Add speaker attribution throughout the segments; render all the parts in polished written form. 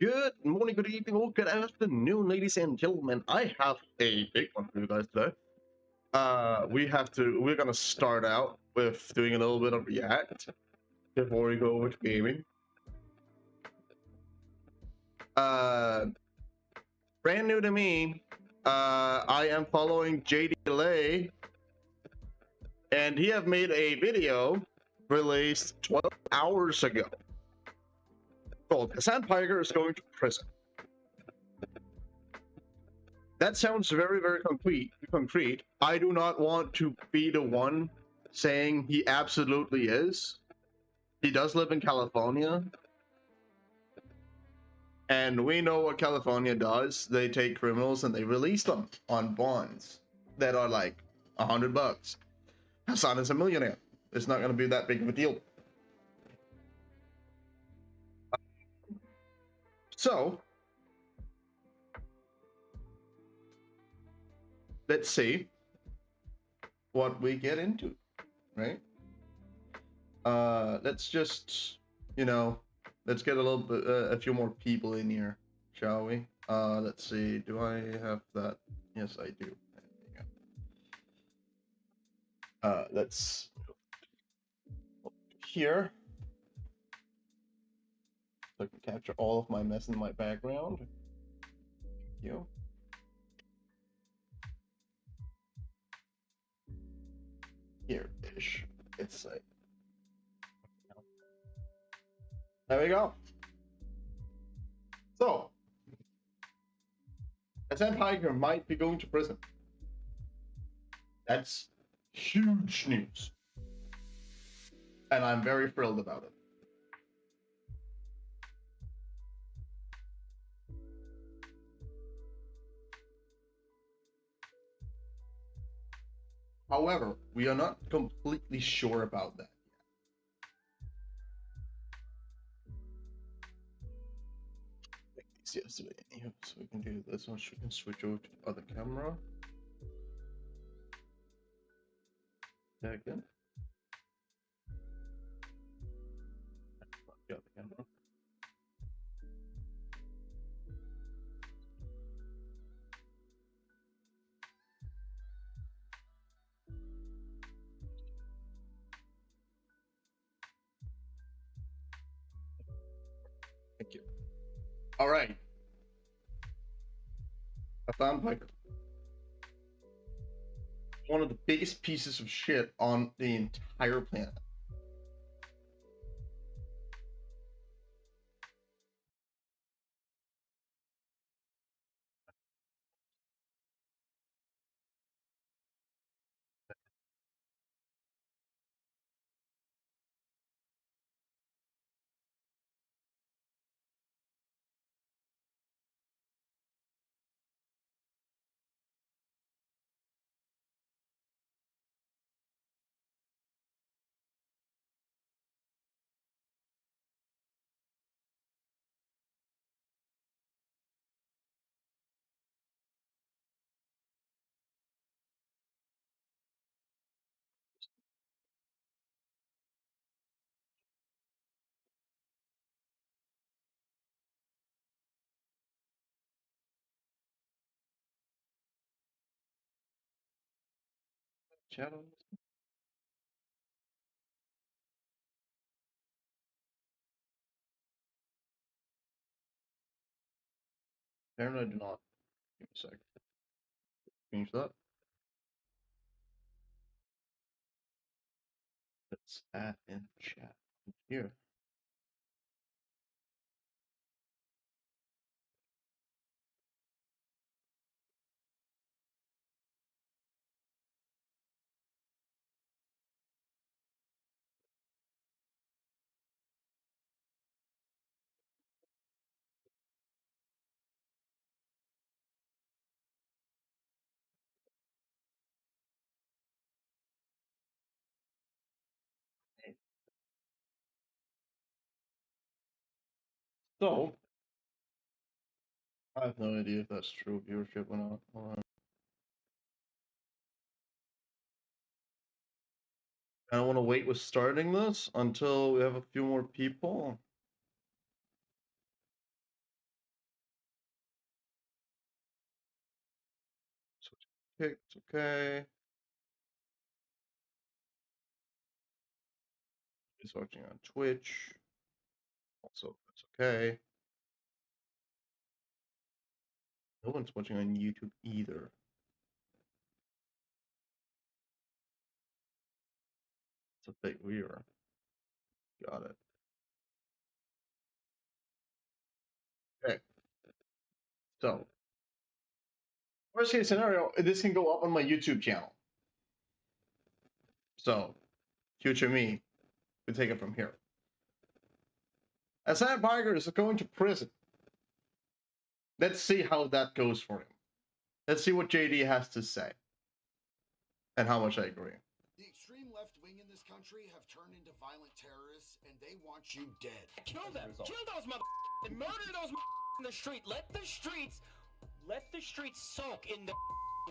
Speaker 1: Good morning, good evening, or good afternoon, ladies and gentlemen. I have a big one for you guys today. We're gonna start out with doing a little bit of React before we go over to gaming. Brand new to me. I am following JDLA, and he have made a video released 12 hours ago called "Sandpiper is going to prison." That sounds very, very concrete. I do not want to be the one saying he absolutely is. He does live in California. And we know what California does. They take criminals and they release them on bonds that are like $100. Hassan is a millionaire. It's not going to be that big of a deal. So, let's see what we get into, right? Let's just, let's get a little bit, a few more people in here, shall we? Let's see. Do I have that? Yes, I do. There you go. Let's here. So I can capture all of my mess in my background. Thank you. Here-ish. Let's say. There we go. So, SM Hiker might be going to prison. That's huge news. And I'm very thrilled about it. However, we are not completely sure about that yet. Yesterday, so we can do this one. We can switch over to the other camera. Second. The other camera. Thank you. All right. I found Piker. One of the biggest pieces of shit on the entire planet. Shadows. Apparently, I do not. Give me a sec. Change that. Let's add in chat here. So, I have no idea if that's true viewership or not. Hold on. I want to wait with starting this until we have a few more people. picked. Okay. He's watching on Twitch. Also, that's okay. No one's watching on YouTube either. It's a big viewer. Got it. Okay. So, worst case scenario, this can go up on my YouTube channel. So, future me we take it from here. Sam Piker is going to prison. Let's see how that goes for him. Let's see what JD has to say. And how much I agree.
Speaker 2: The extreme left wing in this country have turned into violent terrorists, and they want you dead.
Speaker 3: Kill them. Kill those and murder those in the street. Let the streets soak in the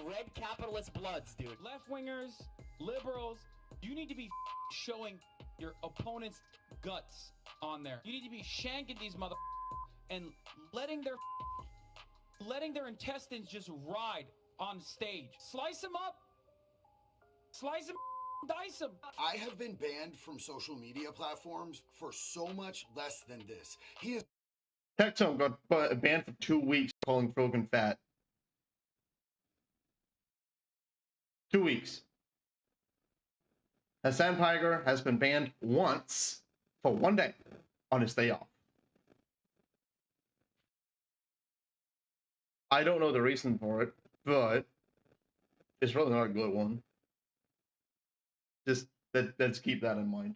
Speaker 3: red capitalist bloods, dude.
Speaker 4: Left-wingers, liberals, you need to be showing your opponent's guts on there. You need to be shanking these and letting their intestines just ride on stage. Slice them up. Slice them, dice them.
Speaker 2: I have been banned from social media platforms for so much less than this. He is.
Speaker 1: Tectone got banned for 2 weeks calling Frogan fat. 2 weeks. Hassan Piker has been banned once for 1 day on his day off. I don't know the reason for it, but it's really not a good one. Just let's keep that in mind.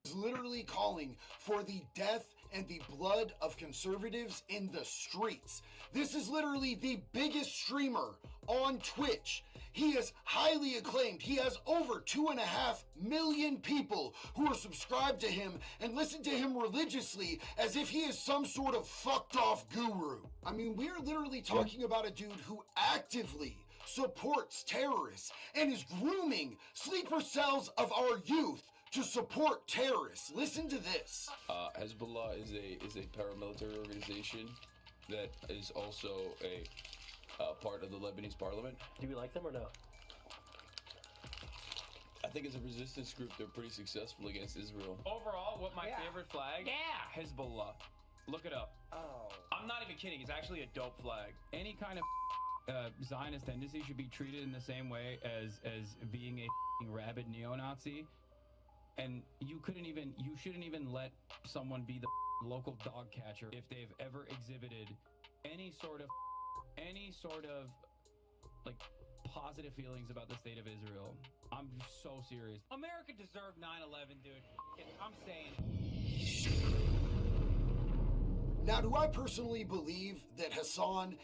Speaker 2: Is literally calling for the death and the blood of conservatives in the streets. This is literally the biggest streamer on Twitch. He is highly acclaimed. He has over 2.5 million people who are subscribed to him and listen to him religiously as if he is some sort of fucked off guru. I mean, we're literally talking about a dude who actively supports terrorists and is grooming sleeper cells of our youth to support terrorists. Listen to this.
Speaker 5: Hezbollah is a paramilitary organization that is also a part of the Lebanese parliament.
Speaker 3: Do we like them or no?
Speaker 5: I think as a resistance group, they're pretty successful against Israel.
Speaker 4: Overall, what my favorite flag? Yeah, Hezbollah. Look it up.
Speaker 3: Oh.
Speaker 4: I'm not even kidding. It's actually a dope flag. Any kind of Zionist tendency should be treated in the same way as being a rabid neo-Nazi. And you shouldn't even let someone be the local dog catcher if they've ever exhibited any sort of like positive feelings about the state of Israel. I'm so serious. America deserved 9/11, dude. I'm saying.
Speaker 2: Now, do I personally believe that Hassan...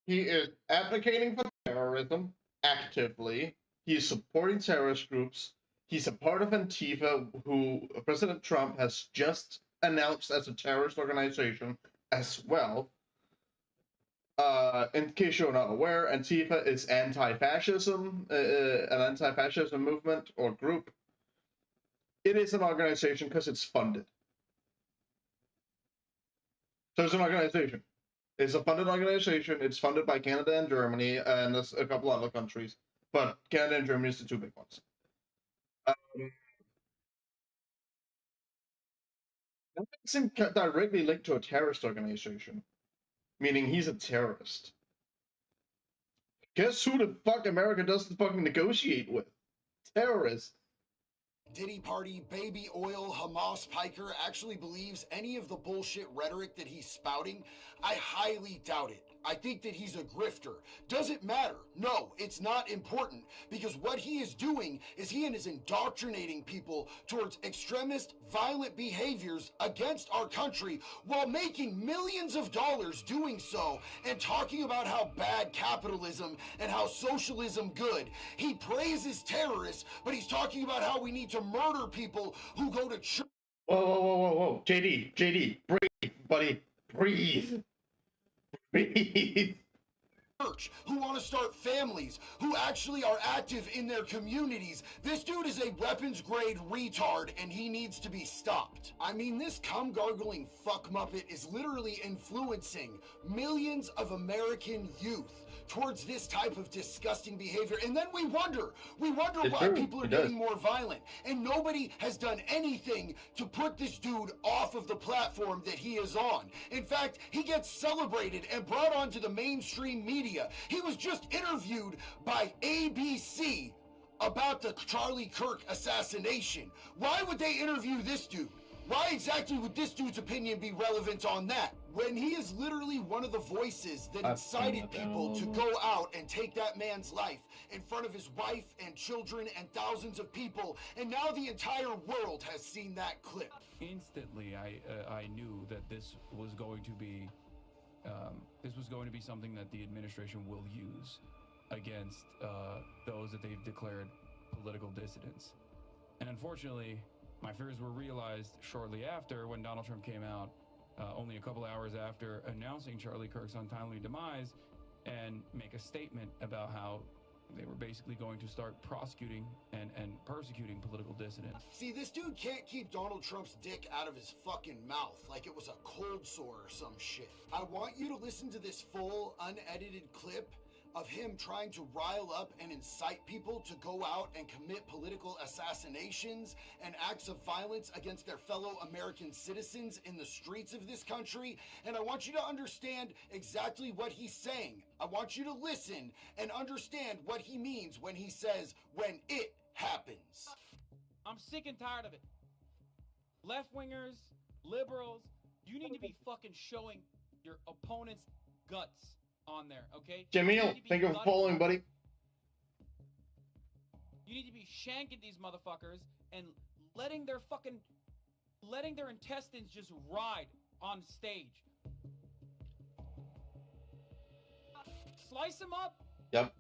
Speaker 1: He is advocating for terrorism actively. He is supporting terrorist groups. He's a part of Antifa, who President Trump has just announced as a terrorist organization as well. In case you're not aware, Antifa is anti-fascism, an anti-fascism movement or group. It is an organization because it's funded. So it's an organization. It's a funded organization. It's funded by Canada and Germany and a couple other countries. But Canada and Germany is the two big ones. That makes him directly linked to a terrorist organization. Meaning he's a terrorist. Guess who the fuck America doesn't fucking negotiate with? Terrorists.
Speaker 2: Diddy Party, Baby Oil, Hamas Piker actually believes any of the bullshit rhetoric that he's spouting? I highly doubt it. I think that he's a grifter. Does it matter? No, it's not important, because what he is doing is he is indoctrinating people towards extremist, violent behaviors against our country while making millions of dollars doing so and talking about how bad capitalism and how socialism good. He praises terrorists, but he's talking about how we need to murder people who go to church.
Speaker 1: Whoa. JD, breathe, buddy, breathe.
Speaker 2: Who want to start families, who actually are active in their communities. This dude is a weapons grade retard and he needs to be stopped. I mean, this cum gargling fuck muppet is literally influencing millions of American youth towards this type of disgusting behavior. And then we wonder
Speaker 1: It's
Speaker 2: why
Speaker 1: true.
Speaker 2: people are
Speaker 1: He does.
Speaker 2: getting more violent. And nobody has done anything to put this dude off of the platform that he is on. In fact, he gets celebrated and brought onto the mainstream media. He was just interviewed by ABC about the Charlie Kirk assassination. Why would they interview this dude? Why exactly would this dude's opinion be relevant on that? When he is literally one of the voices that incited people to go out and take that man's life in front of his wife and children and thousands of people, and now the entire world has seen that clip.
Speaker 4: Instantly, I knew that this was going to be something that the administration will use against those that they've declared political dissidents. And unfortunately, my fears were realized shortly after when Donald Trump came out, only a couple hours after announcing Charlie Kirk's untimely demise, and make a statement about how they were basically going to start prosecuting and persecuting political dissidents.
Speaker 2: See, this dude can't keep Donald Trump's dick out of his fucking mouth like it was a cold sore or some shit. I want you to listen to this full, unedited clip of him trying to rile up and incite people to go out and commit political assassinations and acts of violence against their fellow American citizens in the streets of this country. And I want you to understand exactly what he's saying. I want you to listen and understand what he means when he says, when it happens.
Speaker 4: I'm sick and tired of it. Left-wingers, liberals, you need to be fucking showing your opponent's guts on there, okay?
Speaker 1: Jamil, thank you for following, buddy.
Speaker 4: You need to be shanking these motherfuckers and letting their intestines just ride on stage. Slice them up.
Speaker 1: Yep.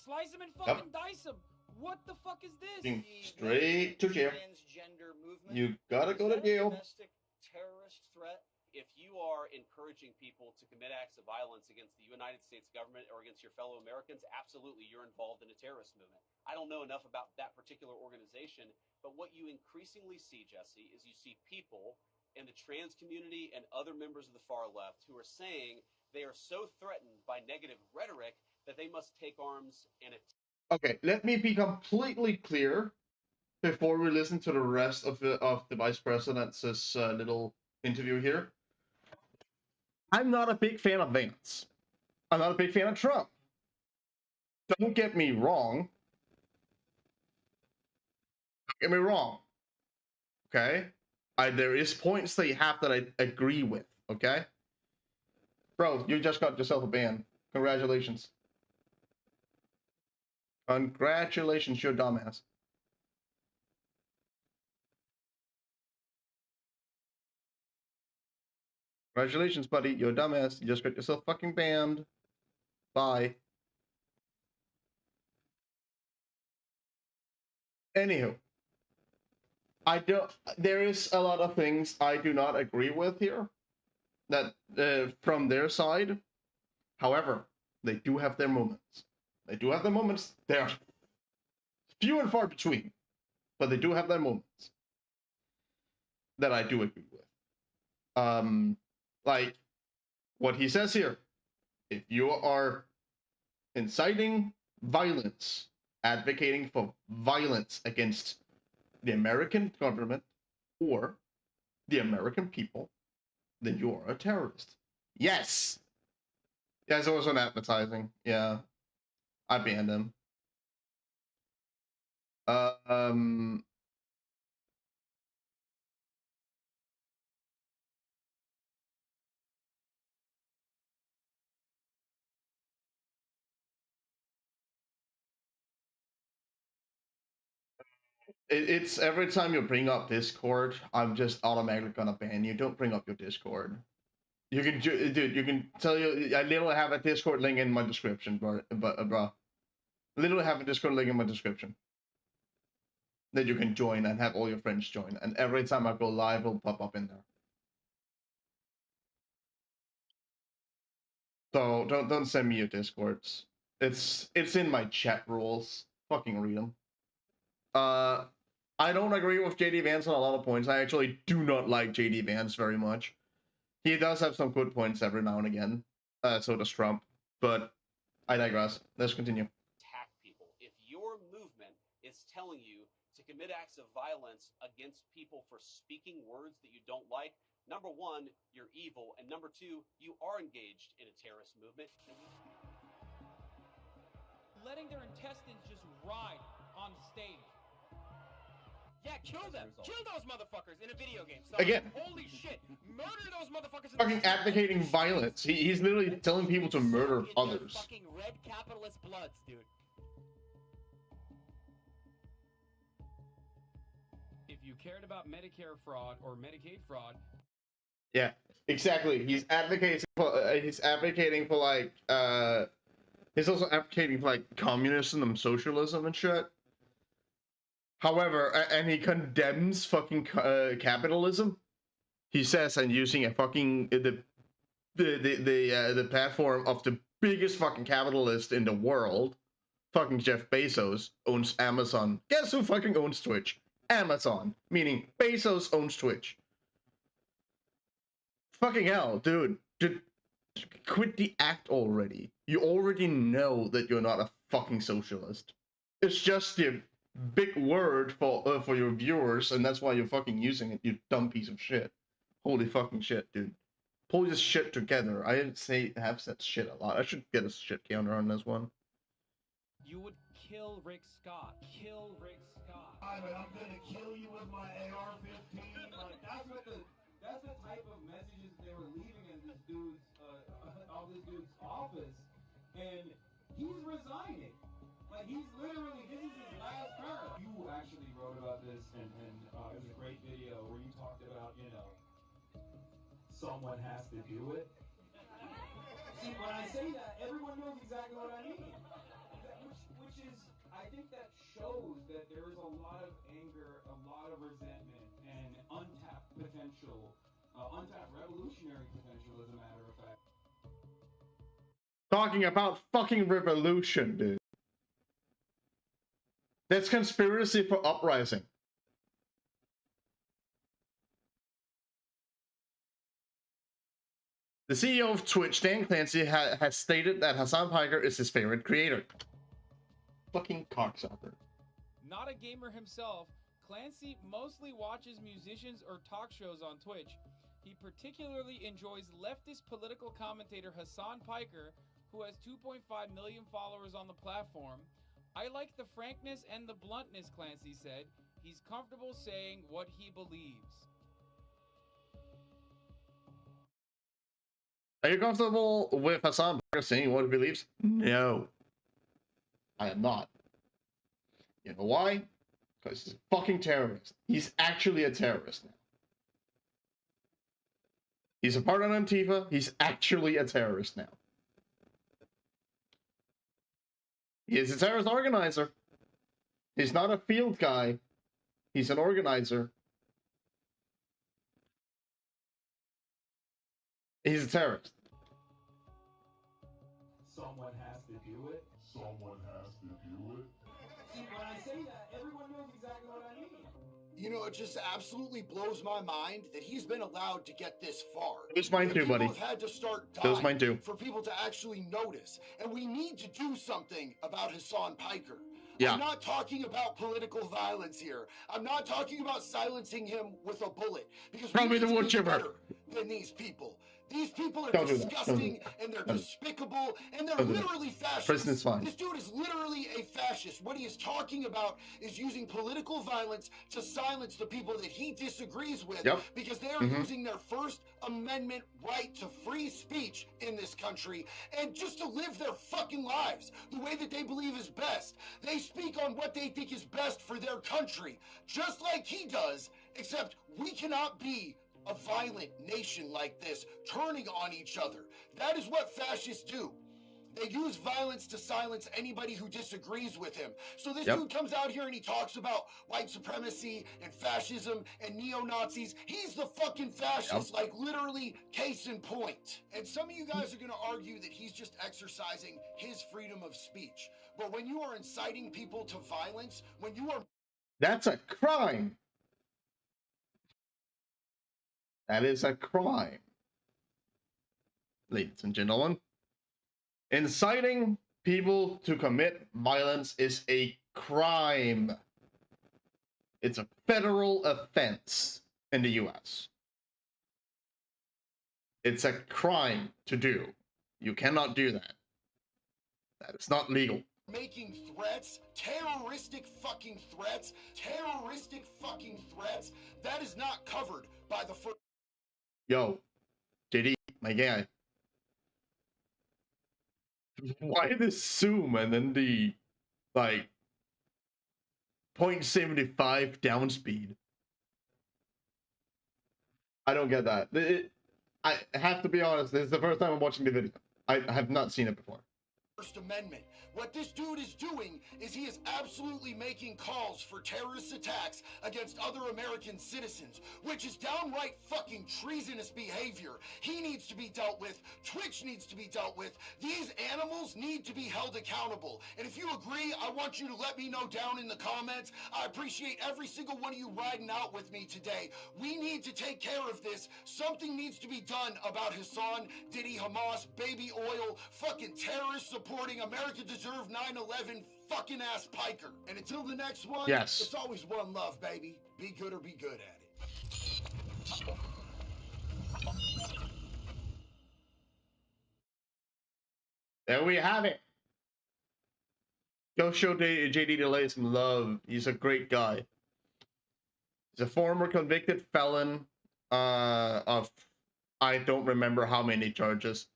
Speaker 4: Slice them and fucking dice them. What the fuck is this?
Speaker 1: Straight to jail.
Speaker 3: Transgender movement.
Speaker 1: You gotta go to
Speaker 3: Is that a
Speaker 1: jail.
Speaker 3: domestic terrorist threat? If you are encouraging people to commit acts of violence against the United States government or against your fellow Americans, absolutely, you're involved in a terrorist movement. I don't know enough about that particular organization, but what you increasingly see, Jesse, is you see people in the trans community and other members of the far left who are saying they are so threatened by negative rhetoric that they must take arms and
Speaker 1: Okay, let me be completely clear before we listen to the rest of the vice president's little interview here. I'm not a big fan of Vance. I'm not a big fan of Trump. Don't get me wrong. Don't get me wrong. Okay? There is points that you have that I agree with. Okay? Bro, you just got yourself a ban. Congratulations. Congratulations, you're a dumbass. Congratulations, buddy. You're a dumbass. You just got yourself fucking banned. Bye. Anywho. There is a lot of things I do not agree with here. That, from their side. However, they do have their moments. They do have their moments. They're few and far between. But they do have their moments. That I do agree with. Like what he says here, if you are inciting violence, advocating for violence against the American government or the American people, then you are a terrorist. Yes! Yes, it was on advertising. Yeah. I banned him. It's every time you bring up Discord, I'm just automatically gonna ban you. Don't bring up your Discord. You can, dude. You can tell you. I literally have a Discord link in my description, bro. Literally have a Discord link in my description that you can join and have all your friends join. And every time I go live, it'll pop up in there. So don't send me your Discords. It's in my chat rules. Fucking read them. I don't agree with JD Vance on a lot of points. I actually do not like JD Vance very much. He does have some good points every now and again. So does Trump. But I digress. Let's continue.
Speaker 3: attack people. If your movement is telling you to commit acts of violence against people for speaking words that you don't like, number one, you're evil, and number two, you are engaged in a terrorist movement.
Speaker 4: Letting their intestines just ride on stage.
Speaker 6: Yeah, kill them. Kill those motherfuckers in a video game. So,
Speaker 1: Again.
Speaker 6: holy shit. Murder those motherfuckers in
Speaker 1: Fucking
Speaker 6: the
Speaker 1: advocating violence. He's literally telling people to murder
Speaker 6: in their
Speaker 1: others.
Speaker 6: fucking red capitalist bloods, dude.
Speaker 4: If you cared about Medicare fraud or Medicaid fraud,
Speaker 1: Yeah, exactly. He's advocating for like he's also advocating for like communism and socialism and shit. However, and he condemns fucking capitalism. He says, and using a fucking the platform of the biggest fucking capitalist in the world, fucking Jeff Bezos owns Amazon. Guess who fucking owns Twitch? Amazon, meaning Bezos owns Twitch. Fucking hell, dude. Quit the act already. You already know that you're not a fucking socialist. It's just the big word for your viewers, and that's why you're fucking using it, you dumb piece of shit. Holy fucking shit, dude. Pull this shit together. I have said shit a lot. I should get a shit counter on this one.
Speaker 4: you would kill Rick Scott. Kill Rick Scott.
Speaker 7: I'm gonna kill you with my AR-15. Like that's the type of messages they were leaving in this dude's office, and he's resigning. Like he's literally, this is his last term. You actually wrote about this, and it was a great video where you talked about, you know, someone has to do it. See, when I say that, everyone knows exactly what I mean. Which is, I think that shows that there is a lot of anger, a lot of resentment, and untapped potential, untapped revolutionary potential, as a matter of fact.
Speaker 1: Talking about fucking revolution, dude. That's conspiracy for uprising. The CEO of Twitch, Dan Clancy, has stated that Hassan Piker is his favorite creator. Fucking cocksucker.
Speaker 4: Not a gamer himself, Clancy mostly watches musicians or talk shows on Twitch. He particularly enjoys leftist political commentator Hassan Piker, who has 2.5 million followers on the platform. I like the frankness and the bluntness, Clancy said. He's comfortable saying what he believes.
Speaker 1: Are you comfortable with Hassan Piker saying what he believes? No. I am not. You know why? Because he's a fucking terrorist. He's actually a terrorist now. He's a part of Antifa. He's actually a terrorist now. He is a terrorist organizer. He's not a field guy. He's an organizer. He's a terrorist.
Speaker 7: Someone has to do it. Someone has to do it. See, when I say that, everyone knows exactly what I mean.
Speaker 2: You know, it just absolutely blows my mind that he's been allowed to get this far.
Speaker 1: It's mine too, buddy.
Speaker 2: People have had to start
Speaker 1: It was mine
Speaker 2: dying
Speaker 1: too.
Speaker 2: for people to actually notice. And we need to do something about Hassan Piker.
Speaker 1: Yeah.
Speaker 2: I'm not talking about political violence here. I'm not talking about silencing him with a bullet. Because
Speaker 1: Probably
Speaker 2: we need
Speaker 1: the
Speaker 2: to
Speaker 1: wood
Speaker 2: be
Speaker 1: chipper.
Speaker 2: better than these people. These people are
Speaker 1: Don't do that.
Speaker 2: disgusting,
Speaker 1: Don't do
Speaker 2: and they're
Speaker 1: Don't do
Speaker 2: despicable, and they're
Speaker 1: Don't do that.
Speaker 2: literally fascists.
Speaker 1: President's fine.
Speaker 2: This dude is literally a fascist. What he is talking about is using political violence to silence the people that he disagrees with,
Speaker 1: Yep.
Speaker 2: because they are using their First Amendment right to free speech in this country and just to live their fucking lives the way that they believe is best. They speak on what they think is best for their country, just like he does, except we cannot be a violent nation like this, turning on each other. That is what fascists do. They use violence to silence anybody who disagrees with him. So this dude comes out here and he talks about white supremacy and fascism and neo-Nazis. He's the fucking fascist, like literally case in point. And some of you guys are going to argue that he's just exercising his freedom of speech. But when you are inciting people to violence, when you are...
Speaker 1: That's a crime. That is a crime. Ladies and gentlemen. Inciting people to commit violence is a crime. It's a federal offense in the US. It's a crime to do. You cannot do that. That is not legal.
Speaker 2: Making threats, terroristic fucking threats, that is not covered by the first.
Speaker 1: Yo, JD, my guy. Why the zoom and then the, like, 0.75 down speed? I don't get that. I have to be honest, this is the first time I'm watching the video. I have not seen it before.
Speaker 2: First Amendment. What this dude is doing is he is absolutely making calls for terrorist attacks against other American citizens, which is downright fucking treasonous behavior. He needs to be dealt with. Twitch needs to be dealt with. These animals need to be held accountable. And if you agree, I want you to let me know down in the comments. I appreciate every single one of you riding out with me today. We need to take care of this. Something needs to be done about Hassan, Diddy, Hamas, Baby Oil, fucking terrorists supporting America Deserve 9/11 fucking ass piker. And until the next one,
Speaker 1: Yes.
Speaker 2: it's always one love, baby. Be good or be good at it.
Speaker 1: There we have it. Go show JD Delay some love. He's a great guy. He's a former convicted felon of I don't remember how many charges.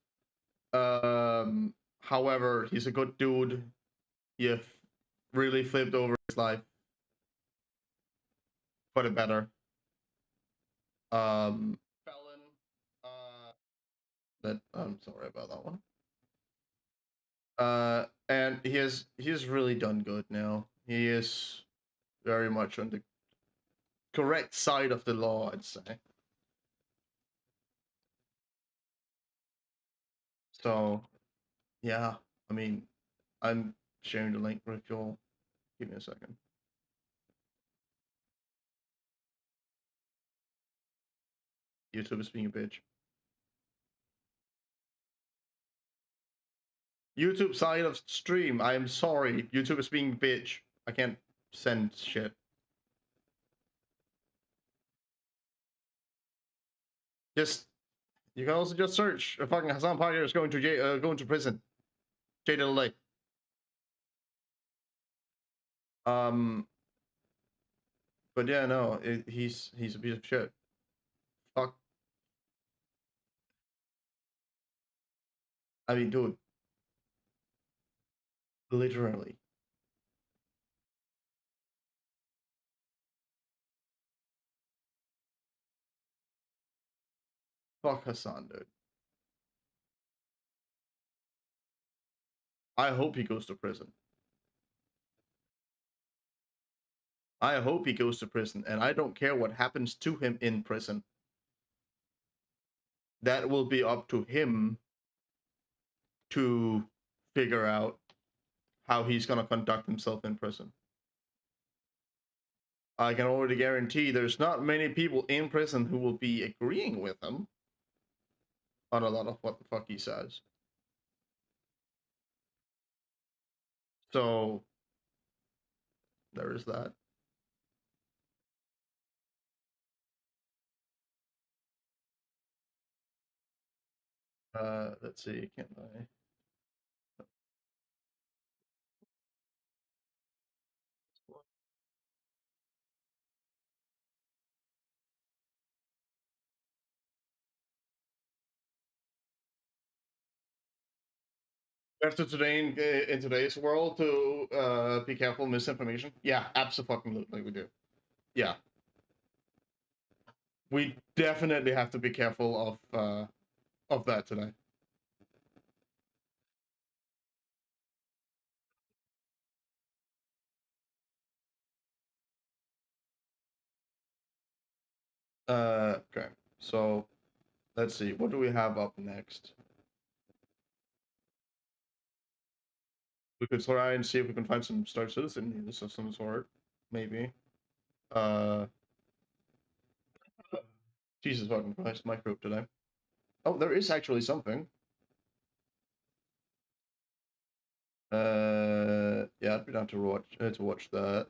Speaker 1: However, he's a good dude. He really flipped over his life for the better. Felon. That I'm sorry about that one. And he has really done good now. He is very much on the correct side of the law, I'd say. So, yeah, I mean, I'm sharing the link with y'all. Give me a second. YouTube is being a bitch. YouTube side of stream. I am sorry. YouTube is being a bitch. I can't send shit. Just, you can also just search fucking Hassan Piker is going to prison. JDLA. But yeah, no, he's a piece of shit. Fuck. I mean, dude. Literally. Fuck Hassan, dude. I hope he goes to prison. I hope he goes to prison, and I don't care what happens to him in prison. That will be up to him to figure out how he's going to conduct himself in prison. I can already guarantee there's not many people in prison who will be agreeing with him on a lot of what the fuck he says. So, there is that. Let's see, can I? After today, in today's world, to be careful misinformation. Yeah, absolutely, we do. Yeah, we definitely have to be careful of that today. Okay, so let's see, what do we have up next? We could try and see if we can find some Star Citizen news of some sort, maybe. Jesus fucking Christ, my group today. Oh, there is actually something. Yeah, I'd be down to watch that.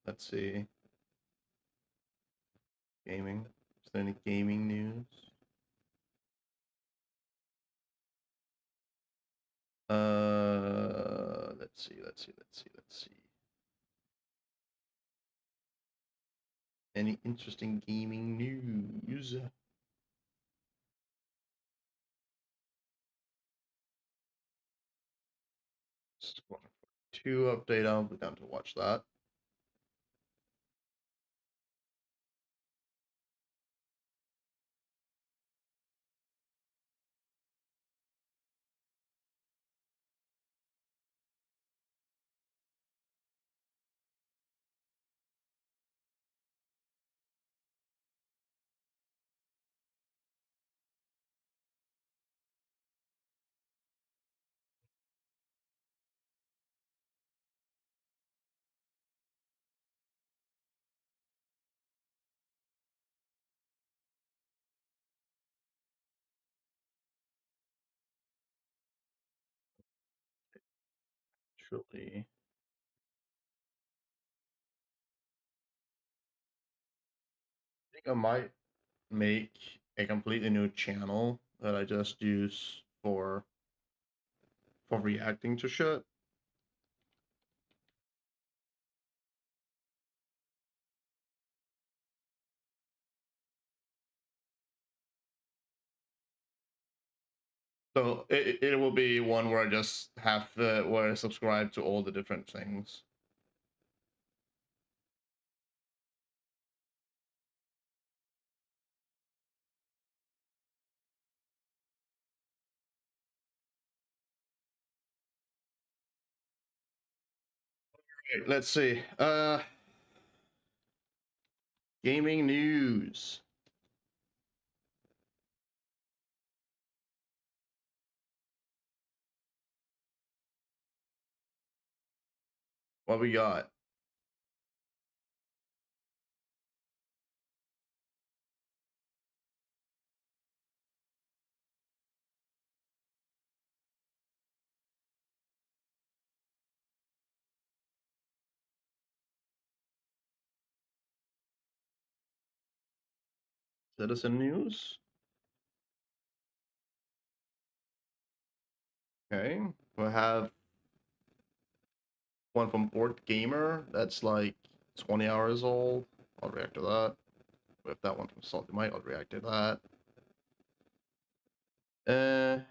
Speaker 1: Let's see. Gaming. Is there any gaming news? Let's see. Any interesting gaming news? Squadron 2 update. I'll be down to watch that. Actually, I think I might make a completely new channel that I just use for reacting to shit. So it will be one where I just have where I subscribe to all the different things. Right, let's see. Gaming news. What we got? Citizen news. Okay, we have one from Board Gamer that's like 20 hours old. I'll react to that. We have that one from Salty Mike. I'll react to that.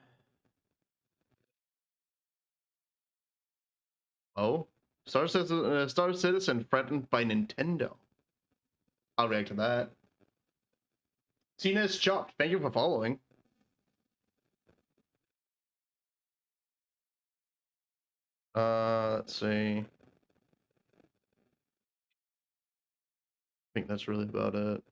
Speaker 1: Oh, Star Citizen threatened by Nintendo. I'll react to that. Tina's Chopped. Thank you for following. Let's see. I think that's really about it.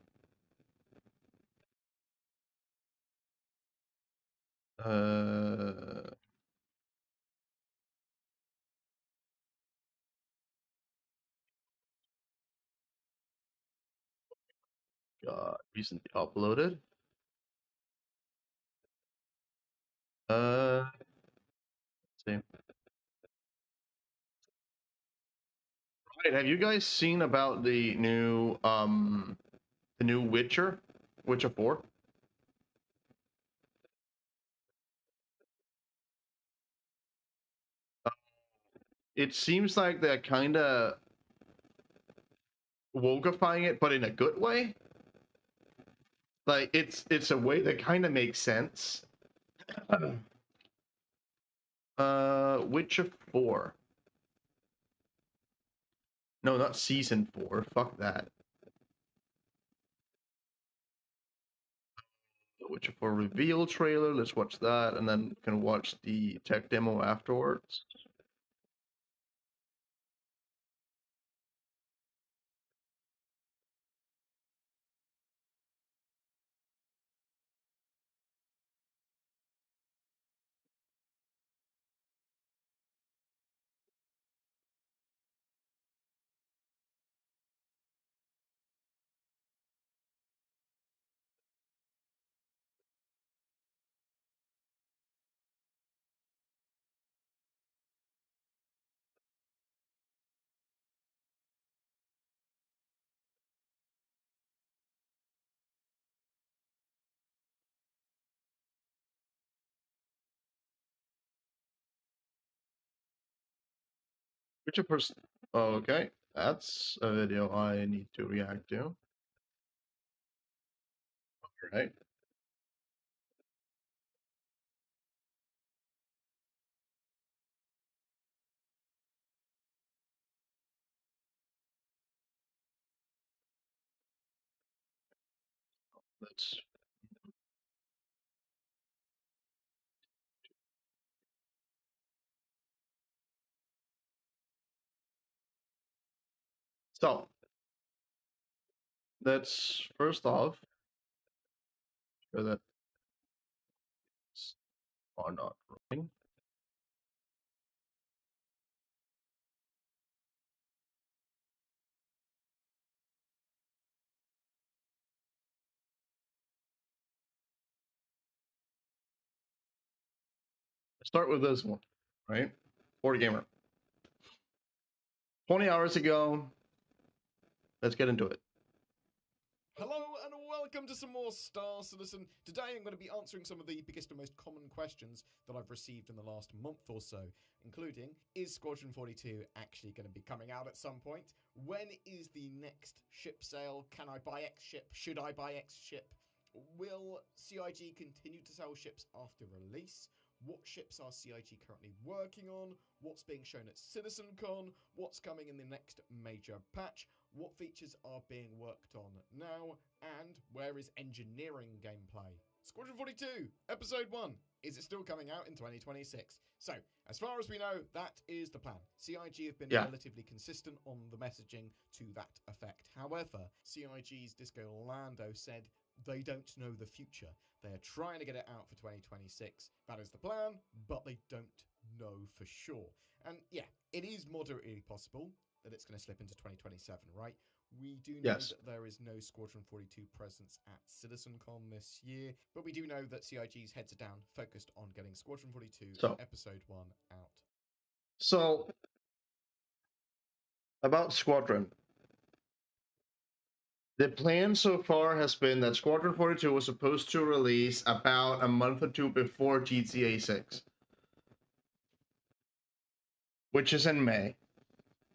Speaker 1: Got recently uploaded. Let's see. Right, have you guys seen about the new Witcher, Witcher 4? It seems like they're kind of wokeifying it, but in a good way. Like it's a way that kind of makes sense. Witcher 4. No, not season 4. Fuck that. The Witcher 4 reveal trailer. Let's watch that, and then we can watch the tech demo afterwards. Which person? Okay, that's a video I need to react to. All right. Let's. So let's first off show that are not running. Start with this one, right? Board Gamer. 20 hours ago. Let's get into it.
Speaker 8: Hello and welcome to some more Star Citizen. Today I'm going to be answering some of the biggest and most common questions that I've received in the last month or so, including, is Squadron 42 actually going to be coming out at some point? When is the next ship sale? Can I buy X ship? Should I buy X ship? Will CIG continue to sell ships after release? What ships are CIG currently working on? What's being shown at CitizenCon? What's coming in the next major patch? What features are being worked on now? And where is engineering gameplay? Squadron 42, Episode 1. Is it still coming out in 2026? So, as far as we know, that is the plan. CIG have been relatively consistent on the messaging to that effect. However, CIG's Disco Lando said they don't know the future. They are trying to get it out for 2026. That is the plan, but they don't know for sure. And yeah, it is moderately possible that it's going to slip into 2027, right? We do know that there is no Squadron 42 presence at CitizenCon this year, but we do know that CIG's heads are down, focused on getting Squadron 42 Episode 1 out.
Speaker 1: So, about Squadron. The plan so far has been that Squadron 42 was supposed to release about a month or two before GTA 6. Which is in May.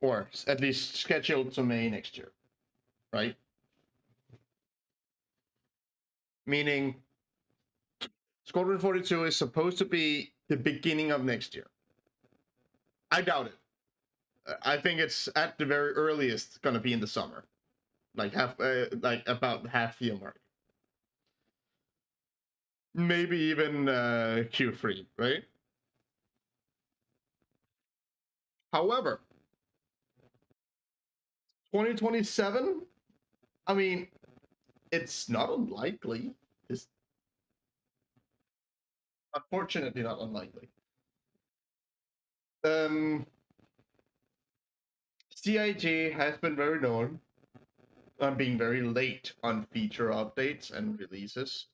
Speaker 1: Or at least scheduled to May next year. Right? Meaning, Squadron 42 is supposed to be the beginning of next year. I doubt it. I think it's at the very earliest going to be in the summer. Like about half year mark. Maybe even Q3, right? However, 2027, I mean, it's not unlikely. It's unfortunately not unlikely. CIG has been very known on being very late on feature updates and releases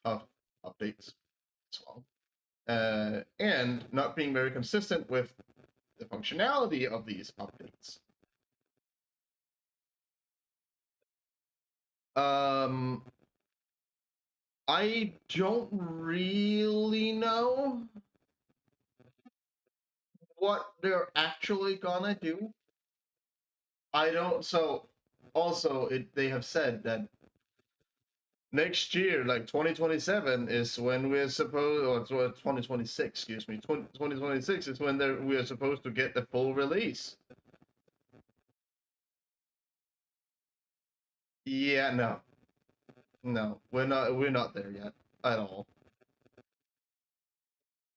Speaker 1: of updates as well. And not being very consistent with the functionality of these updates. I don't really know what they're actually gonna do. I don't. So, also, they have said that next year, like 2027, is when we're supposed, or 2026, excuse me, 2026 is when we are supposed to get the full release. Yeah, no, we're not there yet at all.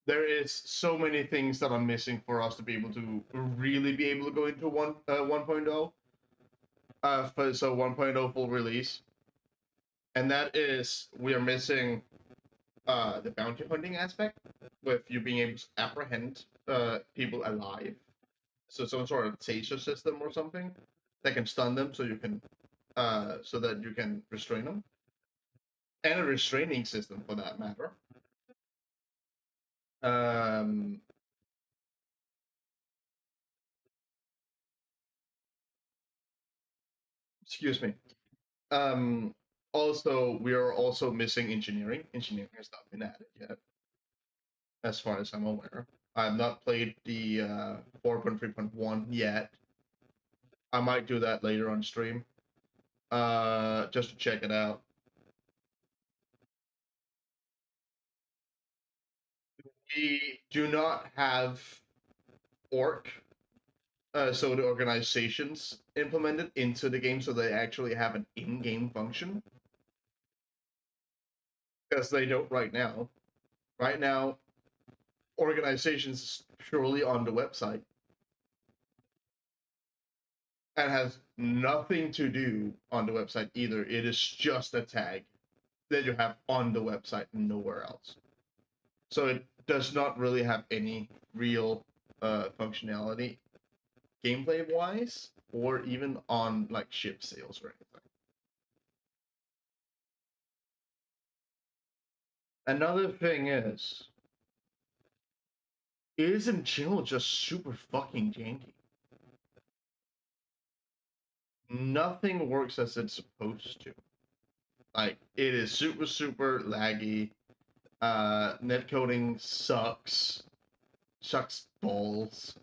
Speaker 1: There is so many things that are missing for us to be able to really be able to go into 1.0. So 1.0 full release, and that is we are missing the bounty hunting aspect, with you being able to apprehend people alive. So some sort of taser system or something that can stun them, so you can so that you can restrain them, and a restraining system for that matter. Excuse me. Also, we are also missing engineering. Engineering has not been added yet, as far as I'm aware. I've not played the 4.3.1 yet. I might do that later on stream, just to check it out. We do not have orc, so the organizations implemented into the game, so they actually have an in-game function. Because they don't right now. Right now, organizations purely on the website and has nothing to do on the website either. It is just a tag that you have on the website and nowhere else. So it does not really have any real functionality gameplay wise, or even on like ship sales or anything. Another thing is, it is in general just super fucking janky. Nothing works as it's supposed to. Like, it is super, super laggy. Netcoding sucks. Sucks balls.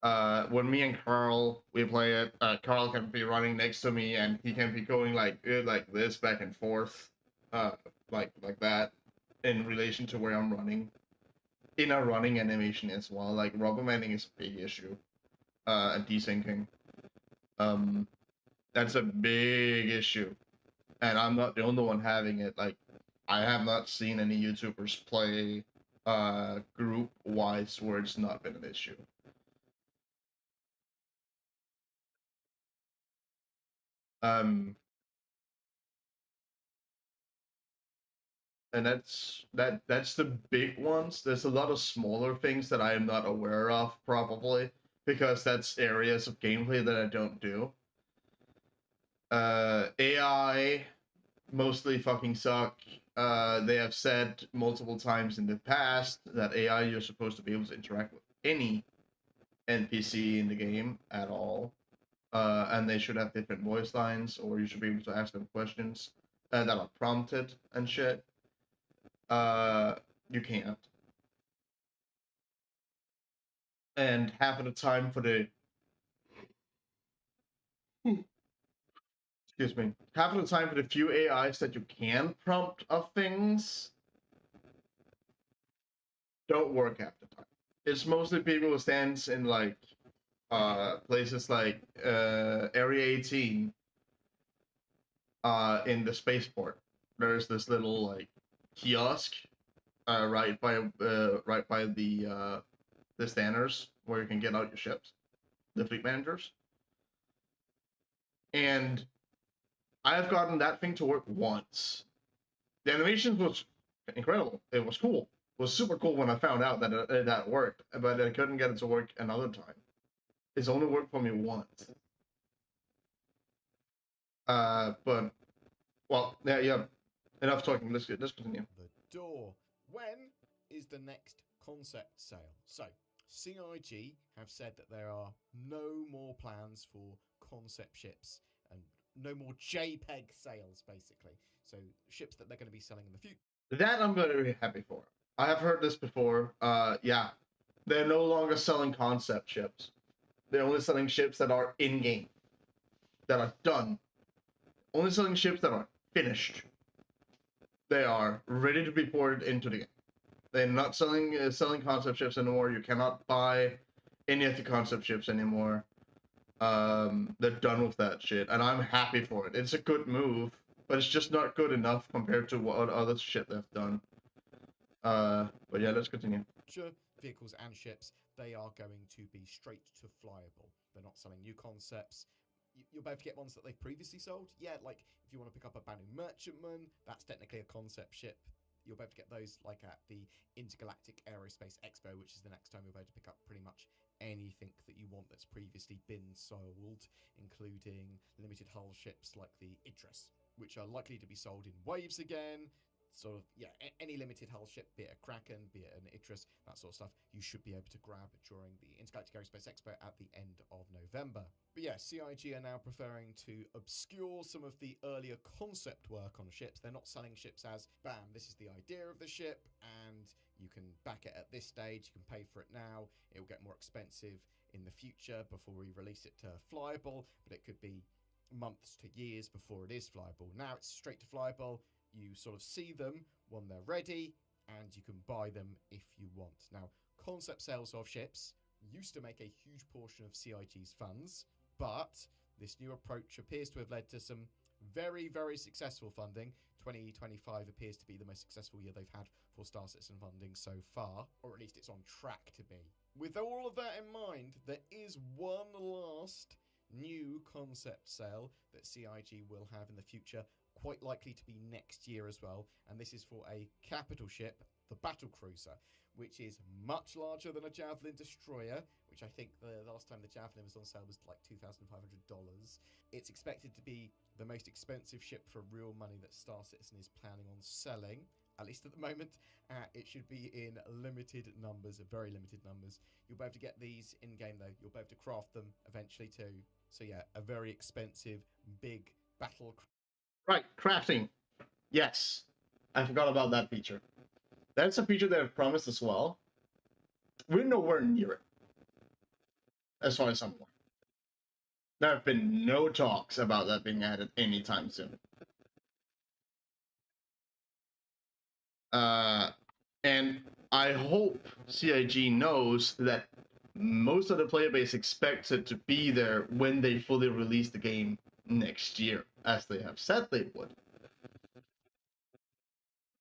Speaker 1: When me and Carl, we play it, Carl can be running next to me and he can be going like this back and forth, like that, in relation to where I'm running. In a running animation as well, like rubber banding is a big issue, and desyncing. That's a big issue, and I'm not the only one having it. Like, I have not seen any YouTubers play group wise where it's not been an issue. And that's the big ones. There's a lot of smaller things that I am not aware of, probably because that's areas of gameplay that I don't do. AI mostly fucking suck. They have said multiple times in the past that AI, you're supposed to be able to interact with any NPC in the game at all. And they should have different voice lines, or you should be able to ask them questions that are prompted and shit. You can't. And half of the time for the excuse me, half of the time for the few AIs that you can prompt of things don't work half the time. It's mostly people who stands in like places like Area 18 in the spaceport. There's this little like kiosk right by the standers where you can get out your ships, the fleet managers. And I have gotten that thing to work once. The animations was incredible. It was cool. It was super cool when I found out that that worked, but I couldn't get it to work another time. It's only worked for me once. But well, yeah. Enough talking. Let's continue.
Speaker 8: The door. When is the next concept sale? So, CIG have said that there are no more plans for concept ships and no more JPEG sales, basically. So, ships that they're going to be selling in the future.
Speaker 1: That I'm going to be happy for. I have heard this before. Yeah, they're no longer selling concept ships. They're only selling ships that are in game, that are done. Only selling ships that are finished. They are ready to be ported into the game. They're not selling concept ships anymore. You cannot buy any of the concept ships anymore. They're done with that shit, and I'm happy for it. It's a good move, but it's just not good enough compared to what other shit they've done. But yeah, let's continue.
Speaker 8: Vehicles and ships, they are going to be straight to flyable. They're not selling new concepts. You'll be able to get ones that they've previously sold. Yeah, like if you want to pick up a brand new merchantman, that's technically a concept ship. You'll be able to get those like at the Intergalactic Aerospace Expo, which is the next time you'll be able to pick up pretty much anything that you want that's previously been sold, including limited hull ships like the Idris, which are likely to be sold in waves again. sort of, yeah, any limited hull ship, be it a Kraken, be it an Idris, that sort of stuff, you should be able to grab during the Intergalactic Aerospace Expo at the end of November. But yeah, CIG are now preferring to obscure some of the earlier concept work on ships. They're not selling ships as, bam, this is the idea of the ship, and you can back it at this stage, you can pay for it now, it will get more expensive in the future before we release it to flyable, but it could be months to years before it is flyable. Now it's straight to flyable. You sort of see them when they're ready, and you can buy them if you want. Now, concept sales of ships used to make a huge portion of CIG's funds, but this new approach appears to have led to some very, very successful funding. 2025 appears to be the most successful year they've had for Star Citizen funding so far, or at least it's on track to be. With all of that in mind, there is one last new concept sale that CIG will have in the future, quite likely to be next year as well, and this is for a capital ship, the Battle Cruiser, which is much larger than a Javelin destroyer, which I think the last time the Javelin was on sale was like $2,500. It's expected to be the most expensive ship for real money that Star Citizen is planning on selling, at least at the moment. It should be in limited numbers, very limited numbers. You'll be able to get these in-game though. You'll be able to craft them eventually too. So yeah, a very expensive, big battle.
Speaker 1: Right, crafting. Yes, I forgot about that feature. That's a feature they've promised as well. We're nowhere near it, as far as I'm aware. There have been no talks about that being added anytime soon. And I hope CIG knows that most of the player base expects it to be there when they fully release the game next year, as they have said they would.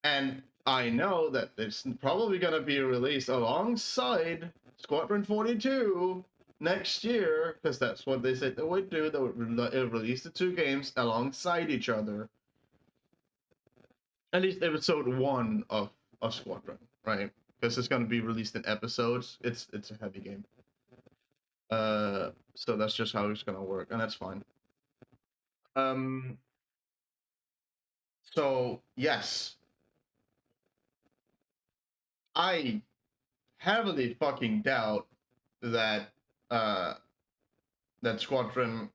Speaker 1: And I know that it's probably going to be released alongside Squadron 42 next year, because that's what they said they would do. They would release the two games alongside each other. At least episode 1 of Squadron, right? Because it's going to be released in episodes. It's a heavy game. So that's just how it's going to work, and that's fine. So yes, I heavily fucking doubt that that Squadron,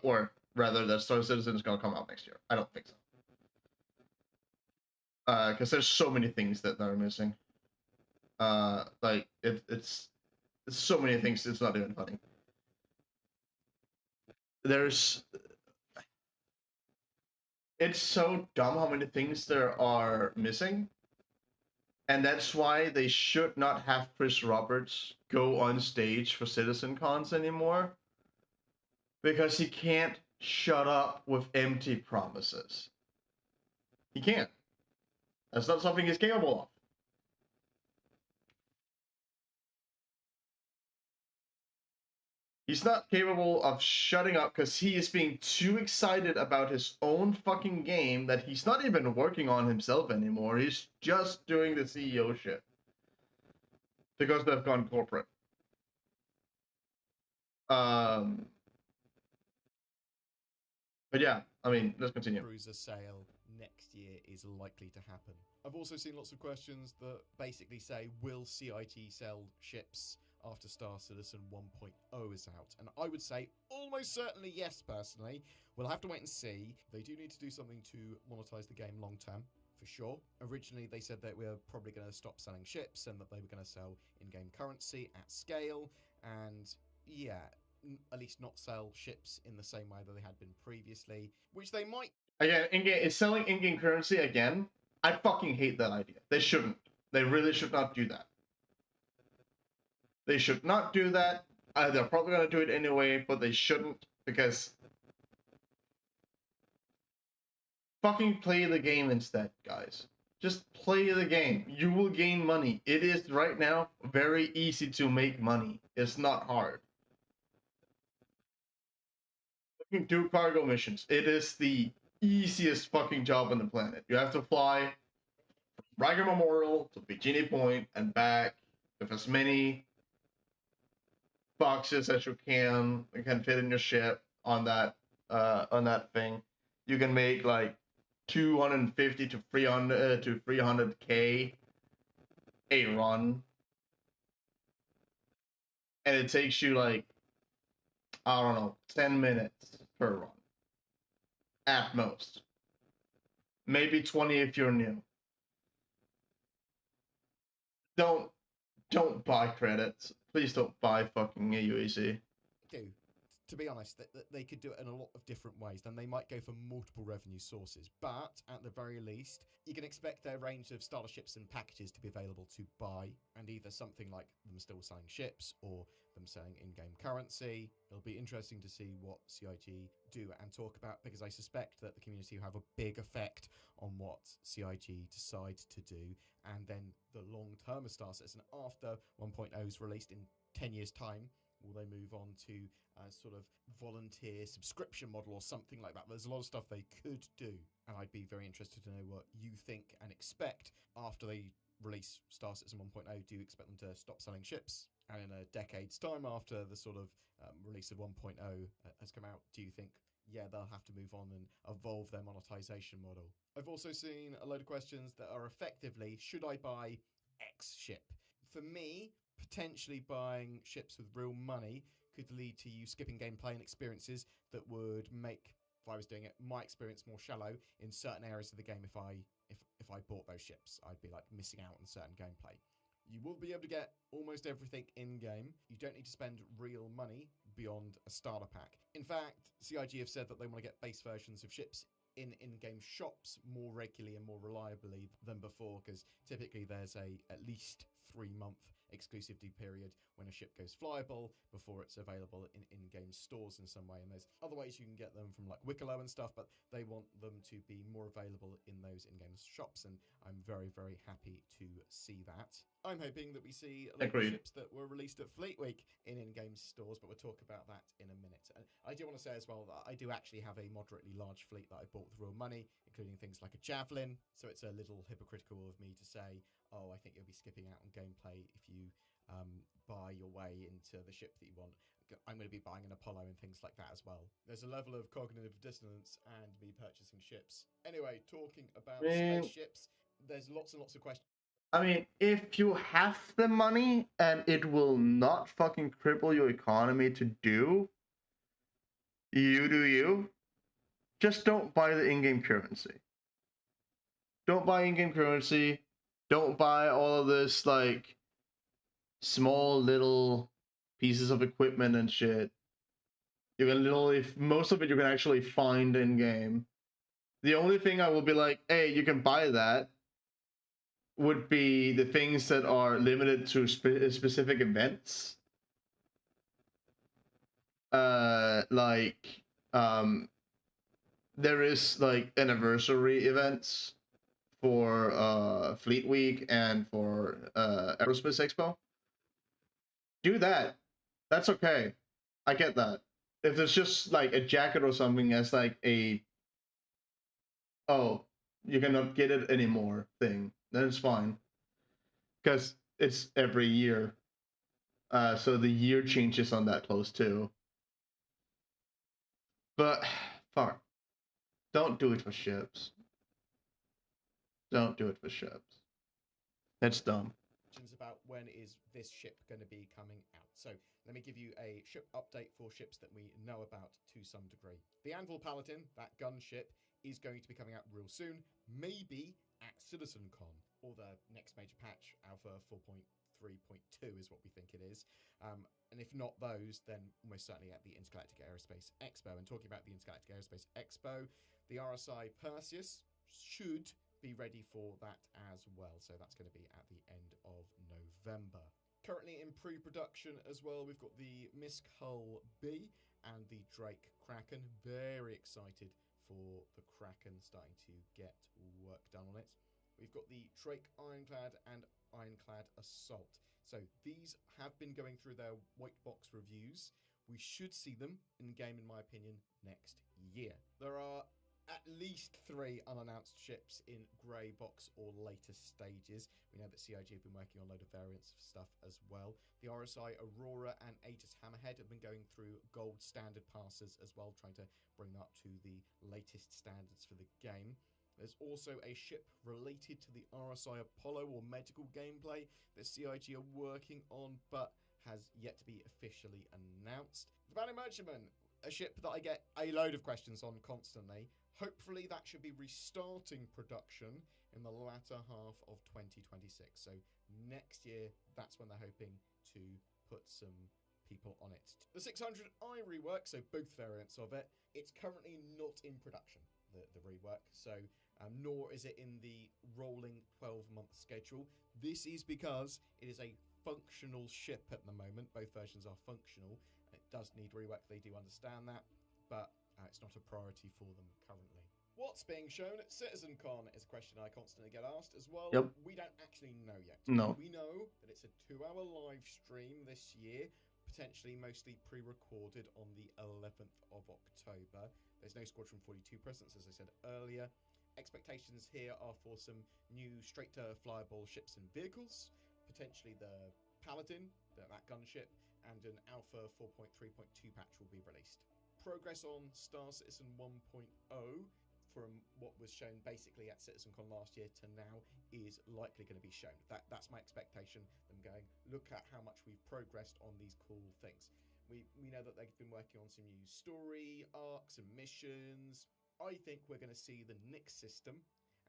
Speaker 1: or rather that Star Citizen is gonna come out next year. I don't think so. Because there's so many things that are missing. Like it's so many things. It's not even funny. It's so dumb how many things there are missing. And that's why they should not have Chris Roberts go on stage for Citizen Cons anymore. Because he can't shut up with empty promises. He can't. That's not something he's capable of. He's not capable of shutting up because he is being too excited about his own fucking game that he's not even working on himself anymore. He's just doing the CEO shit. Because they've gone corporate. But yeah, I mean, let's continue.
Speaker 8: Cruiser sale next year is likely to happen. I've also seen lots of questions that basically say, will CIG sell ships after Star Citizen 1.0 is out? And I would say almost certainly yes, personally. We'll have to wait and see. They do need to do something to monetize the game long term, for sure. Originally, they said that we were probably going to stop selling ships and that they were going to sell in-game currency at scale. And yeah, at least not sell ships in the same way that they had been previously, which they might.
Speaker 1: Again, in-game is selling in-game currency again. I fucking hate that idea. They shouldn't. They really should not do that. They should not do that. They're probably going to do it anyway, but they shouldn't, because fucking play the game instead, guys. Just play the game. You will gain money. It is right now very easy to make money. It's not hard. You can do cargo missions. It is the easiest fucking job on the planet. You have to fly from Riker Memorial to Bikini Point and back with as many boxes as you can fit in your ship on that thing. You can make like 250 to 300k a run, and it takes you like, I don't know, 10 minutes per run at most, maybe 20 if you're new. Don't buy credits. Please don't buy fucking AUAC.
Speaker 8: Do. To be honest, they could do it in a lot of different ways. Then they might go for multiple revenue sources. But at the very least, you can expect their range of starter ships and packages to be available to buy, and either something like them still selling ships or them selling in-game currency. It'll be interesting to see what CIG do and talk about, because I suspect that the community will have a big effect on what CIG decide to do, and then the long-term of Star Citizen after 1.0 is released in 10 years' time. Will they move on to a sort of volunteer subscription model or something like that? There's a lot of stuff they could do, and I'd be very interested to know what you think and expect after they release Star Citizen 1.0. Do you expect them to stop selling ships? And in a decade's time after the sort of release of 1.0 has come out, do you think, yeah, they'll have to move on and evolve their monetization model? I've also seen a load of questions that are effectively, should I buy X ship? For me, potentially buying ships with real money could lead to you skipping gameplay and experiences that would make, if I was doing it, my experience more shallow in certain areas of the game. If I bought those ships, I'd be like missing out on certain gameplay. You will be able to get almost everything in-game. You don't need to spend real money beyond a starter pack. In fact, CIG have said that they want to get base versions of ships in-game shops more regularly and more reliably than before, because typically there's at least 3-month exclusivity period when a ship goes flyable before it's available in in-game stores in some way. And there's other ways you can get them from like Wicklow and stuff, but they want them to be more available in those in-game shops, and I'm very, very happy to see that. I'm hoping that we see a lot of ships that were released at Fleet Week in in-game stores, but we'll talk about that in a minute. And I do want to say as well that I do actually have a moderately large fleet that I bought with real money, including things like a Javelin, so it's a little hypocritical of me to say, oh, I think you'll be skipping out on gameplay if you buy your way into the ship that you want. I'm going to be buying an Apollo and things like that as well. There's a level of cognitive dissonance and me purchasing ships. Anyway, talking about spaceships, there's lots and lots of questions.
Speaker 1: I mean, if you have the money and it will not fucking cripple your economy to do you, just don't buy the in-game currency. Don't buy in-game currency. Don't buy all of this, like, small little pieces of equipment and shit. You can literally, most of it you can actually find in-game. The only thing I will be like, hey, you can buy that, would be the things that are limited to specific events. There is like anniversary events for Fleet Week and for Aerospace Expo. Do that. That's okay. I get that. If there's just like a jacket or something as like a, oh, you cannot get it anymore thing, then it's fine. Because it's every year. So the year changes on that close too. But, fuck. Don't do it for ships. Don't do it for ships. That's dumb.
Speaker 8: About when is this ship going to be coming out. So let me give you a ship update for ships that we know about to some degree. The Anvil Paladin, that gunship, is going to be coming out real soon, maybe at CitizenCon, or the next major patch, Alpha 4.3.2 is what we think it is. And if not those, then almost certainly at the Intergalactic Aerospace Expo. And talking about the Intergalactic Aerospace Expo, the RSI Perseus should be ready for that as well. So that's going to be at the end of November. Currently in pre-production as well, we've got the Misk Hull B and the Drake Kraken. Very excited for the Kraken, starting to get work done on it. We've got the Drake Ironclad and Ironclad Assault. So these have been going through their white box reviews. We should see them in game, in my opinion, next year. There are at least 3 unannounced ships in grey box or later stages. We know that CIG have been working on a load of variants of stuff as well. The RSI Aurora and Aegis Hammerhead have been going through gold standard passes as well, trying to bring them up to the latest standards for the game. There's also a ship related to the RSI Apollo or medical gameplay that CIG are working on, but has yet to be officially announced. The Bounty Merchantman, a ship that I get a load of questions on constantly. Hopefully that should be restarting production in the latter half of 2026. So next year, that's when they're hoping to put some people on it. The 600i rework, so both variants of it, it's currently not in production, the rework. So nor is it in the rolling 12-month schedule. This is because it is a functional ship at the moment. Both versions are functional. It does need rework, they do understand that, but it's not a priority for them currently. What's being shown at CitizenCon is a question I constantly get asked as well.
Speaker 1: Yep.
Speaker 8: We don't actually know yet.
Speaker 1: No.
Speaker 8: We know that it's a 2-hour live stream this year, potentially mostly pre-recorded on the 11th of October. There's no Squadron 42 presence, as I said earlier. Expectations here are for some new straight-to-flyable ships and vehicles, potentially the Paladin, that gunship, and an Alpha 4.3.2 patch will be released. Progress on Star Citizen 1.0 from what was shown basically at CitizenCon last year to now is likely going to be shown. That's my expectation. Them going, look at how much we've progressed on these cool things. We know that they've been working on some new story arcs and missions. I think we're going to see the Nyx system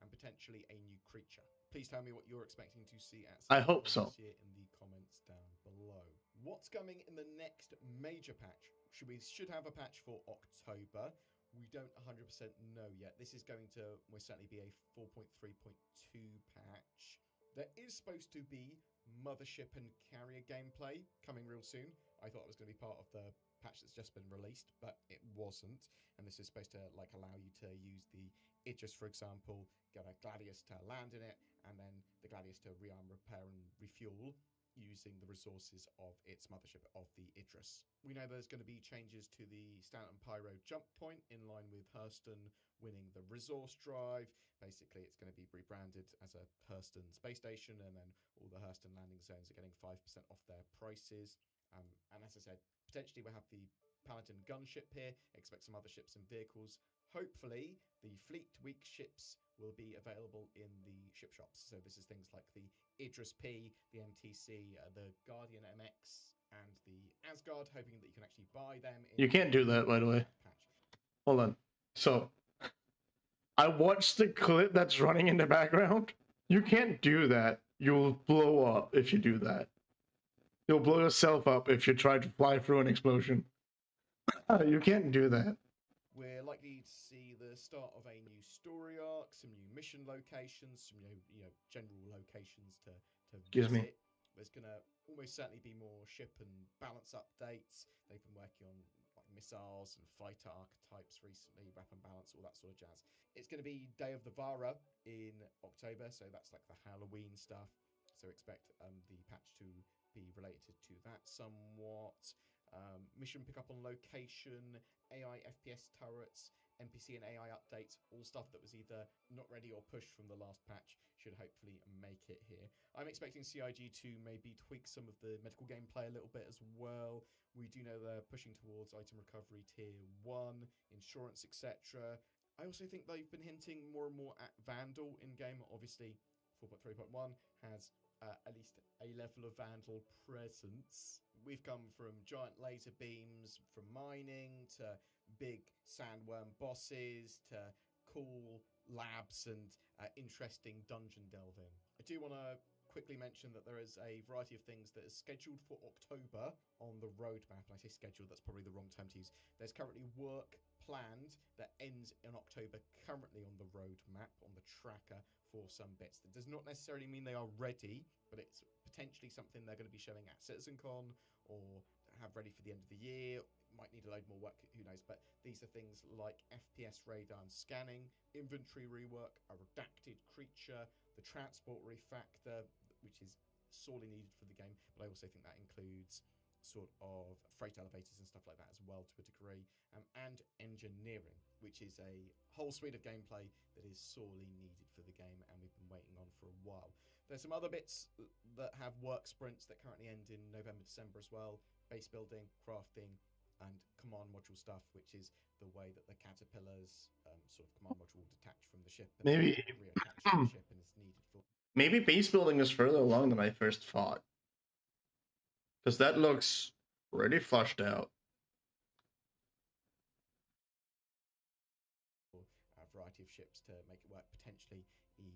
Speaker 8: and potentially a new creature. Please tell me what you're expecting to see at
Speaker 1: I hope so.
Speaker 8: this year in the comments down below. What's coming in the next major patch? Should have a patch for October. We don't 100% know yet. This is going to most certainly be a 4.3.2 patch. There is supposed to be Mothership and Carrier gameplay coming real soon. I thought it was going to be part of the patch that's just been released, but it wasn't. And this is supposed to like allow you to use the Idris, for example, get a Gladius to land in it, and then the Gladius to rearm, repair, and refuel using the resources of its mothership of the Idris. We know there's going to be changes to the Stanton Pyro jump point in line with Hurston winning the resource drive. Basically, it's going to be rebranded as a Hurston space station, and then all the Hurston landing zones are getting 5% off their prices. And as I said, potentially we'll have the Paladin gunship here. Expect some other ships and vehicles. Hopefully, the Fleet Week ships will be available in the ship shops. So this is things like the Idris P, the MTC, the Guardian MX, and the Asgard, hoping that you can actually buy them.
Speaker 1: You can't do that, by the way. Hold on. So, I watched the clip that's running in the background. You can't do that. You'll blow up if you do that. You'll blow yourself up if you try to fly through an explosion. You can't do that.
Speaker 8: We're likely to see the start of a new story arc, some new mission locations, some new, general locations to
Speaker 1: Excuse
Speaker 8: visit.
Speaker 1: me.
Speaker 8: There's going to almost certainly be more ship and balance updates. They've been working on like missiles and fighter archetypes recently, weapon balance, all that sort of jazz. It's going to be Day of the Vara in October, so that's like the Halloween stuff. So expect the patch to be related to that somewhat. Mission pickup on location, AI FPS turrets, NPC and AI updates, all stuff that was either not ready or pushed from the last patch should hopefully make it here. I'm expecting CIG to maybe tweak some of the medical gameplay a little bit as well. We do know they're pushing towards item recovery tier 1, insurance, etc. I also think they've been hinting more and more at Vandal in-game. Obviously, 4.3.1 has at least a level of Vandal presence. We've come from giant laser beams, from mining, to big sandworm bosses, to cool labs and interesting dungeon delving. I do want to quickly mention that there is a variety of things that is scheduled for October on the roadmap. And I say scheduled, that's probably the wrong term to use. There's currently work planned that ends in October, currently on the roadmap, on the tracker, for some bits. That does not necessarily mean they are ready, but it's potentially something they're going to be showing at CitizenCon or have ready for the end of the year. Might need a load more work, who knows, but these are things like FPS radar and scanning, inventory rework, a redacted creature, the transport refactor, which is sorely needed for the game, but I also think that includes sort of freight elevators and stuff like that as well to a degree, and engineering, which is a whole suite of gameplay that is sorely needed for the game and we've been waiting on for a while. There's some other bits that have work sprints that currently end in November, December as well. Base building, crafting, and command module stuff, which is the way that the caterpillars sort of command module detach from the ship and
Speaker 1: Maybe
Speaker 8: reattach to the ship, and it's needed for.
Speaker 1: maybe base building is further along than I first thought, because that looks pretty flushed out.
Speaker 8: A variety of ships to make it work, potentially even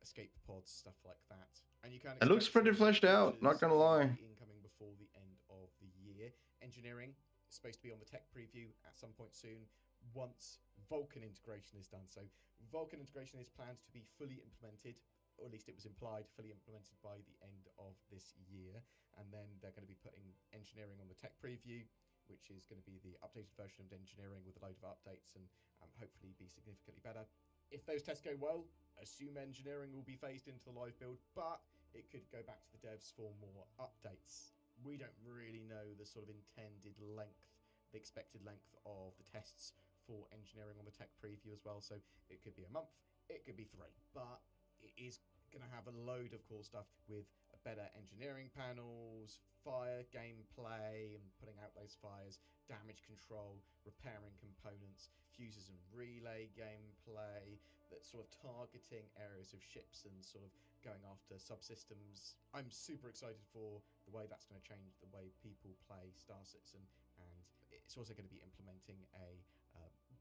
Speaker 8: escape pods, stuff like that. And you can.
Speaker 1: It looks pretty fleshed out, not gonna lie.
Speaker 8: Incoming before the end of the year. Engineering is supposed to be on the tech preview at some point soon, once Vulkan integration is done. So Vulkan integration is planned to be fully implemented, or at least it was implied, fully implemented by the end of this year. And then they're going to be putting engineering on the tech preview, which is going to be the updated version of engineering with a load of updates and hopefully be significantly better. If those tests go well, assume engineering will be phased into the live build, but it could go back to the devs for more updates. We don't really know the sort of intended length, the expected length of the tests for engineering on the tech preview as well. So it could be a month, it could be 3, but it is going to have a load of cool stuff with better engineering panels, fire gameplay and putting out those fires, damage control, repairing components, fuses and relay gameplay, that sort of targeting areas of ships and sort of going after subsystems. I'm super excited for the way that's going to change the way people play Star Citizen, and it's also going to be implementing a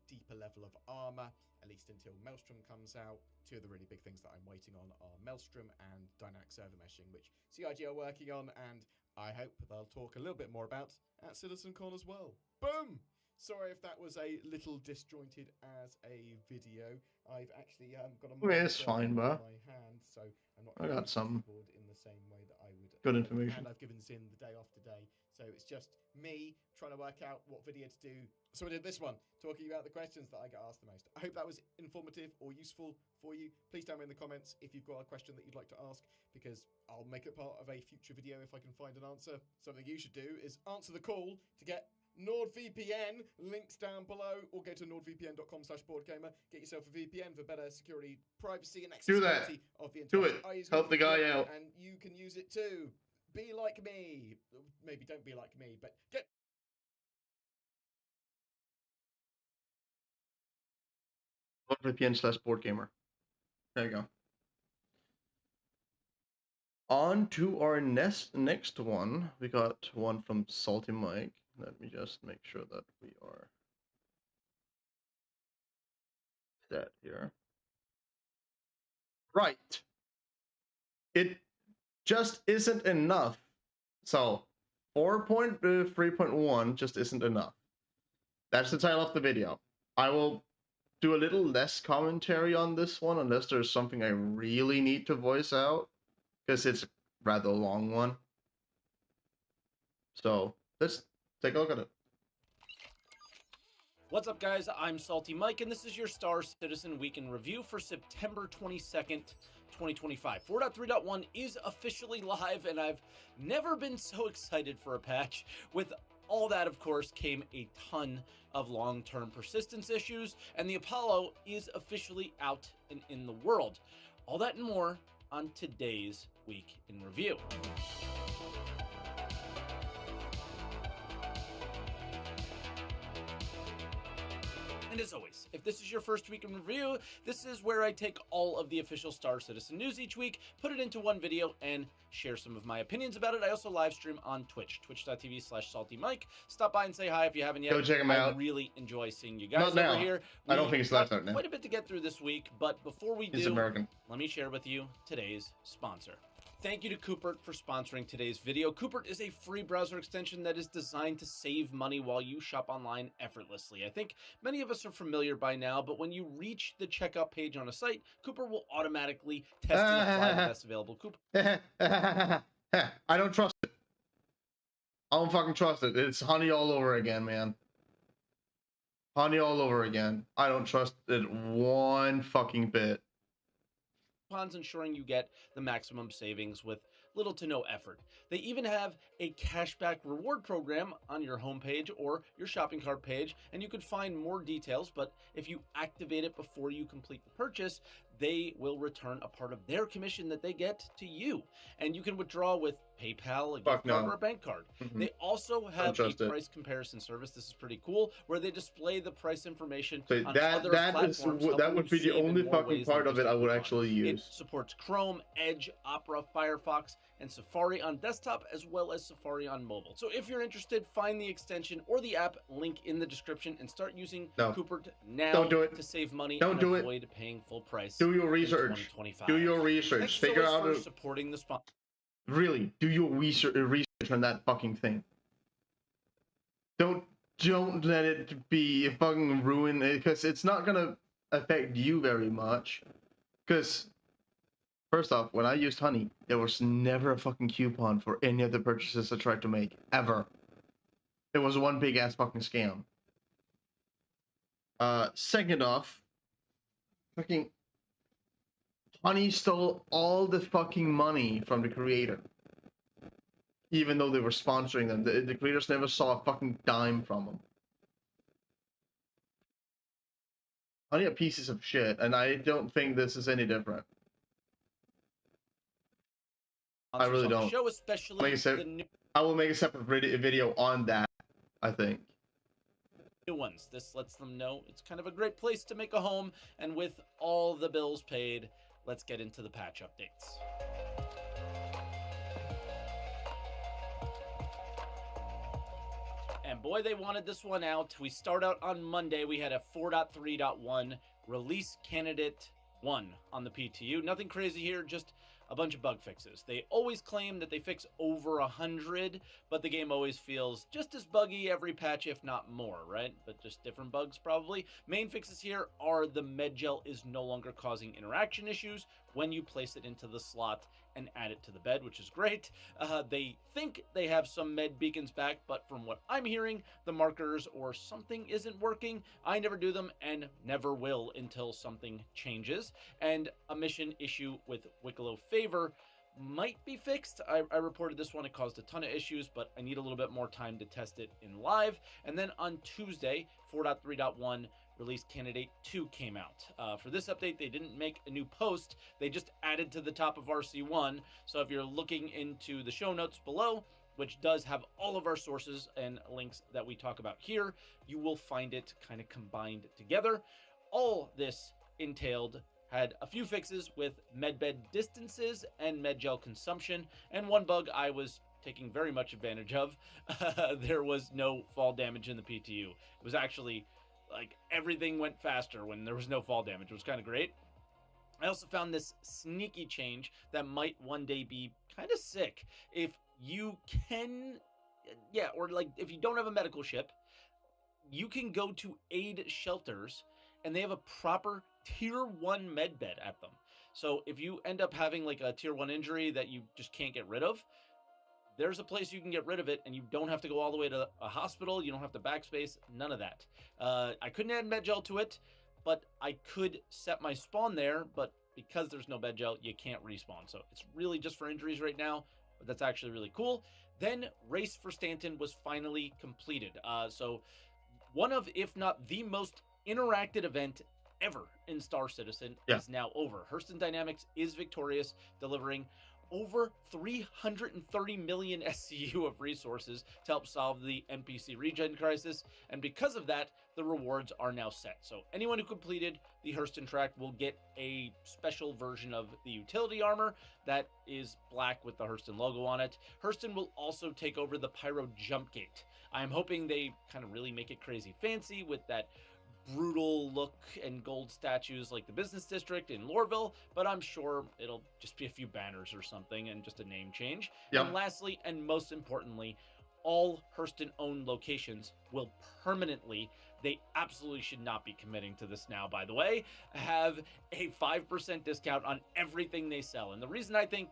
Speaker 8: deeper level of armor, at least until Maelstrom comes out. 2 of the really big things that I'm waiting on are Maelstrom and dynamic server meshing, which CIG are working on, and I hope they'll talk a little bit more about at CitizenCon as well. Boom! Sorry if that was a little disjointed as a video. I've actually got a
Speaker 1: It's fine,
Speaker 8: in
Speaker 1: bro.
Speaker 8: my hand, so I'm not
Speaker 1: I got some
Speaker 8: keyboard in the same way that I would.
Speaker 1: good information.
Speaker 8: And I've given Zin the day off today, so it's just me trying to work out what video to do. So I did this one, talking about the questions that I get asked the most. I hope that was informative or useful for you. Please tell me in the comments if you've got a question that you'd like to ask, because I'll make it part of a future video if I can find an answer. Something you should do is answer the call to get NordVPN, links down below, or go to nordvpn.com/boardgamer. Get yourself a VPN for better security, privacy, and accessibility of the internet.
Speaker 1: Do it. Help the guy out.
Speaker 8: And you can use it too. Be like me. Maybe don't be like me, but get.
Speaker 1: NordVPN/boardgamer. There you go. On to our next one. We got one from Salty Mike. Let me just make sure that we are set here. Right. It just isn't enough. So 4.3.1 just isn't enough. That's the title of the video. I will do a little less commentary on this one unless there's something I really need to voice out, because it's a rather long one. So let's take a look at it.
Speaker 9: What's up, guys? I'm Salty Mike, and this is your Star Citizen Week in Review for September 22nd, 2025. 4.3.1 is officially live, and I've never been so excited for a patch. With all that, of course, came a ton of long-term persistence issues, and the Apollo is officially out and in the world. All that and more on today's Week in Review. And as always, if this is your first week in review, this is where I take all of the official Star Citizen news each week, put it into one video, and share some of my opinions about it. I also live stream on Twitch, twitch.tv/saltymike. Stop by and say hi if you haven't yet.
Speaker 1: Go check him out.
Speaker 9: I really enjoy seeing you guys
Speaker 1: Not
Speaker 9: over
Speaker 1: now.
Speaker 9: here.
Speaker 1: I don't think it's left out now.
Speaker 9: Quite a bit to get through this week, but before we
Speaker 1: He's
Speaker 9: do,
Speaker 1: American.
Speaker 9: let me share with you today's sponsor. Thank you to Coopert for sponsoring today's video. Coopert is a free browser extension that is designed to save money while you shop online effortlessly. I think many of us are familiar by now, but when you reach the checkout page on a site, Coopert will automatically test and apply the best available coupon.
Speaker 1: I don't trust it. I don't fucking trust it. It's honey all over again, man. Honey all over again. I don't trust it one fucking bit.
Speaker 9: Coupons ensuring you get the maximum savings with little to no effort. They even have a cashback reward program on your homepage or your shopping cart page, and you can find more details, but if you activate it before you complete the purchase, they will return a part of their commission that they get to you. And you can withdraw with PayPal, a gift card, or a bank card. They also have a price comparison service. This is pretty cool, where they display the price information on other platforms.
Speaker 1: That would be the only fucking part of it I would actually use.
Speaker 9: It supports Chrome, Edge, Opera, Firefox, and Safari on desktop, as well as Safari on mobile. So if you're interested, find the extension or the app link in the description and start using Cooper now to save money and avoid paying full price.
Speaker 1: Do your research. Do your research.
Speaker 9: Thanks
Speaker 1: Figure out
Speaker 9: for supporting the sponsor.
Speaker 1: Really, do your research on that fucking thing. Don't let it be fucking ruined, because it's not gonna affect you very much. Because first off, when I used Honey, there was never a fucking coupon for any of the purchases I tried to make ever. It was one big ass fucking scam. Second off, fucking Honey stole all the fucking money from the creator. Even though they were sponsoring them, the creators never saw a fucking dime from them. Honey are pieces of shit, and I don't think this is any different. I really don't.
Speaker 9: Show especially
Speaker 1: I will make a separate video on that, I think.
Speaker 9: New ones. This lets them know it's kind of a great place to make a home, and with all the bills paid, let's get into the patch updates. And boy, they wanted this one out. We start out on Monday. We had a 4.3.1 release candidate 1 on the PTU. Nothing crazy here, just a bunch of bug fixes. They always claim that they fix over 100, but the game always feels just as buggy every patch, if not more, right? But just different bugs, probably. Main fixes here are the med gel is no longer causing interaction issues when you place it into the slot and add it to the bed, which is great. They think they have some med beacons back, but from what I'm hearing, the markers or something isn't working. I never do them and never will until something changes. And a mission issue with Wicklow Favor might be fixed. I reported this one. It caused a ton of issues, but I need a little bit more time to test it in live. And then on Tuesday, 4.3.1 release candidate 2 came out. For this update, they didn't make a new post. They just added to the top of RC1. So if you're looking into the show notes below, which does have all of our sources and links that we talk about here, you will find it kind of combined together. All this entailed had a few fixes with medbed distances and medgel consumption, and one bug I was taking very much advantage of. There was no fall damage in the PTU. It was actually like everything went faster when there was no fall damage. It was kind of great. I also found this sneaky change that might one day be kind of sick. If you can, or like if you don't have a medical ship, you can go to aid shelters and they have a proper tier 1 med bed at them. So if you end up having like a tier 1 injury that you just can't get rid of, there's a place you can get rid of it, and you don't have to go all the way to a hospital. You don't have to backspace, none of that. I couldn't add medgel to it, but I could set my spawn there, but because there's no medgel, you can't respawn. So it's really just for injuries right now, but that's actually really cool. Then Race for Stanton was finally completed. So one of, if not the most interactive event ever in Star Citizen is now over. Hurston Dynamics is victorious, delivering over 330 million SCU of resources to help solve the NPC regen crisis, and because of that, the rewards are now set. So anyone who completed the Hurston track will get a special version of the utility armor that is black with the Hurston logo on it. Hurston will also take over the Pyro Jump Gate. I'm hoping they kind of really make it crazy fancy with that brutal look and gold statues like the business district in Lorville, but I'm sure it'll just be a few banners or something and just a name change. And lastly, and most importantly, all Hurston-owned locations will permanently, they absolutely should not be committing to this now, by the way, have a 5% discount on everything they sell. And the reason I think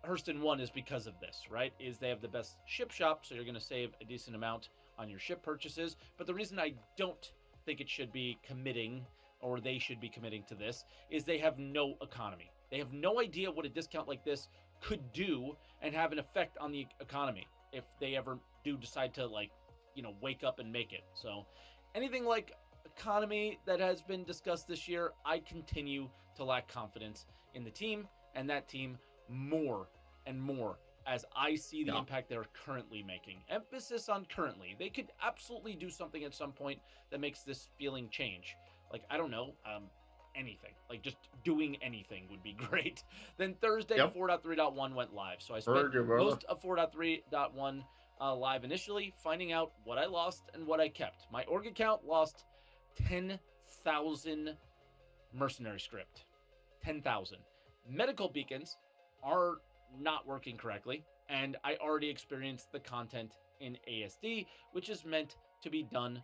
Speaker 9: Hurston won is because of this, right? Is they have the best ship shop, so you're going to save a decent amount on your ship purchases. But the reason I don't think it should be committing, or they should be committing to this, is they have no economy. They have no idea what a discount like this could do and have an effect on the economy if they ever do decide to, like, you know, wake up and make it. So anything like economy that has been discussed this year, I continue to lack confidence in the team and that team more and more as I see the impact they're currently making. Emphasis on currently. They could absolutely do something at some point that makes this feeling change. Like, I don't know, anything. Like, just doing anything would be great. Then Thursday, 4.3.1 went live. So I spent most of 4.3.1 live initially, finding out what I lost and what I kept. My org account lost 10,000 mercenary script. 10,000. Medical beacons are not working correctly, and I already experienced the content in ASD, which is meant to be done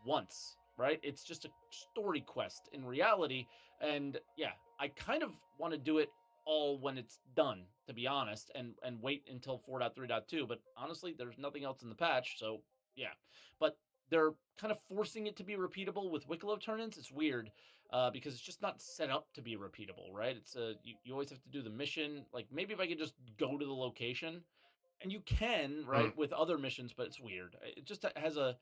Speaker 9: once, right? It's just a story quest in reality, and yeah, I kind of want to do it all when it's done, to be honest, and wait until 4.3.2, but honestly, there's nothing else in the patch, so yeah. But they're kind of forcing it to be repeatable with Wicklow turn-ins. It's weird because it's just not set up to be repeatable, right? It's you always have to do the mission. Like, maybe if I could just go to the location, and you can, right, with other missions, but it's weird. It just has a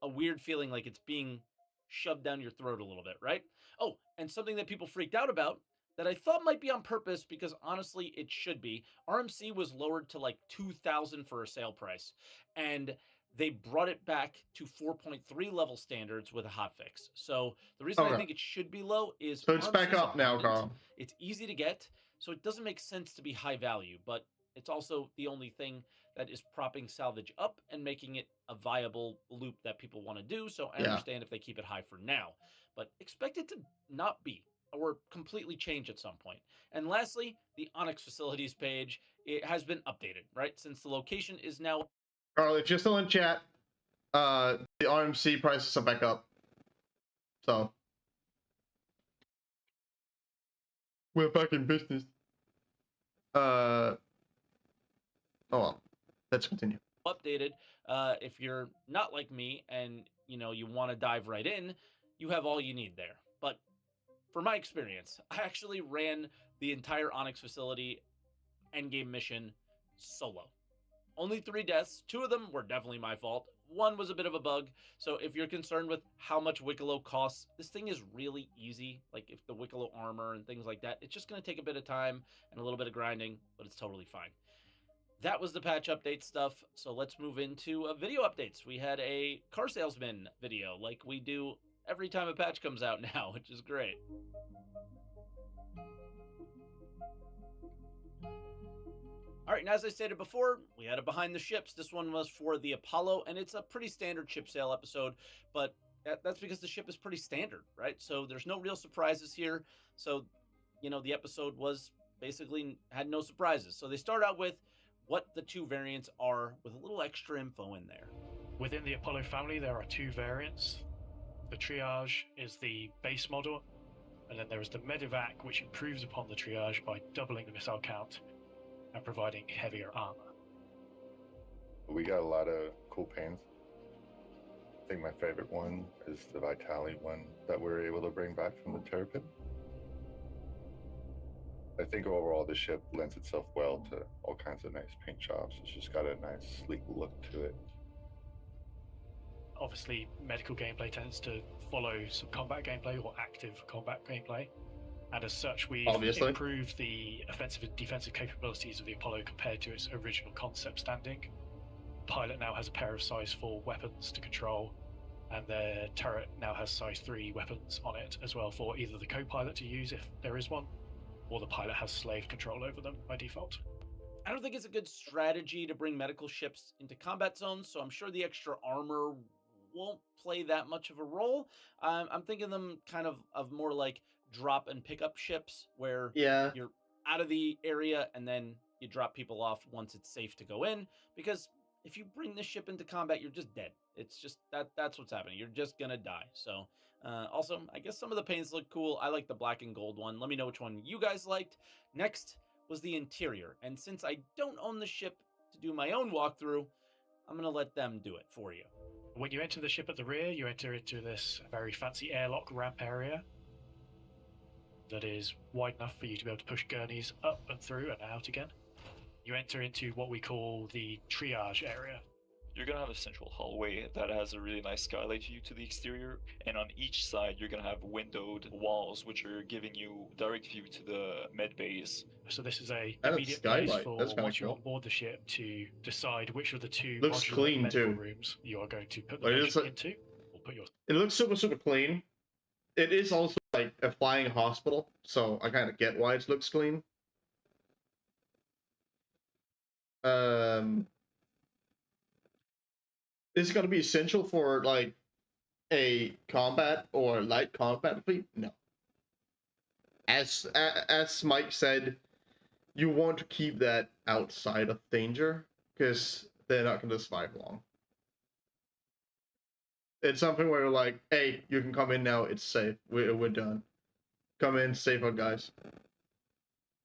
Speaker 9: weird feeling like it's being shoved down your throat a little bit, right? Oh, and something that people freaked out about that I thought might be on purpose, because honestly it should be. RMC was lowered to like 2,000 for a sale price, and they brought it back to 4.3 level standards with a hotfix. So the reason I think it should be low is
Speaker 1: so it's back up now, Carl.
Speaker 9: It's easy to get, so it doesn't make sense to be high value, but it's also the only thing that is propping salvage up and making it a viable loop that people want to do. So I understand if they keep it high for now, but expect it to not be or completely change at some point. And lastly, the Onyx facilities page, it has been updated, right? Since the location is now...
Speaker 1: Carl, if you're still in chat, the RMC prices are back up. So we're back in business. Oh well, let's continue.
Speaker 9: Updated. If you're not like me and you want to dive right in, you have all you need there. But for my experience, I actually ran the entire Onyx facility endgame mission solo. Only 3 deaths. 2 of them were definitely my fault. 1 was a bit of a bug. So if you're concerned with how much Wicklow costs, this thing is really easy. Like, if the Wicklow armor and things like that, it's just going to take a bit of time and a little bit of grinding, but it's totally fine. That was the patch update stuff. So let's move into video updates. We had a car salesman video like we do every time a patch comes out now, which is great. All right, and as I stated before, we had a behind the ships. This one was for the Apollo, and it's a pretty standard ship sale episode, but that's because the ship is pretty standard, right? So there's no real surprises here. So, the episode was basically had no surprises. So they start out with what the 2 variants are with a little extra info in there.
Speaker 10: Within the Apollo family, there are 2 variants. The Triage is the base model, and then there is the Medivac, which improves upon the Triage by doubling the missile count and providing heavier armor.
Speaker 11: We got a lot of cool paints. I think my favorite one is the Vitality one that we're able to bring back from the Terrapin. I think overall the ship lends itself well to all kinds of nice paint jobs. It's just got a nice sleek look to it.
Speaker 10: Obviously, medical gameplay tends to follow some combat gameplay or active combat gameplay. And as such, we've improved the offensive and defensive capabilities of the Apollo compared to its original concept standing. Pilot now has a pair of size 4 weapons to control, and their turret now has size 3 weapons on it as well for either the co-pilot to use if there is one, or the pilot has slave control over them by default.
Speaker 9: I don't think it's a good strategy to bring medical ships into combat zones, so I'm sure the extra armor won't play that much of a role. I'm thinking them kind of more like drop and pick up ships where you're out of the area and then you drop people off once it's safe to go in, because if you bring this ship into combat, you're just dead. It's just that's what's happening. You're just gonna die. So also, I guess some of the paints look cool. I like the black and gold one. Let me know which one you guys liked. Next was the interior, and since I don't own the ship to do my own walkthrough, I'm gonna let them do it for you.
Speaker 10: When you enter the ship at the rear, you enter into this very fancy airlock ramp area that is wide enough for you to be able to push gurneys up and through and out again. You enter into what we call the triage area,
Speaker 12: you're gonna have a central hallway that has a really nice skylight view to the exterior, and on each side you're gonna have windowed walls which are giving you direct view to the med bays.
Speaker 10: So this is a
Speaker 1: And
Speaker 10: immediate
Speaker 1: skylight.
Speaker 10: place for
Speaker 1: That's kinda
Speaker 10: once you're
Speaker 1: cool.
Speaker 10: on board the ship to decide which of the two
Speaker 1: Looks
Speaker 10: modular
Speaker 1: clean,
Speaker 10: medical
Speaker 1: too.
Speaker 10: rooms you are going to put the
Speaker 1: But it is
Speaker 10: patient
Speaker 1: like,
Speaker 10: into, or put your.
Speaker 1: it looks super clean. It is also like a flying hospital, so I kind of get why it looks clean. Is it going to be essential for like a combat or light combat fleet? No. As Mike said, you want to keep that outside of danger because they're not going to survive long. It's something where you're like, hey, you can come in now. It's safe. We're done. Come in, save our guys.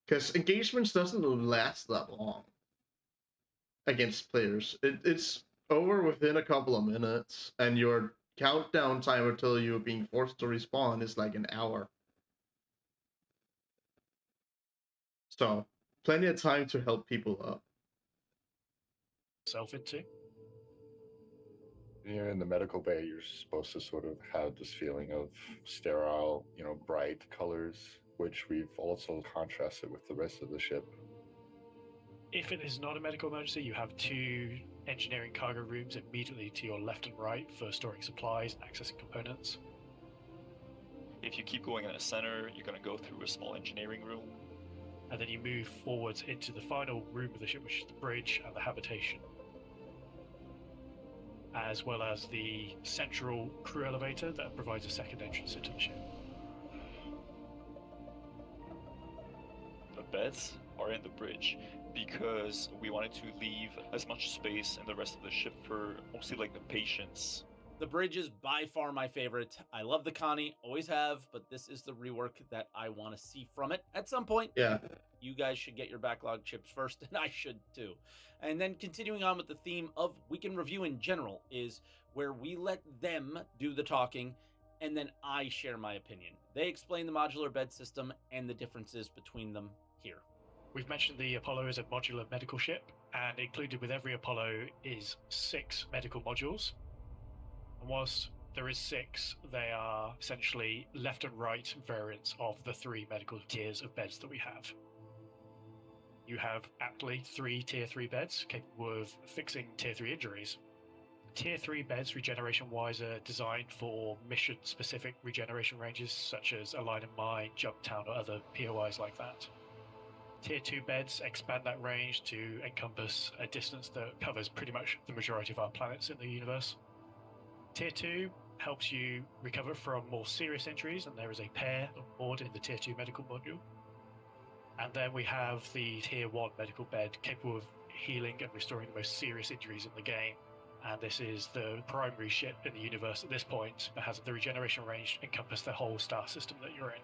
Speaker 1: Because engagements doesn't last that long against players. It's over within a couple of minutes, and your countdown time until you're being forced to respawn is like an hour. So, plenty of time to help people up.
Speaker 10: Self into.
Speaker 11: When you're in the medical bay, you're supposed to sort of have this feeling of sterile, bright colors, which we've also contrasted with the rest of the ship.
Speaker 10: If it is not a medical emergency, you have 2 engineering cargo rooms immediately to your left and right for storing supplies and accessing components.
Speaker 12: If you keep going in the center, you're going to go through a small engineering room.
Speaker 10: And then you move forwards into the final room of the ship, which is the bridge and the habitation, as well as the central crew elevator that provides a second entrance into the ship.
Speaker 12: The beds are in the bridge because we wanted to leave as much space in the rest of the ship for mostly like the patients.
Speaker 9: The bridge is by far my favorite. I love the Connie, always have, but this is the rework that I want to see from it at some point.
Speaker 1: Yeah.
Speaker 9: You guys should get your backlog chips first, and I should too. And then continuing on with the theme of Weekend Review in general is where we let them do the talking, and then I share my opinion. They explain the modular bed system and the differences between them here.
Speaker 10: We've mentioned the Apollo is a modular medical ship, and included with every Apollo is 6 medical modules. And whilst there is 6, they are essentially left and right variants of the 3 medical tiers of beds that we have. You have aptly 3 tier 3 beds capable of fixing tier 3 injuries. Tier 3 beds, regeneration-wise, are designed for mission-specific regeneration ranges, such as Align and Mine, Jump Town, or other POIs like that. Tier 2 beds expand that range to encompass a distance that covers pretty much the majority of our planets in the universe. Tier 2 helps you recover from more serious injuries, and there is a pair on board in the Tier 2 medical module. And then we have the Tier 1 medical bed capable of healing and restoring the most serious injuries in the game. And this is the primary ship in the universe at this point that has the regeneration range to encompass the whole star system that you're in.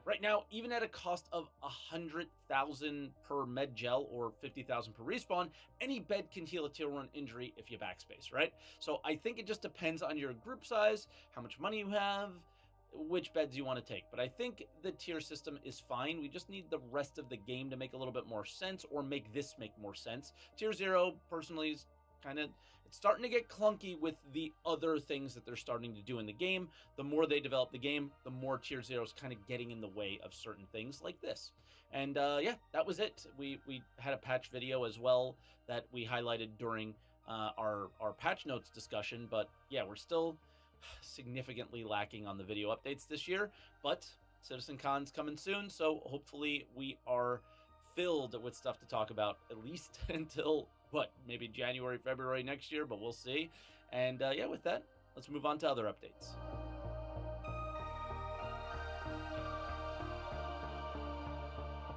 Speaker 9: Right now, even at a cost of 100,000 per med gel or 50,000 per respawn, any bed can heal a tier 1 injury if you backspace, right? So I think it just depends on your group size, how much money you have, which beds you want to take. But I think the tier system is fine. We just need the rest of the game to make a little bit more sense, or make this make more sense. Tier 0, personally, is kind of... it's starting to get clunky with the other things that they're starting to do in the game. The more they develop the game, the more Tier 0 is kind of getting in the way of certain things like this. And yeah, that was it. We had a patch video as well that we highlighted during our patch notes discussion. But yeah, we're still significantly lacking on the video updates this year. But CitizenCon's coming soon, so hopefully we are filled with stuff to talk about, at least until... what, maybe January, February next year, but we'll see. And yeah, with that, let's move on to other updates.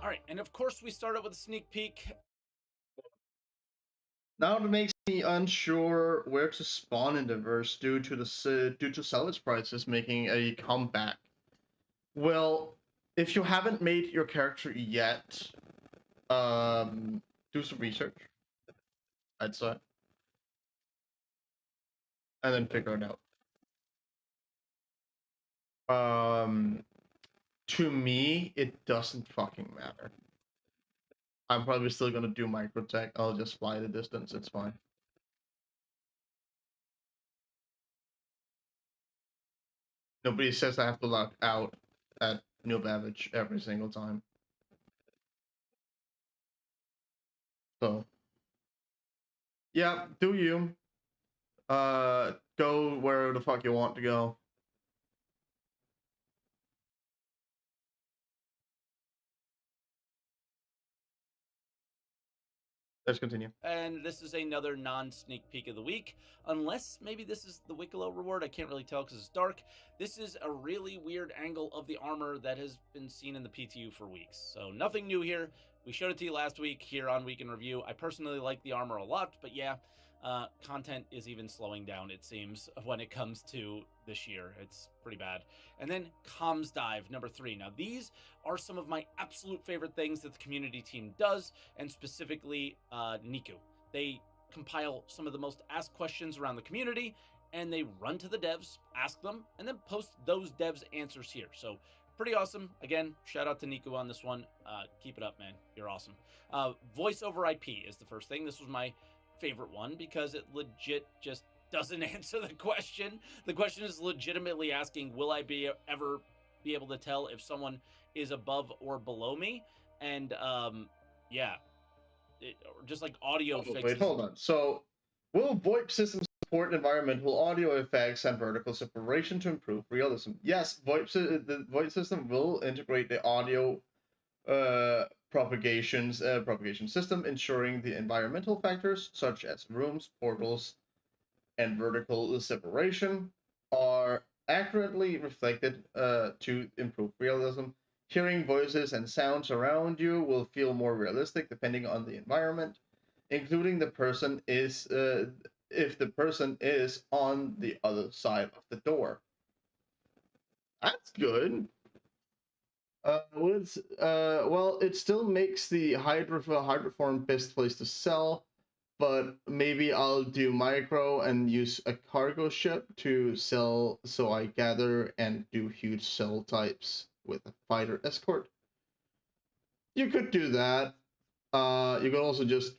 Speaker 9: All right, and of course we started with a sneak peek.
Speaker 1: Now it makes me unsure where to spawn in the verse due to salvage prices making a comeback. Well, if you haven't made your character yet, do some research, I'd say, and then figure it out. To me, it doesn't fucking matter. I'm probably still gonna do microtech. I'll just fly the distance. It's fine. Nobody says I have to lock out at New Babbage every single time. So, yeah, do you. Go where the fuck you want to go. Let's continue.
Speaker 9: And this is another non-sneak peek of the week, unless maybe this is the Wicklow reward. I can't really tell because it's dark. This is a really weird angle of the armor that has been seen in the PTU for weeks. So nothing new here. We showed it to you last week here on Week in Review. I personally like the armor a lot, but yeah, content is even slowing down, it seems, when it comes to this year. It's pretty bad. And then Comms Dive, number 3. Now, these are some of my absolute favorite things that the community team does, and specifically Niku. They compile some of the most asked questions around the community, and they run to the devs, ask them, and then post those devs' answers here. So pretty awesome. Again, shout out to Niku on this one. Keep it up, man. You're awesome. Voice over IP is the first thing. This was my favorite one because it legit just doesn't answer the question. The question is legitimately asking, will I ever be able to tell if someone is above or below me? And yeah, just like audio fixes.
Speaker 1: Wait, hold on. So, will VoIP systems support environmental audio effects and vertical separation to improve realism? Yes, the VoIP system will integrate the audio propagation system, ensuring the environmental factors such as rooms, portals, and vertical separation are accurately reflected to improve realism. Hearing voices and sounds around you will feel more realistic depending on the environment, including the person is if the person is on the other side of the door. That's good. Well, it still makes the hydroform best place to sell, but maybe I'll do micro and use a cargo ship to sell, so I gather and do huge cell types with a fighter escort. You could do that. You could also just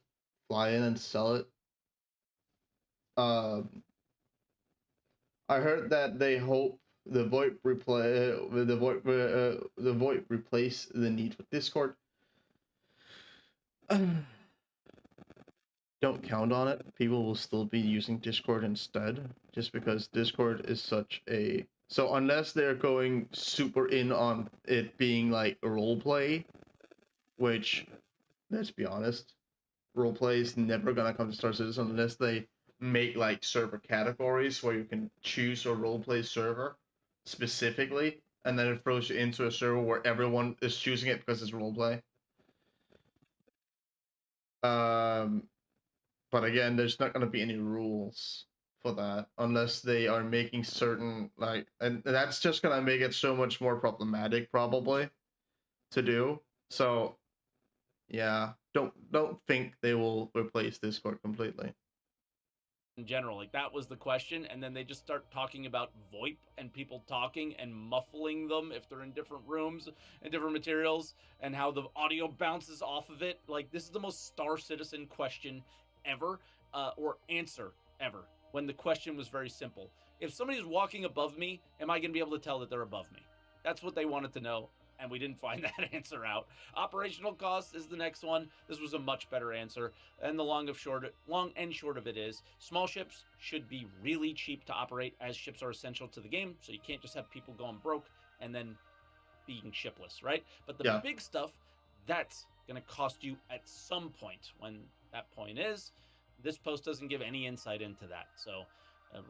Speaker 1: fly in and sell it. I heard that they hope the VoIP replace the need for Discord. Don't count on it. People will still be using Discord instead, just because Discord is such a... So unless they're going super in on it being like a roleplay, which, let's be honest, roleplay is never gonna come to Star Citizen unless they make like server categories where you can choose a roleplay server specifically, and then it throws you into a server where everyone is choosing it because it's roleplay. But again, there's not going to be any rules for that unless they are making certain, like, and that's just going to make it so much more problematic probably to do. So yeah, don't think they will replace Discord completely.
Speaker 9: In general, like that was the question, and then they just start talking about VoIP and people talking and muffling them if they're in different rooms and different materials, and how the audio bounces off of it. Like, this is the most Star Citizen question ever, or answer ever, when the question was very simple. If somebody's walking above me, am I going to be able to tell that they're above me? That's what they wanted to know, and we didn't find that answer out. Operational cost is the next one. This was a much better answer, and the long and short of it is, small ships should be really cheap to operate, as ships are essential to the game, so you can't just have people going broke and then being shipless, right? But the big stuff, that's going to cost you at some point. When that point is, this post doesn't give any insight into that. So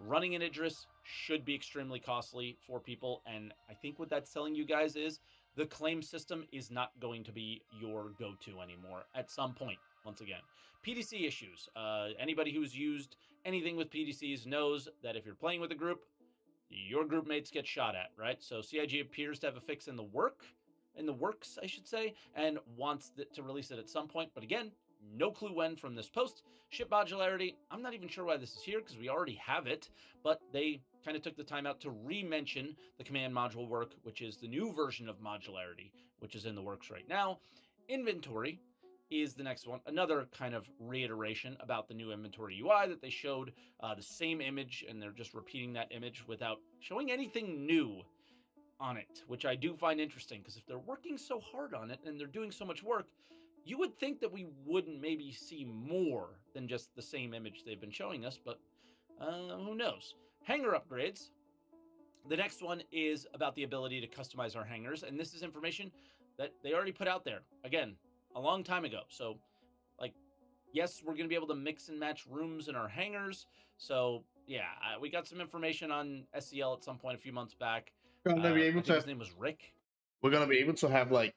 Speaker 9: running an Idris should be extremely costly for people, and I think what that's telling you guys is the claim system is not going to be your go-to anymore at some point. Once again, PDC issues. Anybody who's used anything with PDCs knows that if you're playing with a group, your group mates get shot at, right? So CIG appears to have a fix in the works, I should say, and wants to release it at some point. But again, no clue when from this post. Ship modularity, I'm not even sure why this is here because we already have it, but they kind of took the time out to re-mention the command module work, which is the new version of modularity, which is in the works right now. Inventory, is the next one. Another kind of reiteration about the new inventory UI that they showed the same image, and they're just repeating that image without showing anything new on it, which I do find interesting, because if they're working so hard on it and they're doing so much work, you would think that we wouldn't maybe see more than just the same image they've been showing us, but who knows? Hanger upgrades. The next one is about the ability to customize our hangars, and this is information that they already put out there, again, a long time ago. So, like, yes, we're going to be able to mix and match rooms in our hangars. So, yeah, we got some information on SEL at some point a few months back.
Speaker 1: Gonna be able
Speaker 9: I think his name was Rick.
Speaker 1: We're gonna be able to have like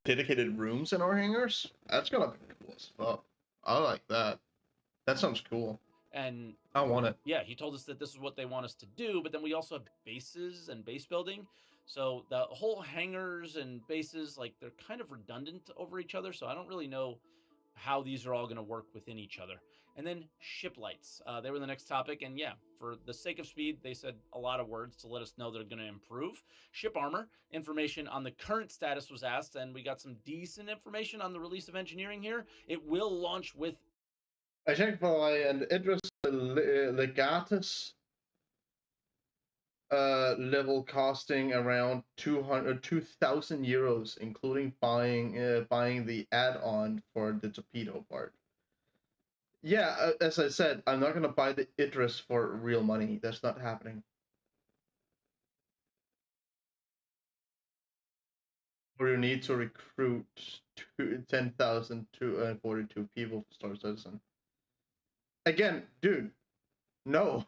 Speaker 1: dedicated rooms in our hangars. That's gonna be cool as fuck. I like that. That sounds cool.
Speaker 9: And
Speaker 1: I want it.
Speaker 9: Yeah, he told us that this is what they want us to do, but then we also have bases and base building. So the whole hangars and bases, like, they're kind of redundant over each other. So I don't really know how these are all going to work within each other. And then ship lights. They were the next topic. And yeah, for the sake of speed, they said a lot of words to let us know they're going to improve. Ship armor, information on the current status was asked, and we got some decent information on the release of engineering here. It will launch with...
Speaker 1: I checked for an Idris Legatus level costing around 2,000 euros, including buying the add-on for the torpedo part. Yeah, as I said, I'm not gonna buy the Idris for real money. That's not happening. Or you need to recruit 10,242 people for Star Citizen. Again, dude, no.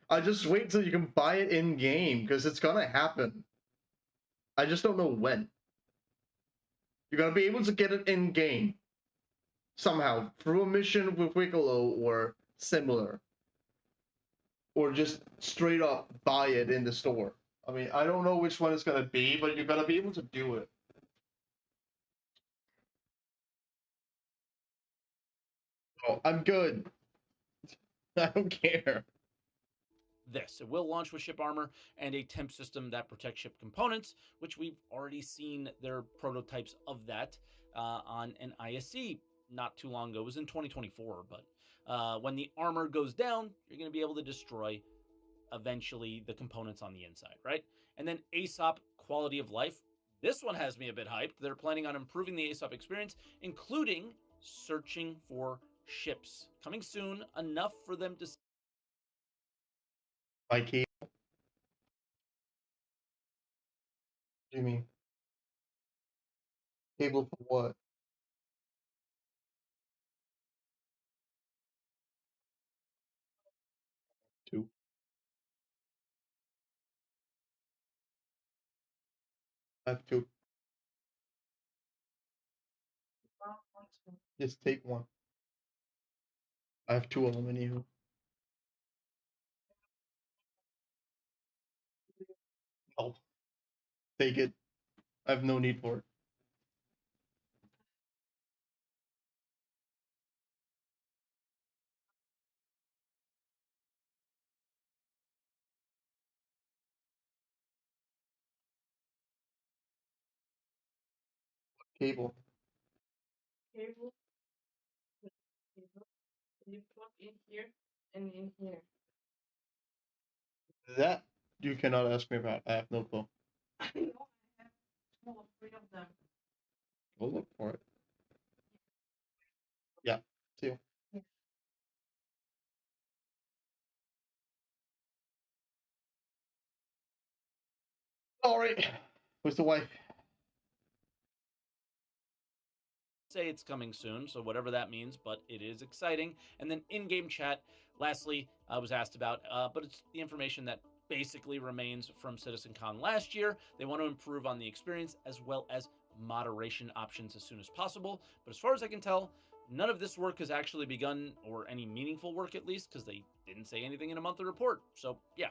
Speaker 1: I just wait till you can buy it in game, because it's gonna happen. I just don't know when. You're gonna be able to get it in game somehow through a mission with Wiggolo or similar, or just straight up buy it in the store. I mean, I don't know which one it's gonna be, but you're gonna be able to do it. Oh, I'm good. I don't care.
Speaker 9: This. It will launch with ship armor and a temp system that protects ship components, which we've already seen their prototypes of that on an ISC not too long ago. It was in 2024, but when the armor goes down, you're going to be able to destroy eventually the components on the inside, right? And then ASOP quality of life. This one has me a bit hyped. They're planning on improving the ASOP experience, including searching for ships. Coming soon, enough for them to...
Speaker 1: Viking. What do you mean? Cable for what? Two. I have two. Just take one. I have two of them anywho. No. Take it. I have no need for it. Cable.
Speaker 13: Cable. You plug in here and in here.
Speaker 1: That you cannot ask me about. I have no clue.
Speaker 13: I know I have 2 or 3 of them.
Speaker 1: Go look for it. Yeah. See you.
Speaker 13: Yeah.
Speaker 1: All right. Where's the wife?
Speaker 9: Say it's coming soon, so whatever that means, but it is exciting. And then in-game chat, lastly, I was asked about, but it's the information that basically remains from CitizenCon last year. They want to improve on the experience as well as moderation options as soon as possible. But as far as I can tell, none of this work has actually begun, or any meaningful work at least, because they didn't say anything in a monthly report. So yeah,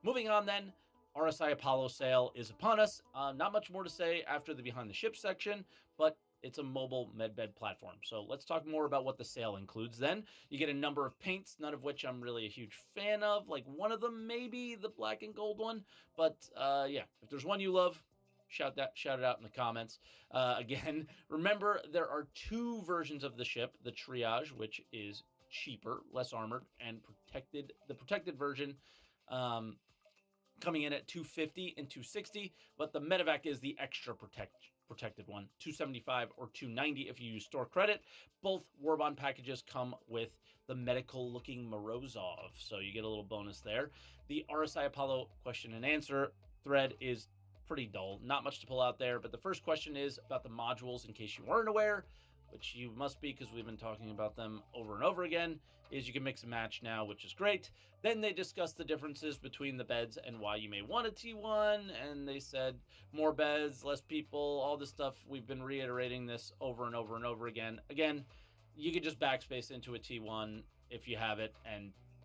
Speaker 9: moving on then. RSI Apollo sale is upon us. Not much more to say after the behind the ship section, but it's a mobile medbed platform. So let's talk more about what the sale includes then. You get a number of paints, none of which I'm really a huge fan of. Like one of them, maybe the black and gold one. But yeah, if there's one you love, shout it out in the comments. Again, remember there are 2 versions of the ship: the Triage, which is cheaper, less armored, and protected. The protected version coming in at 250 and 260, but the medevac is the extra protected one, 275 or 290 if you use store credit. Both Warbond packages come with the medical looking Morozov, so you get a little bonus there. The RSI Apollo question and answer thread is pretty dull, not much to pull out there, but the first question is about the modules, in case you weren't aware, which you must be because we've been talking about them over and over again, is you can mix and match now, which is great. Then they discussed the differences between the beds and why you may want a T1, and they said more beds, less people, all this stuff. We've been reiterating this over and over and over again. Again, you could just backspace into a T1 if you have it,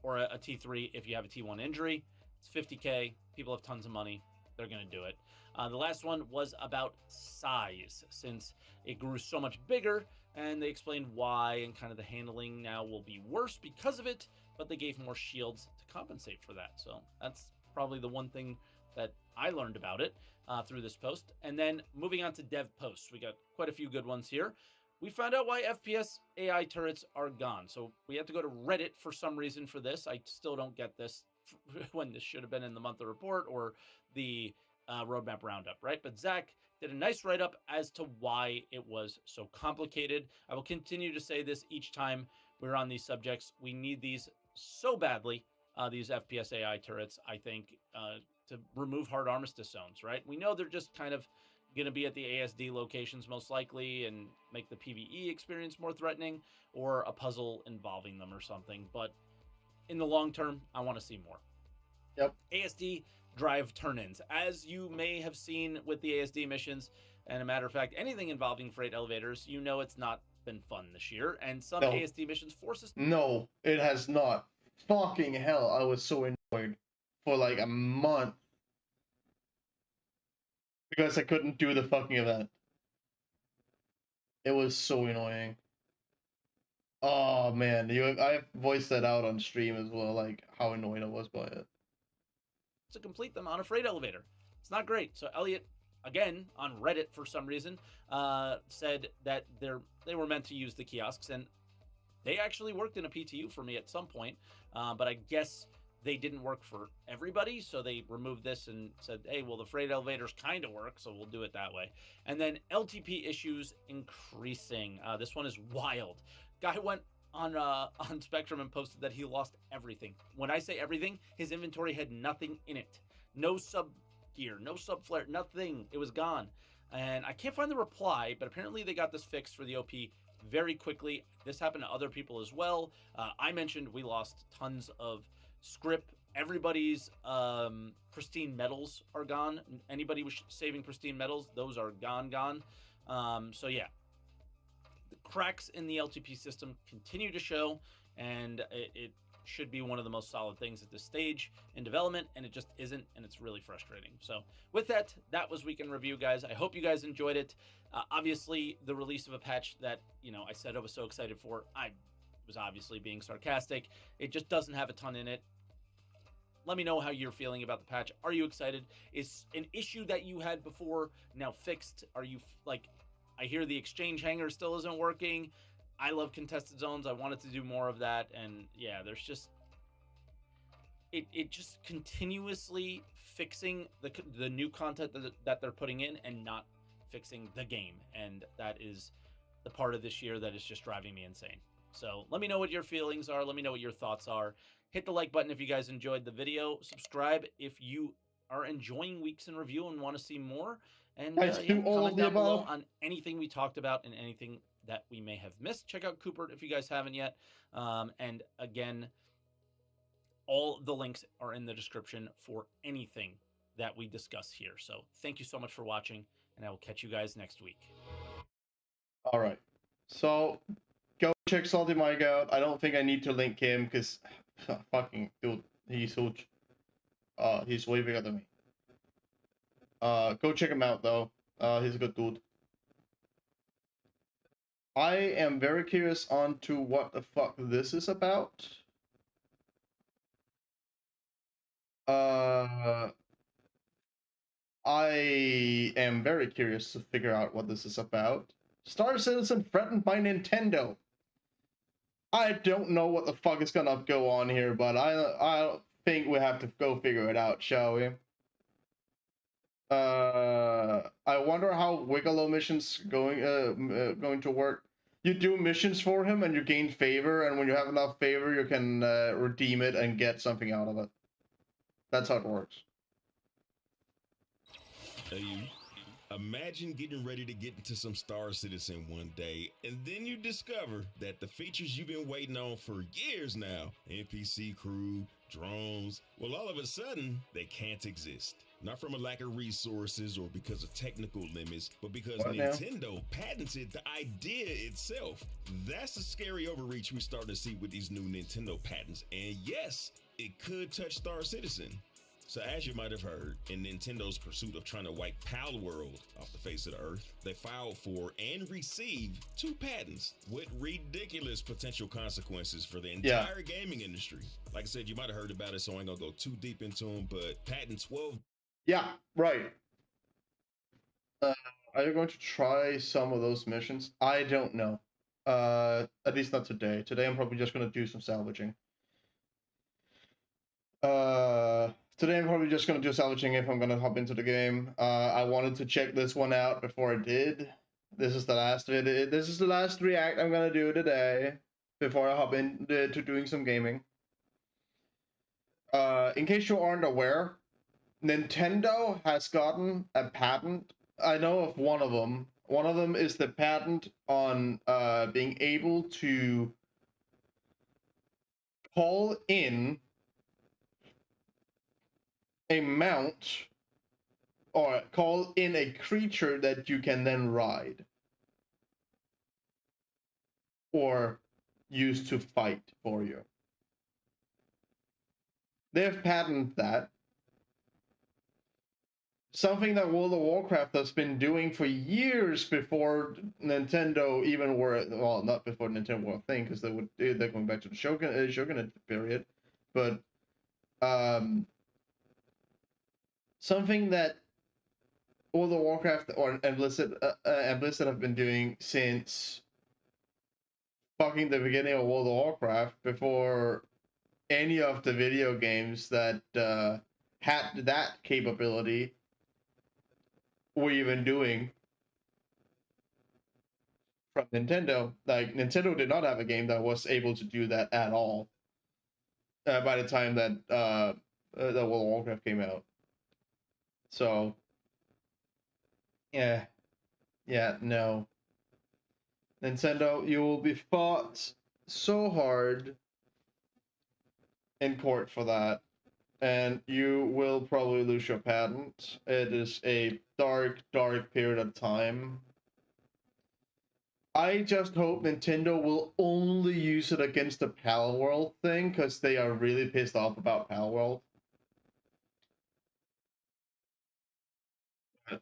Speaker 9: or a T3 if you have a T1 injury. It's 50K. People have tons of money. They're going to do it. The last one was about size, since it grew so much bigger, and they explained why, and kind of the handling now will be worse because of it, but they gave more shields to compensate for that. So that's probably the one thing that I learned about it through this post. And then moving on to dev posts, we got quite a few good ones here. We found out why FPS AI turrets are gone. So we have to go to Reddit for some reason for this. I still don't get this, when this should have been in the monthly report or the roadmap roundup, right? But Zach did a nice write-up as to why it was so complicated. I will continue to say this each time we're on these subjects. We need these so badly, these FPS AI turrets, I think, to remove hard armistice zones, right? We know they're just kind of going to be at the ASD locations most likely and make the PvE experience more threatening, or a puzzle involving them or something. But in the long term, I want to see more.
Speaker 1: Yep.
Speaker 9: ASD drive turn-ins, as you may have seen with the ASD missions, and a matter of fact, anything involving freight elevators, you know it's not been fun this year, and some ASD missions force us.
Speaker 1: No, it has not. Fucking hell, I was so annoyed for like a month because I couldn't do the fucking event. It was so annoying. Oh man, I voiced that out on stream as well, like how annoyed I was by it.
Speaker 9: To complete them on a freight elevator. It's not great. So Elliot, again, on Reddit for some reason, said that they were meant to use the kiosks, and they actually worked in a PTU for me at some point, but I guess they didn't work for everybody, so they removed this and said, hey, well, the freight elevators kind of work, so we'll do it that way. And then LTP issues increasing. This one is wild. Guy went on Spectrum and posted that he lost everything. When I say everything, his inventory had nothing in it. No sub gear, no sub flare, nothing. It was gone. And I can't find the reply, but apparently they got this fixed for the OP very quickly. This happened to other people as well. I mentioned we lost tons of script. Everybody's pristine metals are gone. Anybody was saving pristine metals, those are gone. So yeah. The cracks in the LTP system continue to show, and it should be one of the most solid things at this stage in development, and it just isn't, and it's really frustrating. So with that, that was Week in Review, guys. I hope you guys enjoyed it. Obviously, the release of a patch that, I said I was so excited for, I was obviously being sarcastic. It just doesn't have a ton in it. Let me know how you're feeling about the patch. Are you excited? Is an issue that you had before now fixed? Are you, I hear the exchange hangar still isn't working. I love contested zones. I wanted to do more of that. And yeah, there's just, it just continuously fixing the new content that they're putting in and not fixing the game. And that is the part of this year that is just driving me insane. So let me know what your feelings are. Let me know what your thoughts are. Hit the like button if you guys enjoyed the video. Subscribe if you are enjoying Weeks in Review and want to see more. And comment down below on anything we talked about and anything that we may have missed. Check out Cooper if you guys haven't yet. And again, all the links are in the description for anything that we discuss here. So thank you so much for watching, and I will catch you guys next week.
Speaker 1: All right. So go check Salty Mike out. I don't think I need to link him because fucking dude, he's huge. He's way bigger than me. Go check him out though. He's a good dude. I am very curious on to what the fuck this is about. I am very curious to figure out what this is about. Star Citizen threatened by Nintendo. I don't know what the fuck is gonna go on here, but I think we have to go figure it out, shall we? I wonder how Wigolo missions going to work. You do missions for him and you gain favor, and when you have enough favor, you can redeem it and get something out of it. That's how it works.
Speaker 14: Hey, you. Imagine getting ready to get into some Star Citizen one day, and then you discover that the features you've been waiting on for years now, NPC crew, drones, well, all of a sudden, they can't exist. Not from a lack of resources or because of technical limits, but because Nintendo patented the idea itself. That's the scary overreach we're starting to see with these new Nintendo patents. And yes, it could touch Star Citizen. So as you might have heard, in Nintendo's pursuit of trying to wipe Pal World off the face of the earth, they filed for and received 2 patents with ridiculous potential consequences for the entire gaming industry. Like I said, you might have heard about it, so I ain't gonna go too deep into them, but patent 12.
Speaker 1: Yeah, right. Are you going to try some of those missions? I don't know. At least not today. Today I'm probably just gonna do some salvaging. Today I'm probably just gonna do salvaging if I'm gonna hop into the game. I wanted to check this one out before I did. This is the last video. This is the last react I'm gonna do today before I hop into doing some gaming. In case you aren't aware, Nintendo has gotten a patent. I know of one of them. One of them is the patent on being able to call in a mount or call in a creature that you can then ride or use to fight for you. They've patented that. Something that World of Warcraft has been doing for years before Nintendo even were, well, not before Nintendo were a thing, because they're going back to the Shogunate period, but something that World of Warcraft and Blizzard have been doing since fucking the beginning of World of Warcraft, before any of the video games that had that capability were even doing from Nintendo. Like, Nintendo did not have a game that was able to do that at all by the time that World of Warcraft came out. So, yeah, no. Nintendo, you will be fought so hard in court for that, and you will probably lose your patent. It is a dark, dark period of time. I just hope Nintendo will only use it against the Pal World thing, because they are really pissed off about Pal World.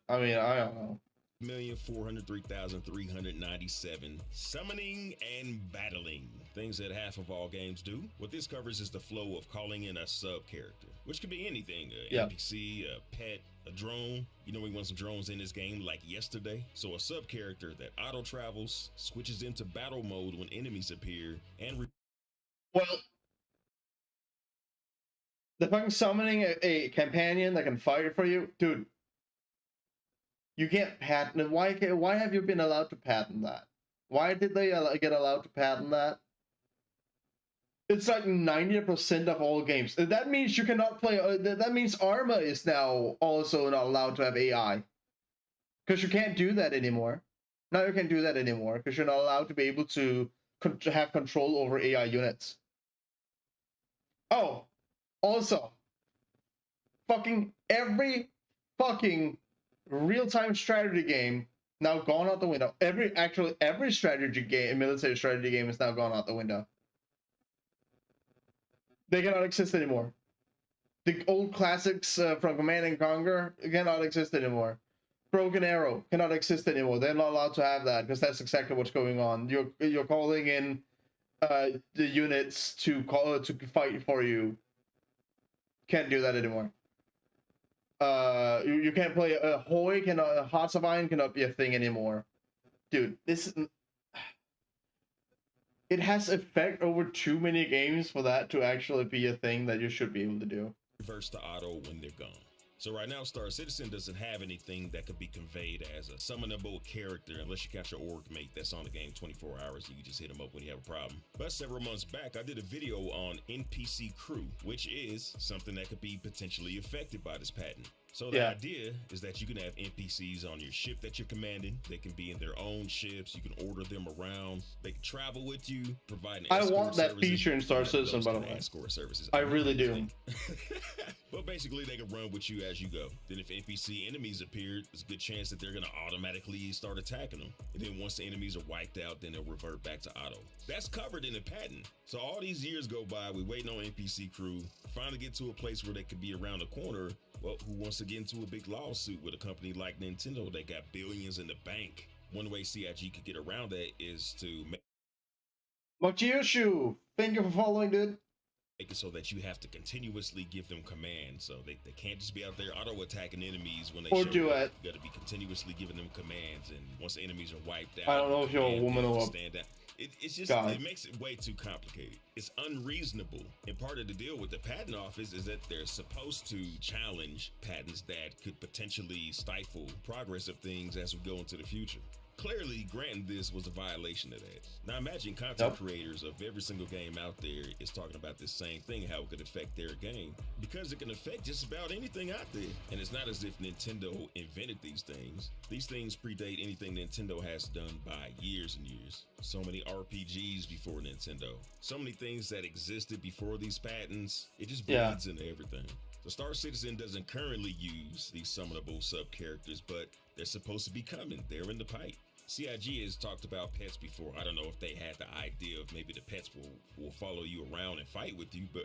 Speaker 1: I mean, I don't know.
Speaker 14: 1,403,397 summoning and battling, things that half of all games do. What this covers is the flow of calling in a sub character, which could be anything: NPC, a pet, a drone. You know, we want some drones in this game like yesterday. So a sub character that auto travels, switches into battle mode when enemies appear, and
Speaker 1: well, the fucking summoning a companion that can fight for you, dude. You can't patent it. Why have you been allowed to patent that? Why did they get allowed to patent that? It's like 90% of all games. That means you cannot play. That means Arma is now also not allowed to have AI. Because you can't do that anymore. Now you can't do that anymore because you're not allowed to be able to have control over AI units. Oh, also, fucking every fucking real-time strategy game now gone out the window. Every strategy game, military strategy game, is now gone out the window. They cannot exist anymore. The old classics from Command and Conquer cannot exist anymore. Broken Arrow cannot exist anymore. They're not allowed to have that because that's exactly what's going on. You're calling in the units to fight for you. Can't do that anymore. You can't play Hoi cannot, Hearts of Iron cannot be a thing anymore, dude. This it has effect over too many games for that to actually be a thing that you should be able to do.
Speaker 14: Reverse to auto when they're gone. So right now, Star Citizen doesn't have anything that could be conveyed as a summonable character unless you catch your org mate that's on the game 24 hours. You can just hit him up when you have a problem. But several months back, I did a video on NPC crew, which is something that could be potentially affected by this patent. So the idea is that you can have NPCs on your ship that you're commanding. They can be in their own ships. You can order them around. They can travel with you, providing escort
Speaker 1: I want that
Speaker 14: services.
Speaker 1: feature in Star Citizen, by the way.
Speaker 14: Escort services.
Speaker 1: I really do.
Speaker 14: But basically, they can run with you as you go. Then if NPC enemies appear, there's a good chance that they're going to automatically start attacking them. And then once the enemies are wiped out, then they'll revert back to auto. That's covered in the patent. So all these years go by, we waiting on NPC crew, finally get to a place where they could be around the corner. Well, who wants to get into a big lawsuit with a company like Nintendo that got billions in the bank? One way CIG could get around that is to make
Speaker 1: Mochiyoshu, thank you for following, dude.
Speaker 14: Make it so that you have to continuously give them commands, so they can't just be out there auto-attacking enemies when they show up. You got to be continuously giving them commands, and once the enemies are wiped out,
Speaker 1: I don't know if you're a woman or
Speaker 14: stand down. It's just, it makes it way too complicated. It's unreasonable. And part of the deal with the patent office is that they're supposed to challenge patents that could potentially stifle progress of things as we go into the future. Clearly, granting this was a violation of that. Now imagine content creators of every single game out there is talking about this same thing, how it could affect their game, because it can affect just about anything out there. And it's not as if Nintendo invented these things. These things predate anything Nintendo has done by years and years. So many RPGs before Nintendo, so many things that existed before these patents, it just bleeds into everything. So Star Citizen doesn't currently use these summonable sub-characters, but they're supposed to be coming. They're in the pipe. CIG has talked about pets before. I don't know if they had the idea of maybe the pets will follow you around and fight with you, but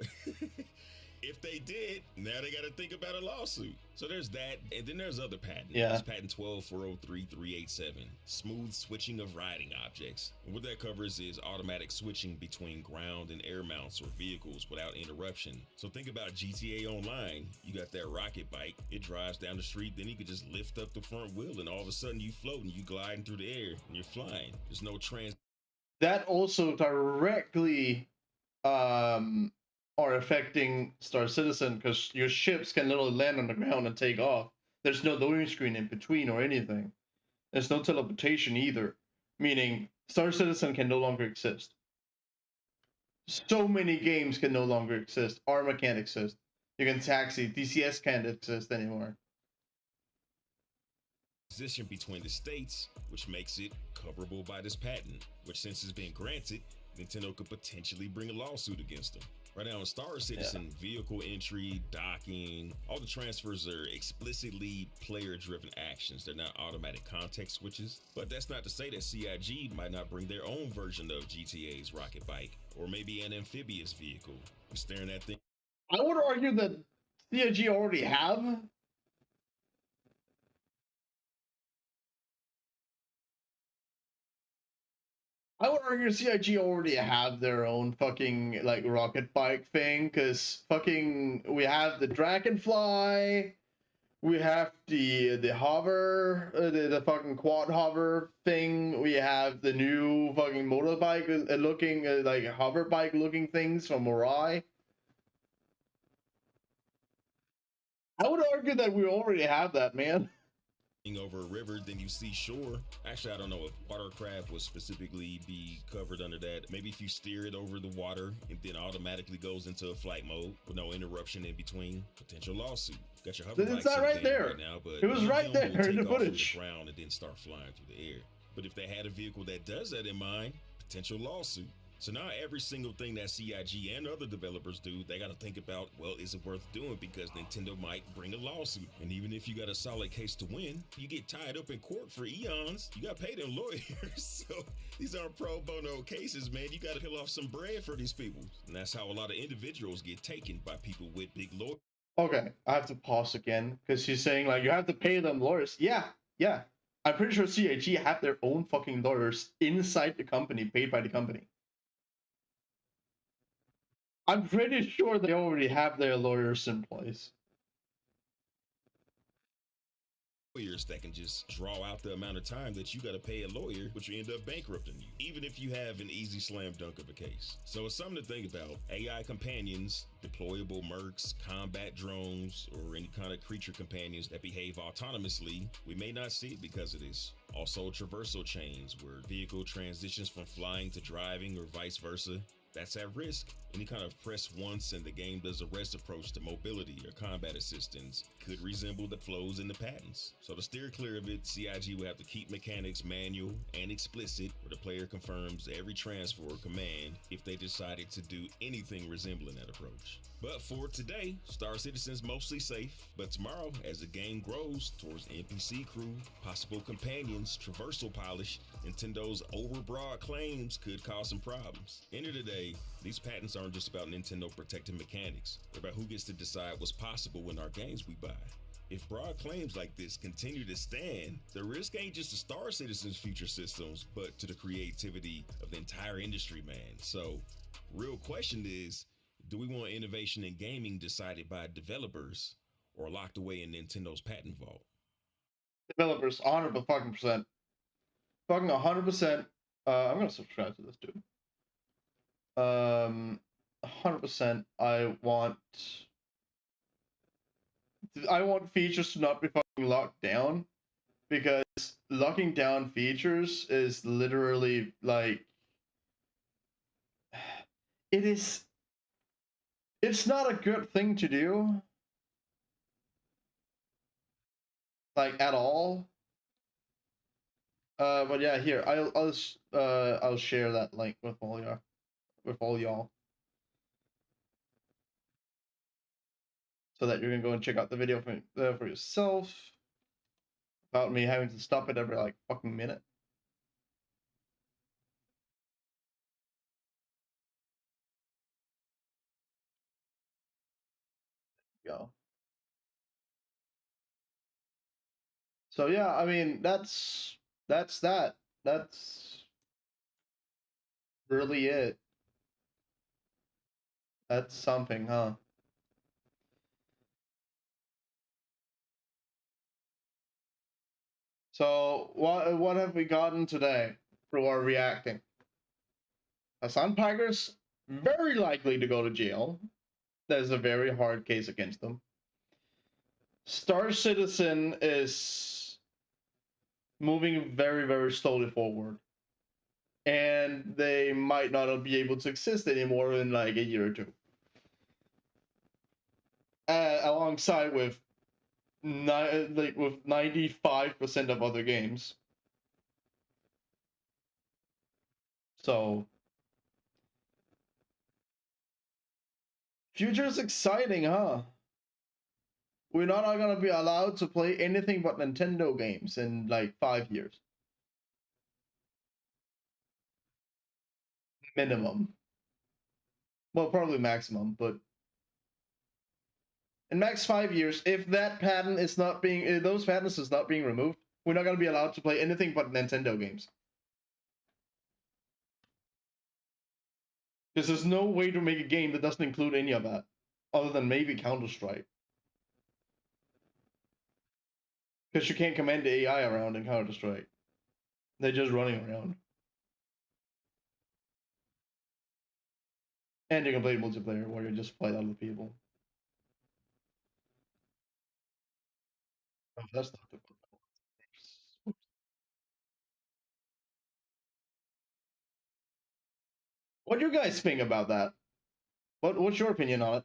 Speaker 14: if they did, now they got to think about a lawsuit. So there's that, and then there's other patents. There's patent 12403387, smooth switching of riding objects. And what that covers is automatic switching between ground and air mounts or vehicles without interruption. So think about GTA Online. You got that rocket bike. It drives down the street, then you could just lift up the front wheel, and all of a sudden you floating, you gliding through the air, and you're flying. There's no
Speaker 1: That also directly are affecting Star Citizen, because your ships can literally land on the ground and take off. There's no loading screen in between or anything. There's no teleportation either, meaning Star Citizen can no longer exist. So many games can no longer exist. Arma can't exist. You can taxi. DCS can't exist anymore.
Speaker 14: Position between the states, which makes it coverable by this patent, which since it's been granted, Nintendo could potentially bring a lawsuit against them. Right now in Star Citizen, vehicle entry, docking, all the transfers are explicitly player-driven actions. They're not automatic context switches. But that's not to say that CIG might not bring their own version of GTA's rocket bike, or maybe an amphibious vehicle. You're staring at things.
Speaker 1: I would argue that CIG already have. I would argue CIG already have their own fucking like rocket bike thing, because fucking we have the Dragonfly, we have the hover, the fucking quad hover thing, we have the new fucking motorbike looking like hover bike looking things from Mirai. I would argue that we already have that, man.
Speaker 14: Over a river, then you see shore. Actually, I don't know if watercraft would specifically be covered under that. Maybe if you steer it over the water and then automatically goes into a flight mode with no interruption in between, potential lawsuit. Got your hover
Speaker 1: It's not right there.
Speaker 14: Right now, but
Speaker 1: it was right there in the footage.
Speaker 14: The ground and then start flying through the air. But if they had a vehicle that does that in mind, potential lawsuit. So now every single thing that CIG and other developers do, they got to think about, well, is it worth doing? Because Nintendo might bring a lawsuit. And even if you got a solid case to win, you get tied up in court for eons. You got to pay them lawyers. So these aren't pro bono cases, man. You got to peel off some bread for these people. And that's how a lot of individuals get taken by people with big lawyers.
Speaker 1: Okay, I have to pause again, because she's saying, like, you have to pay them lawyers. Yeah. I'm pretty sure CIG have their own fucking lawyers inside the company, paid by the company. I'm pretty sure they already have their lawyers in place.
Speaker 14: lawyers that can just draw out the amount of time that you got to pay a lawyer, which will end up bankrupting you, even if you have an easy slam dunk of a case. So it's something to think about. AI companions, deployable mercs, combat drones, or any kind of creature companions that behave autonomously, we may not see it because of this. Also, traversal chains, where vehicle transitions from flying to driving or vice versa. That's at risk. Any kind of press once and the game does a rest approach to mobility or combat assistance could resemble the flows in the patents. So to steer clear of it, CIG will have to keep mechanics manual and explicit, where the player confirms every transfer or command if they decided to do anything resembling that approach. But for today, Star Citizen's mostly safe, but tomorrow, as the game grows towards NPC crew, possible companions, traversal polish, Nintendo's overbroad claims could cause some problems. End of the day, these patents aren't just about Nintendo protecting mechanics. They're about who gets to decide what's possible in our games we buy. If broad claims like this continue to stand, the risk ain't just to Star Citizen's future systems, but to the creativity of the entire industry, man. So, real question is, do we want innovation in gaming decided by developers or locked away in Nintendo's patent vault?
Speaker 1: Developers, 100%. Fucking 100%. I'm gonna subscribe to this dude. 100%. I want features to not be fucking locked down, because locking down features is literally like it's not a good thing to do, like, at all. But yeah, here I'll share that link with all y'all, so that you can go and check out the video for yourself, without me having to stop it every like fucking minute. Go. So yeah, I mean that's that. That's really it. That's something, huh? So what have we gotten today for our reacting? Hassan Piker's very likely to go to jail. There's a very hard case against them. Star Citizen is moving very, very slowly forward, and they might not be able to exist anymore in like a year or two. Alongside with 95% of other games. So future is exciting, huh? We're not gonna be allowed to play anything but Nintendo games in like 5 years. Minimum. Well, probably maximum, but in max 5 years, if that patent is not being, if those patents is not being removed, we're not gonna be allowed to play anything but Nintendo games. Because there's no way to make a game that doesn't include any of that, other than maybe Counter-Strike. Because you can't command the AI around in Counter-Strike. They're just running around. And you can play multiplayer where you just fight other people. Oh, that's not the one. What do you guys think about that? What's your opinion on it?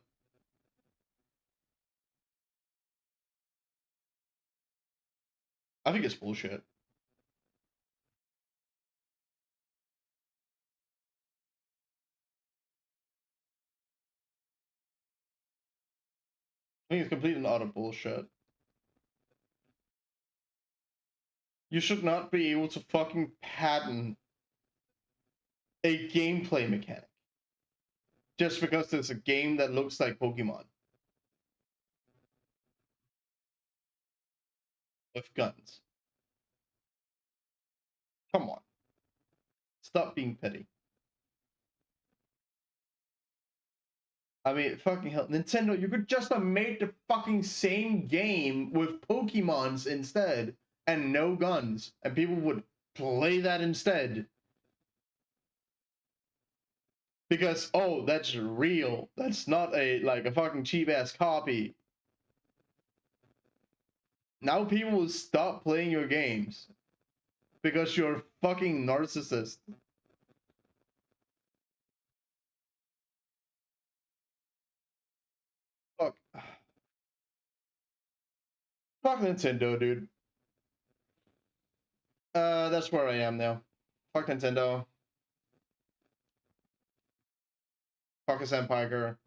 Speaker 1: I think it's bullshit. I think it's complete and utter bullshit. You should not be able to fucking patent a gameplay mechanic just because there's a game that looks like Pokemon with guns. Come on. Stop being petty. I mean, fucking hell, Nintendo, you could just have made the fucking same game with Pokemons instead and no guns, and people would play that instead. Because, oh, that's real. That's not a fucking cheap ass copy. Now people will stop playing your games because you're a fucking narcissist. Fuck. Fuck Nintendo, dude. That's where I am now. Fuck Nintendo. Fuck a Senpaiker.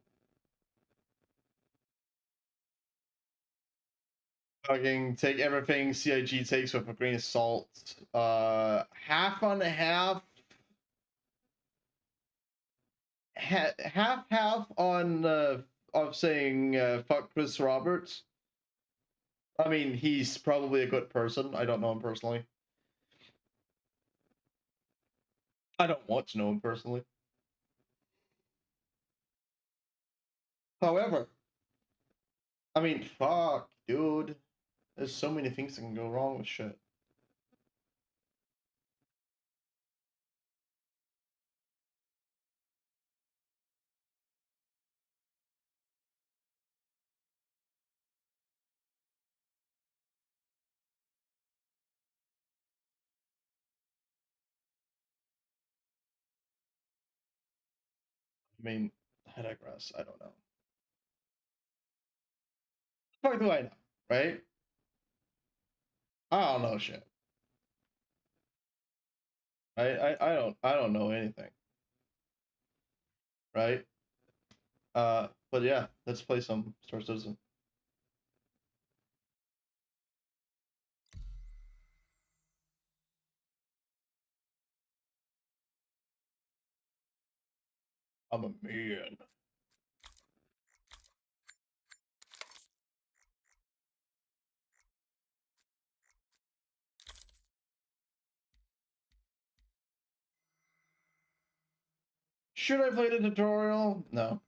Speaker 1: Fucking take everything CIG takes with a grain of salt. Half on half. Half on of saying fuck Chris Roberts. I mean, he's probably a good person. I don't know him personally. I don't want to know him personally. However, I mean, fuck, dude. There's so many things that can go wrong with shit. I mean, I digress. I don't know. Fuck do I know, right? I don't know shit. I don't know anything. Right? But yeah, let's play some Star Citizen. I'm a man. Should I play the tutorial? No.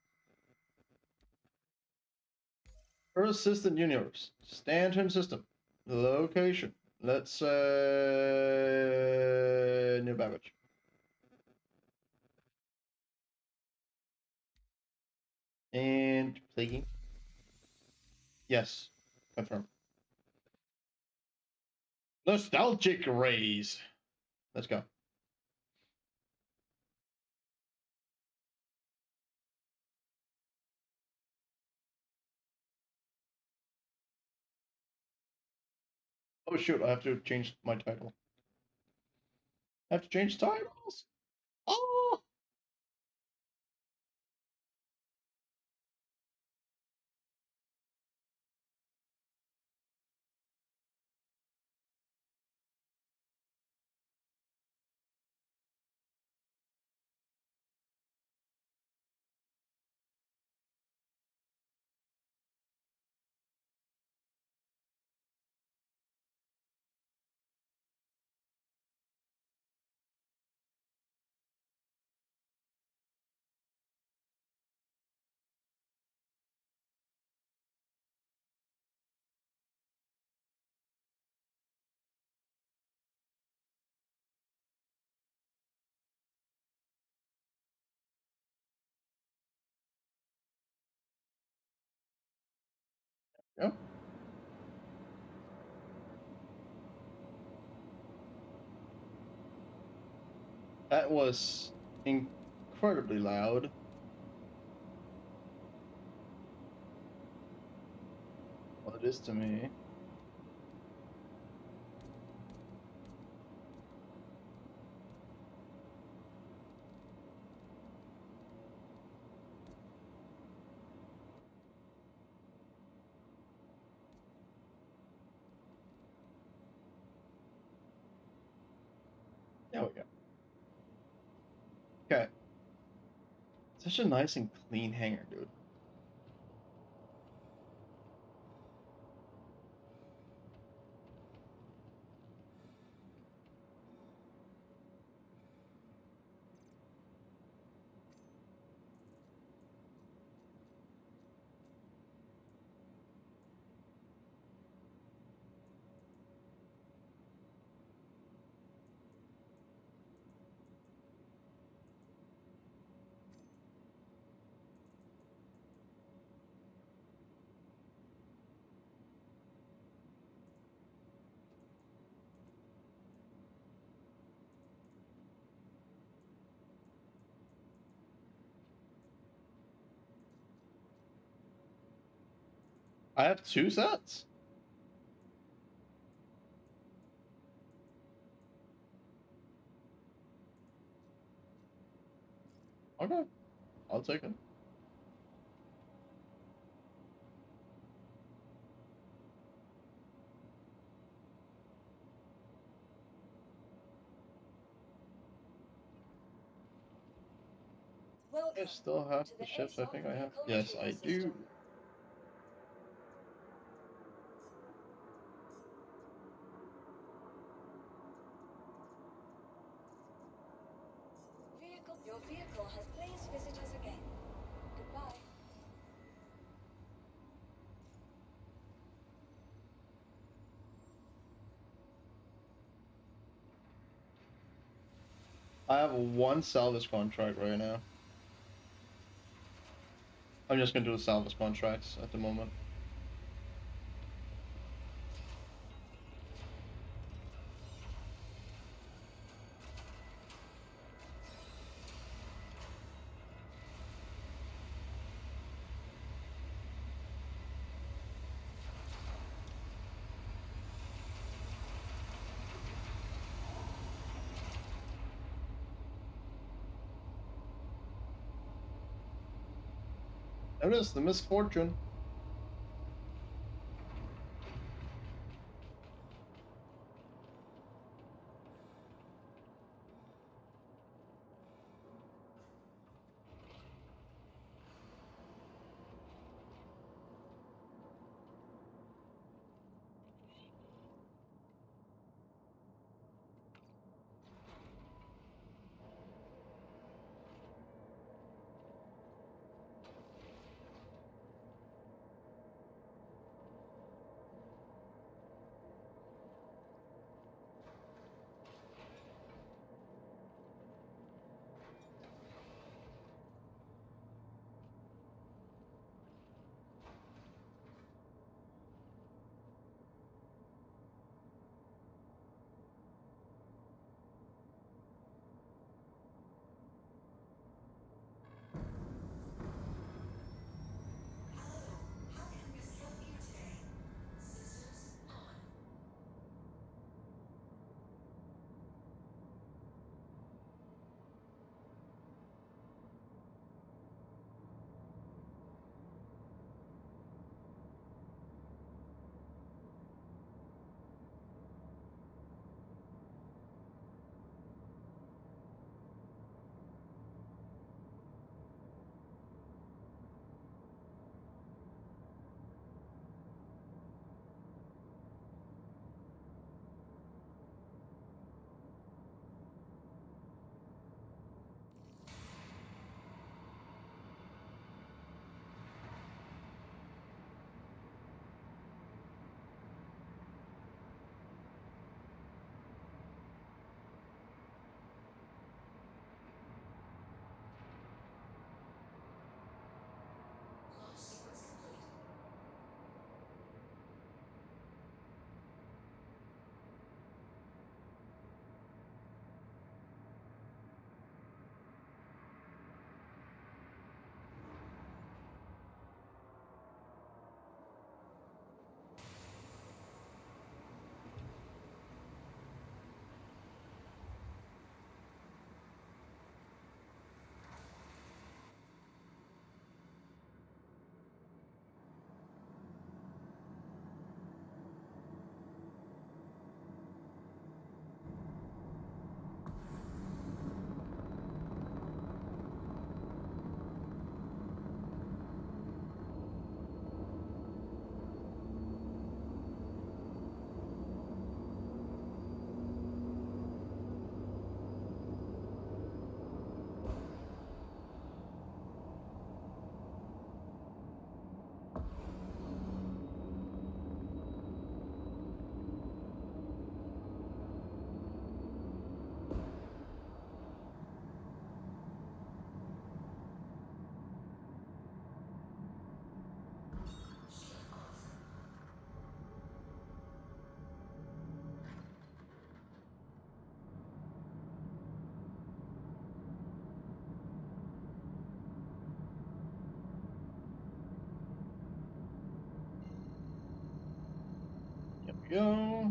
Speaker 1: Earth System Universe. Stanton System. Location. Let's New Babbage. And play game. Yes. Confirm. Nostalgic Rays. Let's go. Oh shoot, I have to change my title. I have to change titles? Oh! Yep. That was incredibly loud. Well, it is to me. There we go. Okay. Such a nice and clean hangar, dude. I have 2 sets? Okay, I'll take it. I still have the ships, I think I have. Yes, I do.
Speaker 15: Your vehicle has please visit us again. Goodbye.
Speaker 1: I have 1 salvage contract right now. I'm just gonna do the salvage contracts at the moment. Notice the misfortune. go.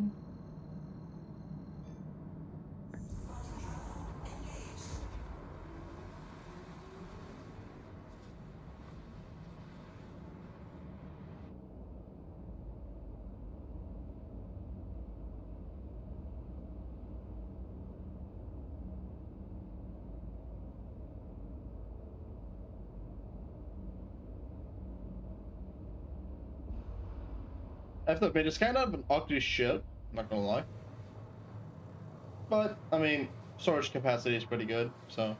Speaker 1: I have to admit, it's kind of an ugly ship, not gonna lie. But, I mean, storage capacity is pretty good, so.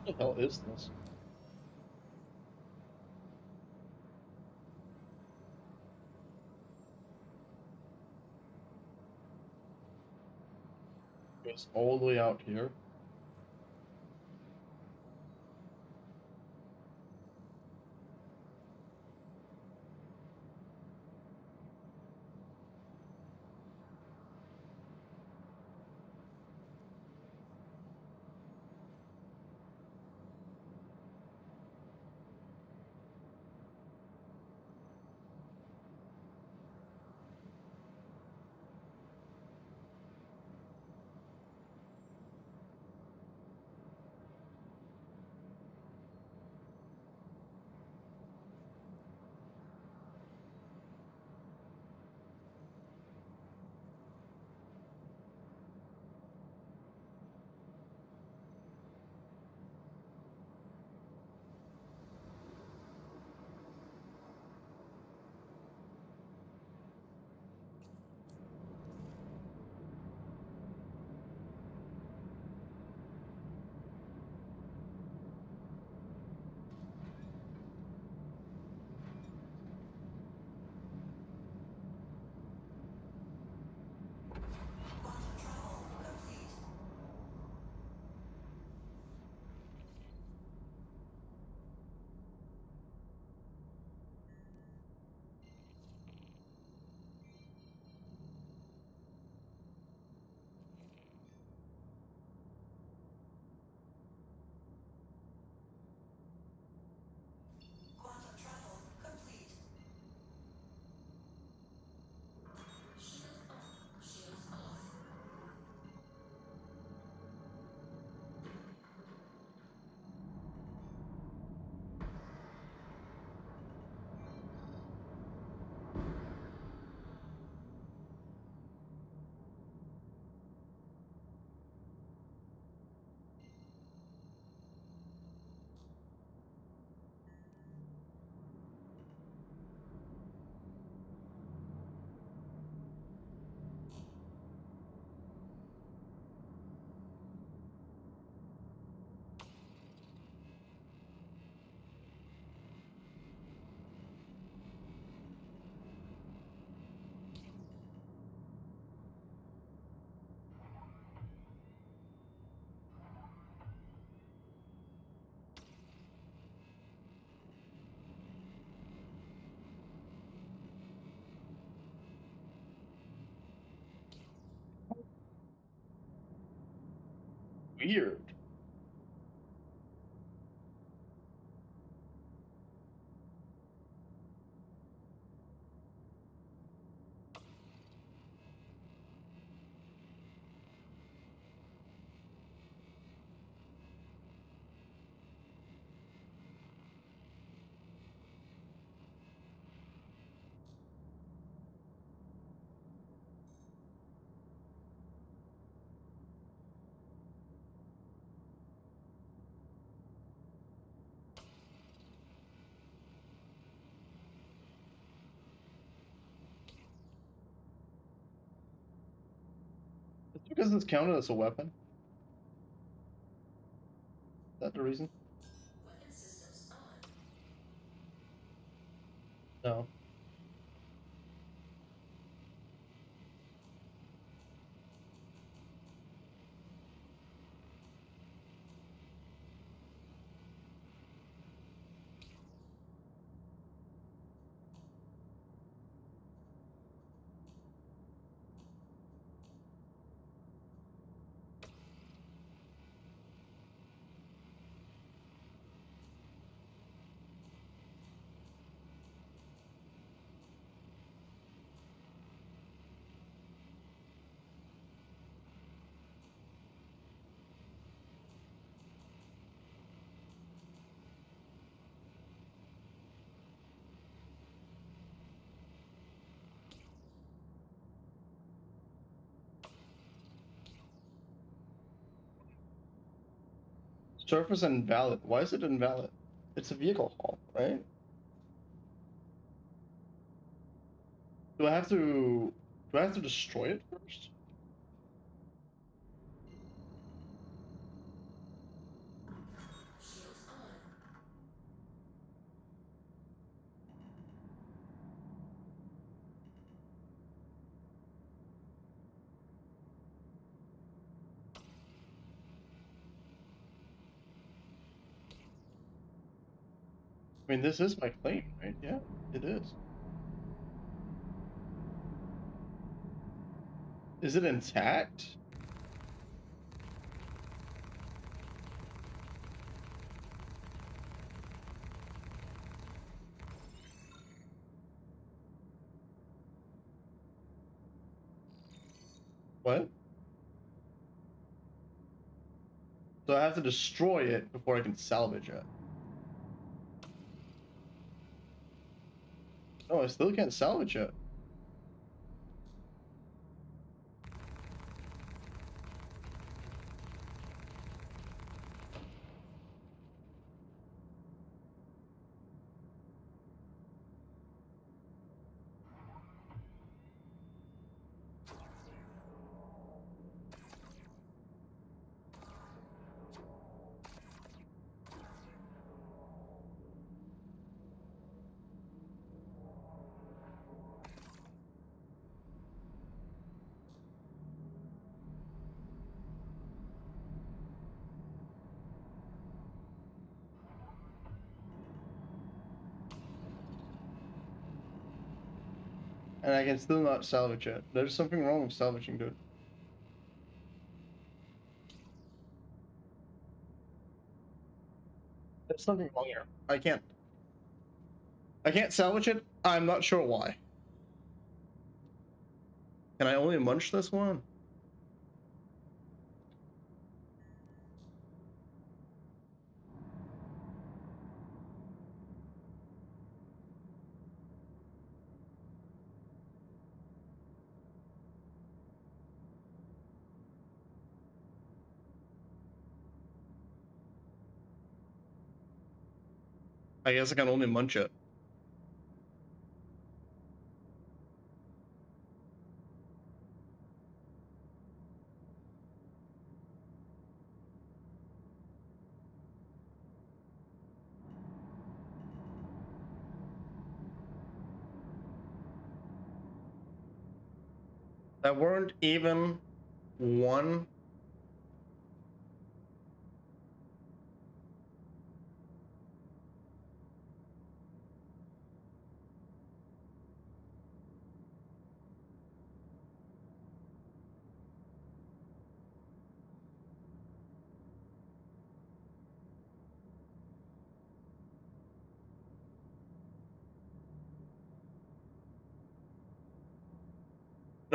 Speaker 1: What the hell is this? It's all the way out here. Weird. It's because it's counted as a weapon. Is that the reason? No. Surface invalid. Why is it invalid? It's a vehicle haul, right? Do I have to destroy it first? I mean, this is my claim, right? Yeah, it is. Is it intact? What? So I have to destroy it before I can salvage it. No, I still can't salvage it. And I can still not salvage it. There's something wrong with salvaging, dude. There's something wrong here. I can't salvage it. I'm not sure why. Can I only munch this one? I guess I can only munch it. That weren't even one.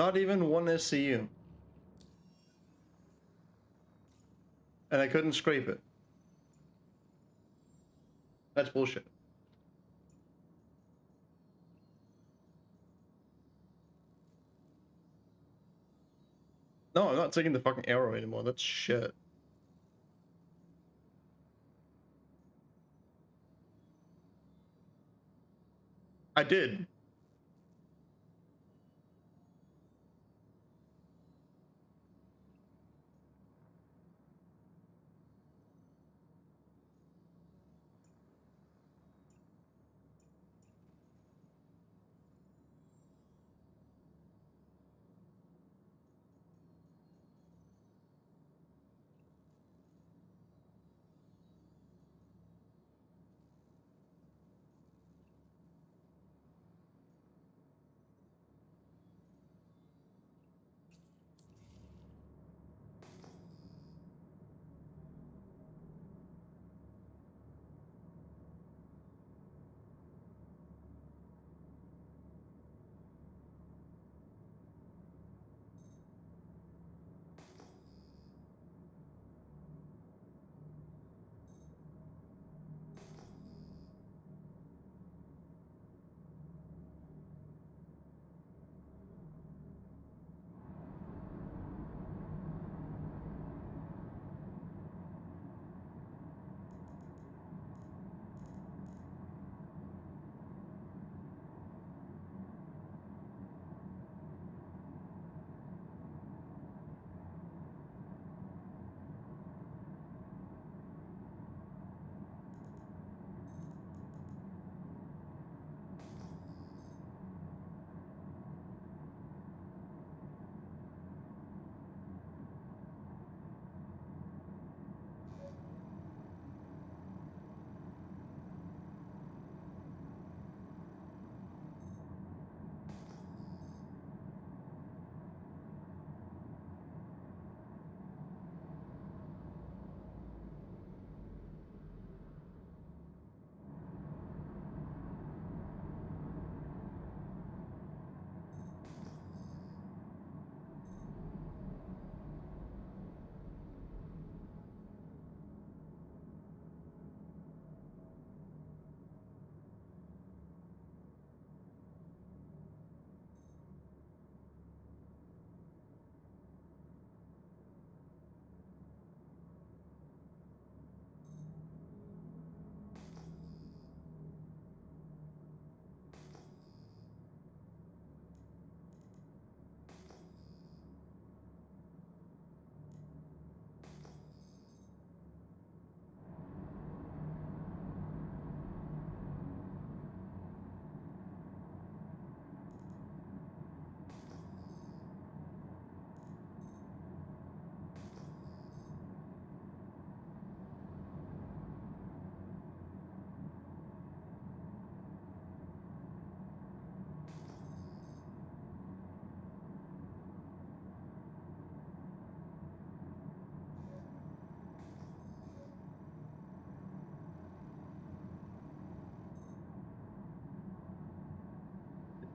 Speaker 1: Not even one SCU. And I couldn't scrape it. That's bullshit. No, I'm not taking the fucking arrow anymore. That's shit. I did.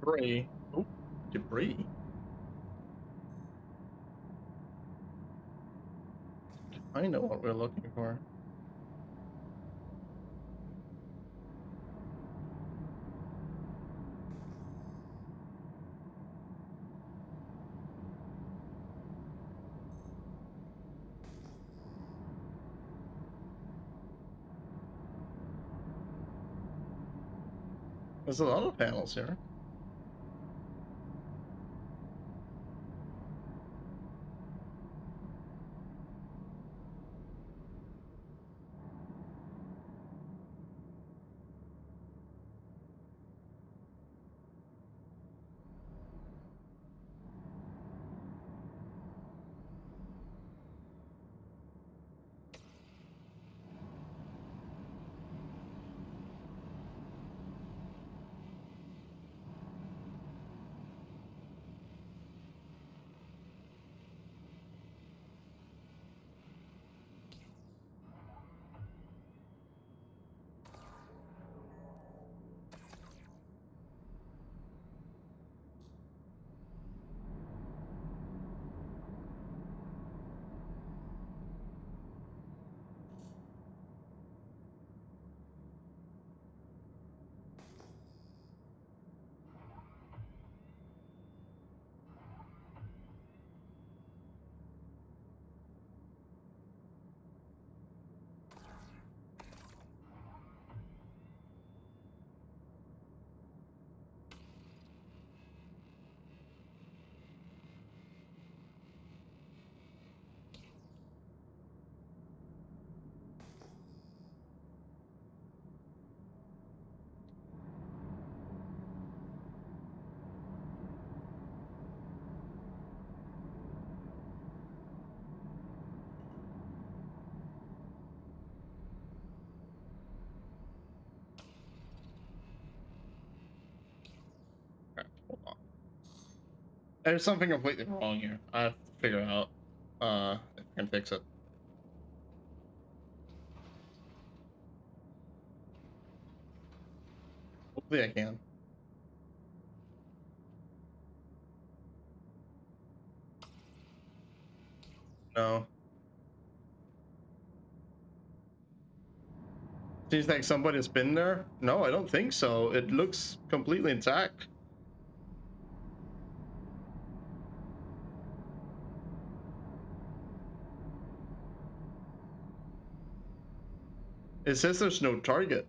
Speaker 1: Debris. Oh, debris. I know what we're looking for. There's a lot of panels here. There's something completely wrong here. I have to figure out if I can fix it. Hopefully I can. No. Seems like somebody's been there. No, I don't think so. It looks completely intact. It says there's no target.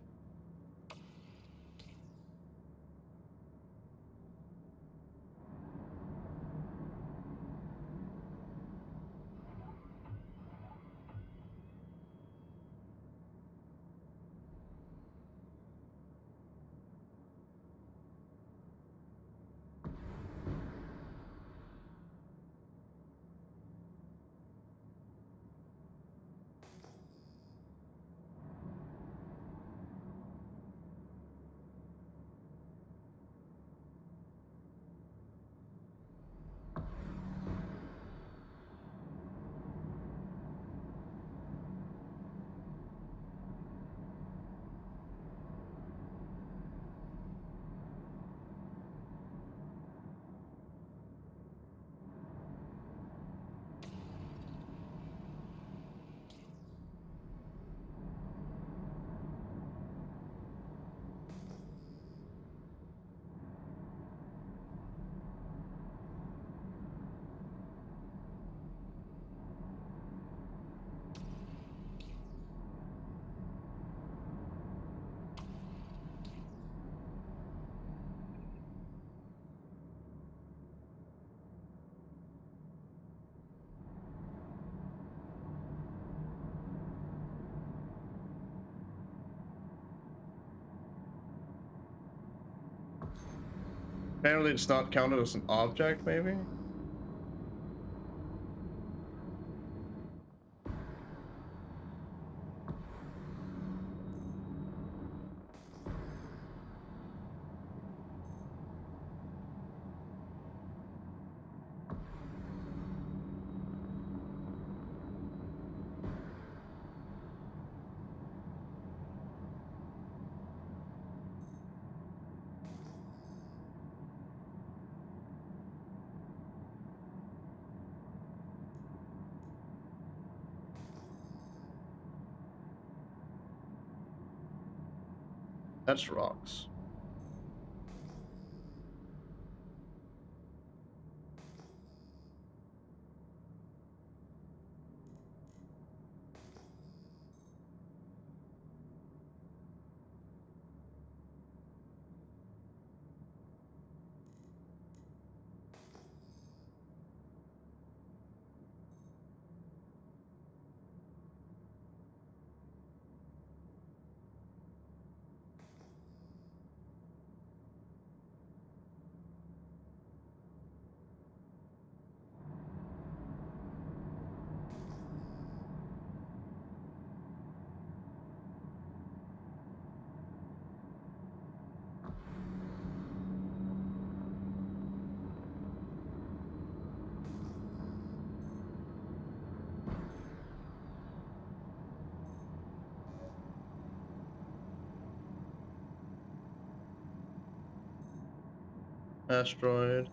Speaker 1: Apparently it's not counted as an object, maybe? That's rocks. Asteroid.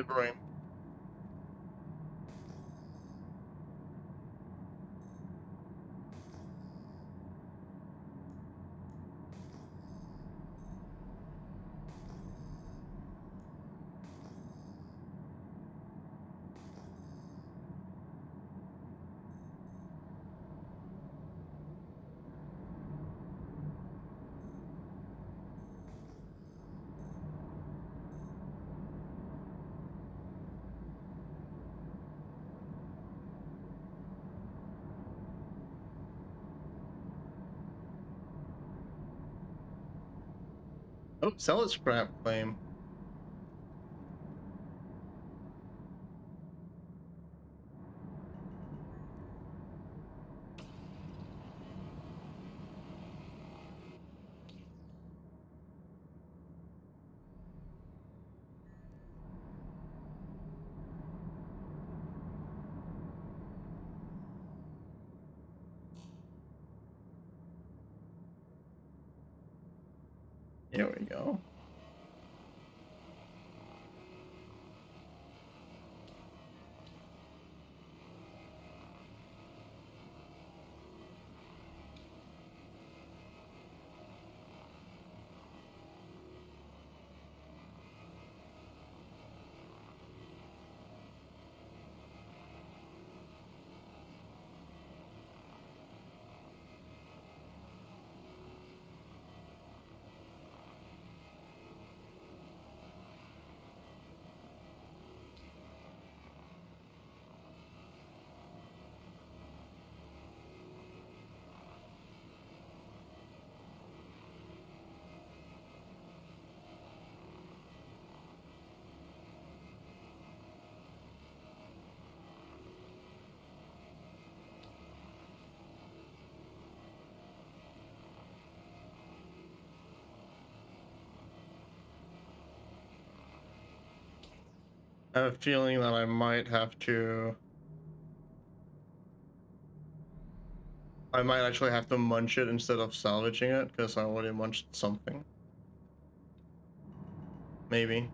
Speaker 1: the brain. Oh, sell a scrap claim. There we go. I have a feeling that I might have to... I might actually have to munch it instead of salvaging it, because I already munched something. Maybe.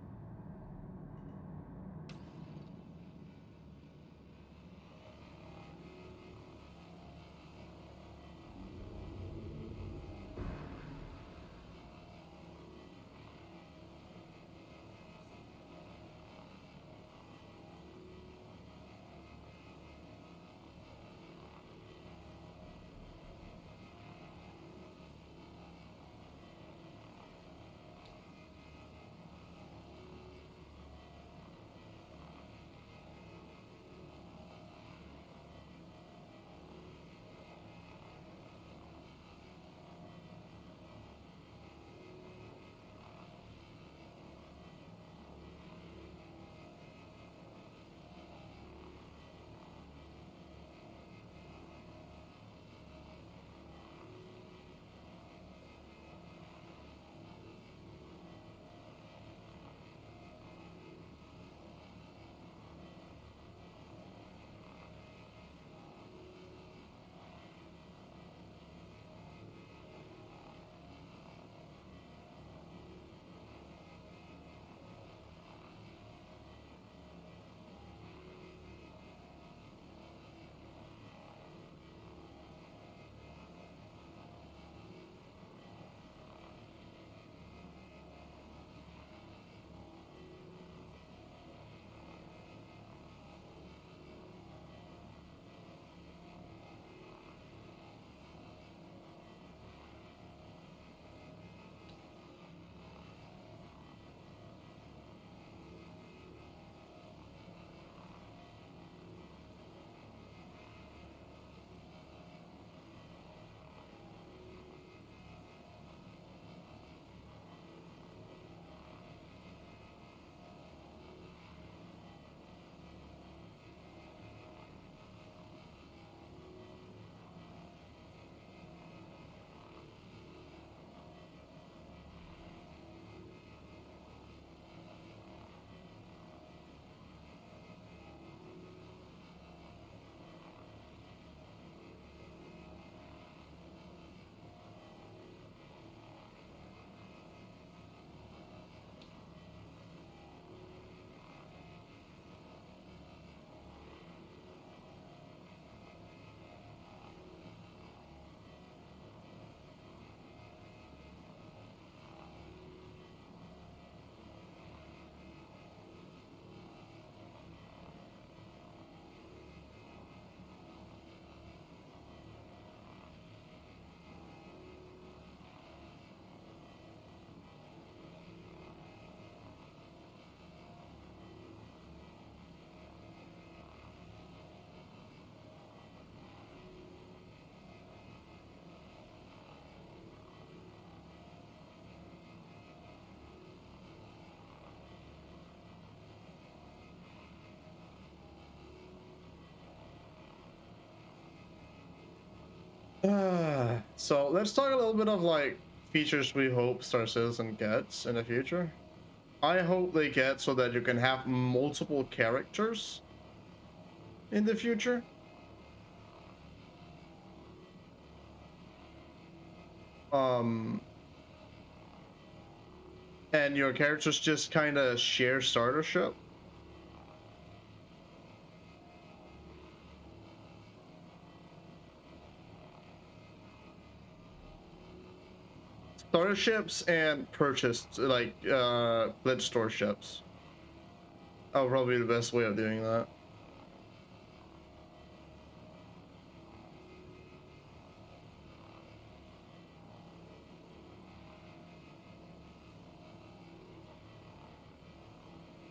Speaker 1: So let's talk a little bit of like features we hope Star Citizen gets in the future. I hope they get so that you can have multiple characters in the future. And your characters just kind of share startership. Starships and purchased, like, pledge store ships. That would probably be the best way of doing that.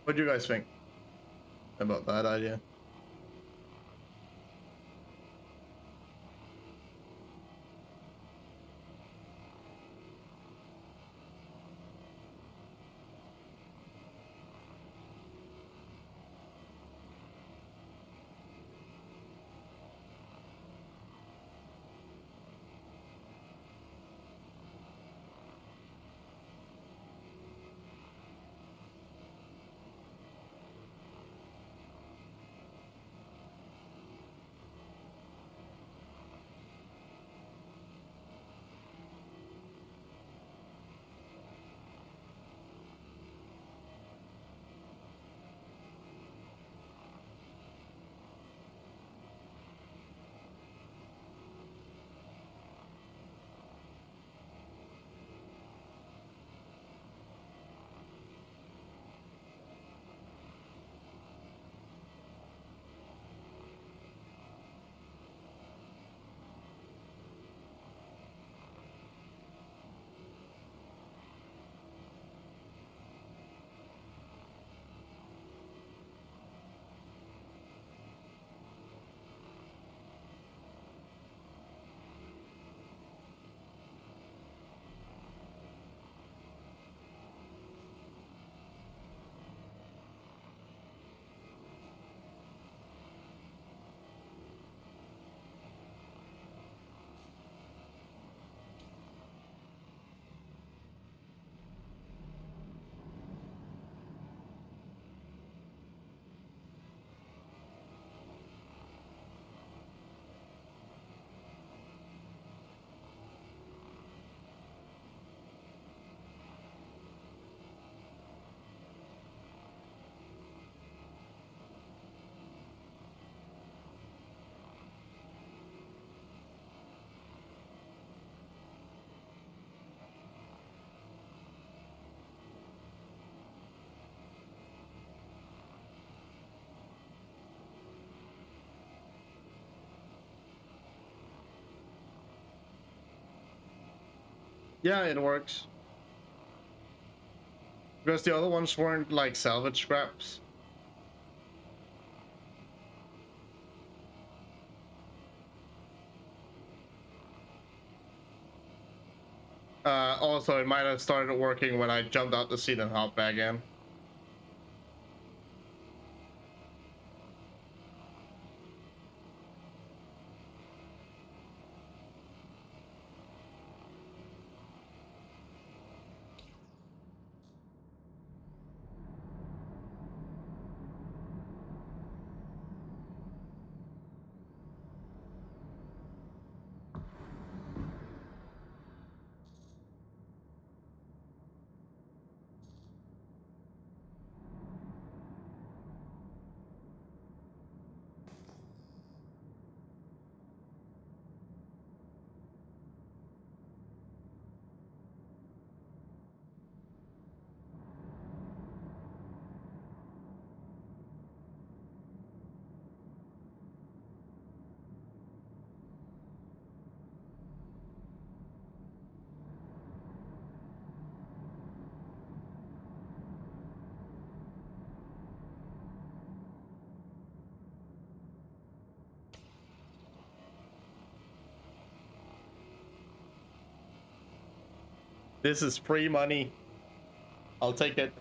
Speaker 1: What do you guys think about that idea? Yeah, it works. Because the other ones weren't like salvage scraps. Also, it might have started working when I jumped out the seat and hopped back in. This is free money. I'll take it.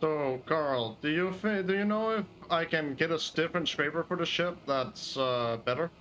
Speaker 1: So, Carl, do you know if I can get a different scraper for the ship that's better?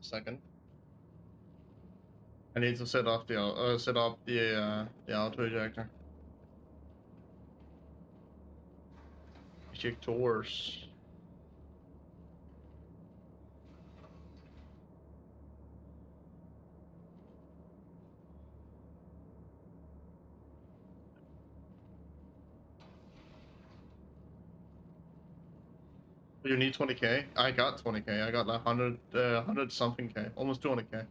Speaker 1: Second. I need to set up the auto ejector. Ejectors. You need 20k? I got 20k. I got like 100 something k, almost 200k.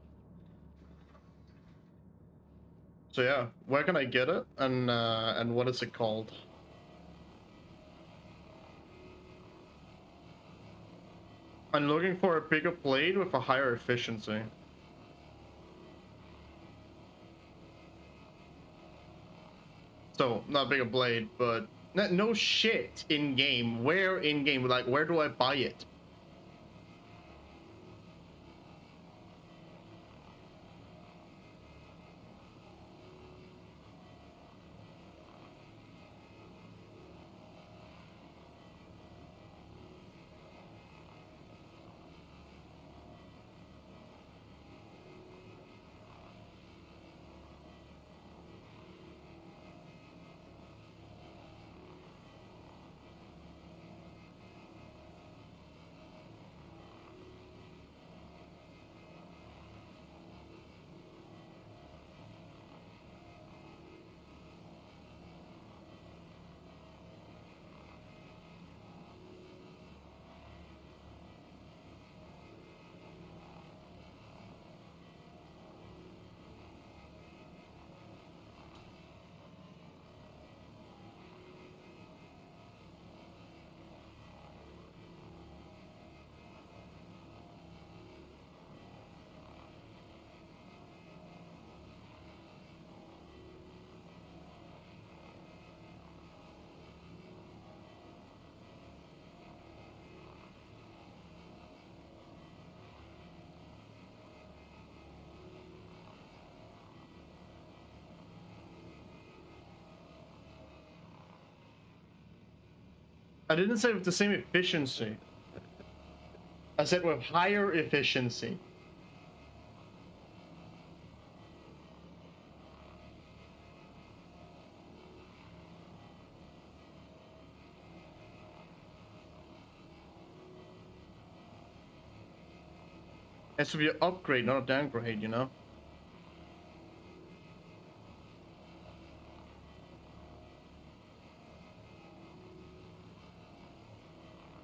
Speaker 1: So yeah, where can I get it, and what is it called? I'm looking for a bigger blade with a higher efficiency. So not bigger blade, but no shit in game. Where in game? Like, where do I buy it? I didn't say with the same efficiency. I said with higher efficiency. It should be an upgrade, not a downgrade, you know?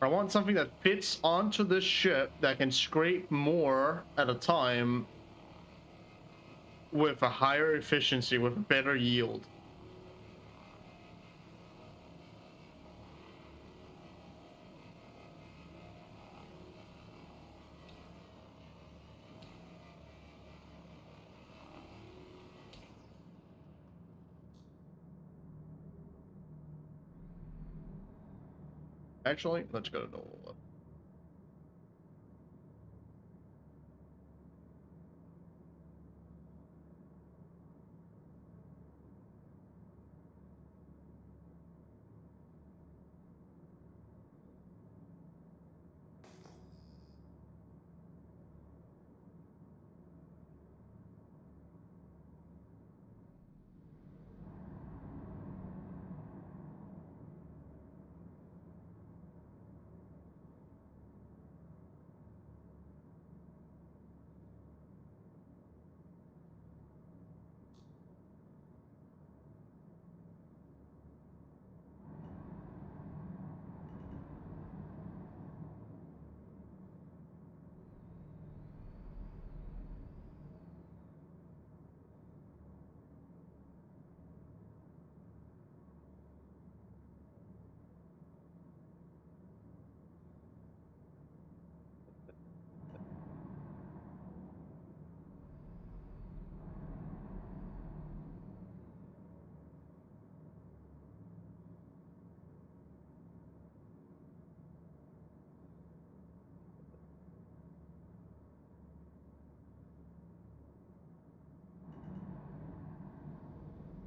Speaker 1: I want something that fits onto this ship that can scrape more at a time with a higher efficiency, with a better yield. Actually, let's go to normal level.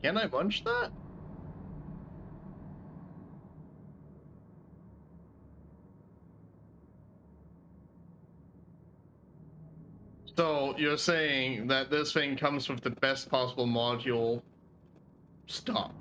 Speaker 1: Can I munch that? So you're saying that this thing comes with the best possible module stock?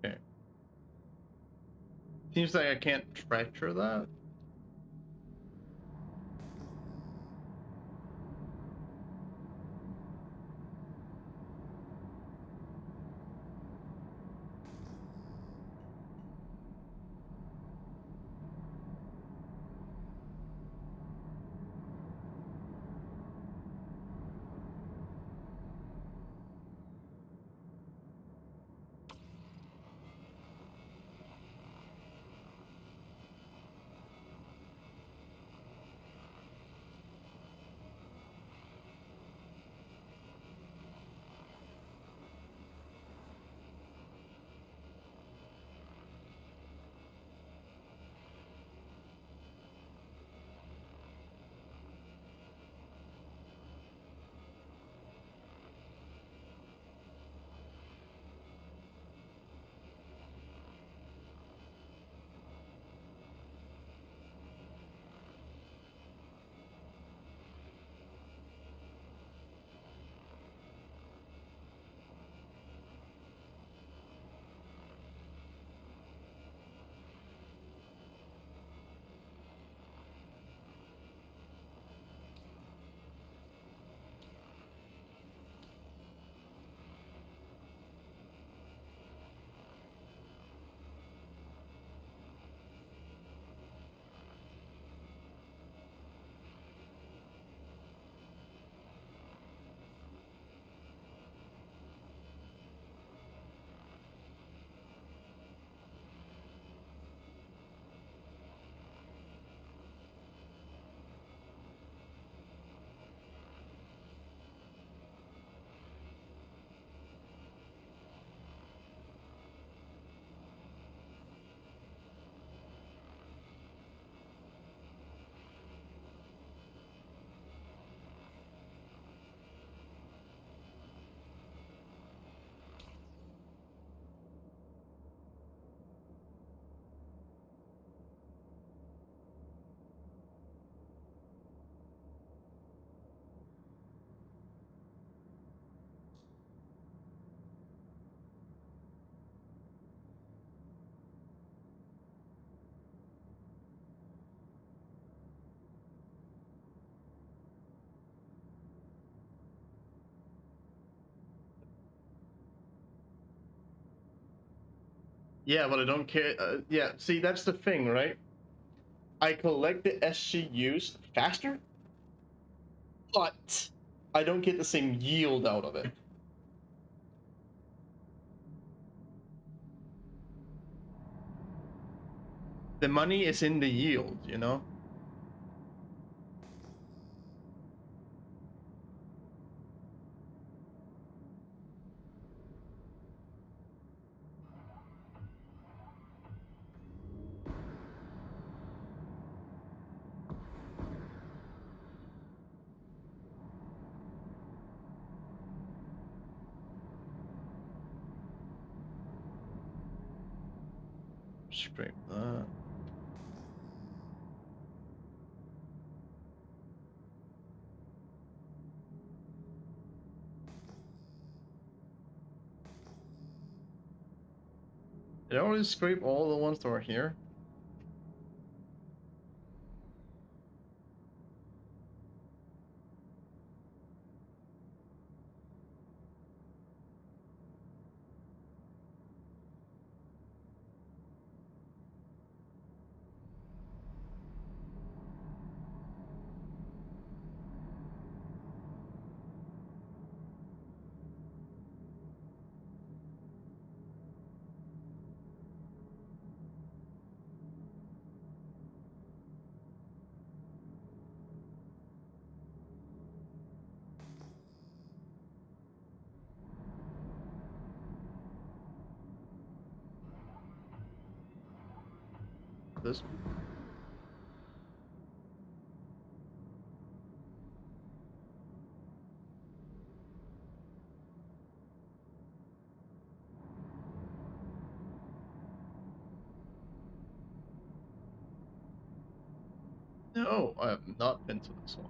Speaker 1: Okay. Seems like I can't fracture that. Yeah, but I don't care. Yeah, see, that's the thing, right? I collect the SGUs faster, but I don't get the same yield out of it. The money is in the yield, you know? Scrape that. Did I already scrape all the ones that were here? This one? No, I have not been to this one.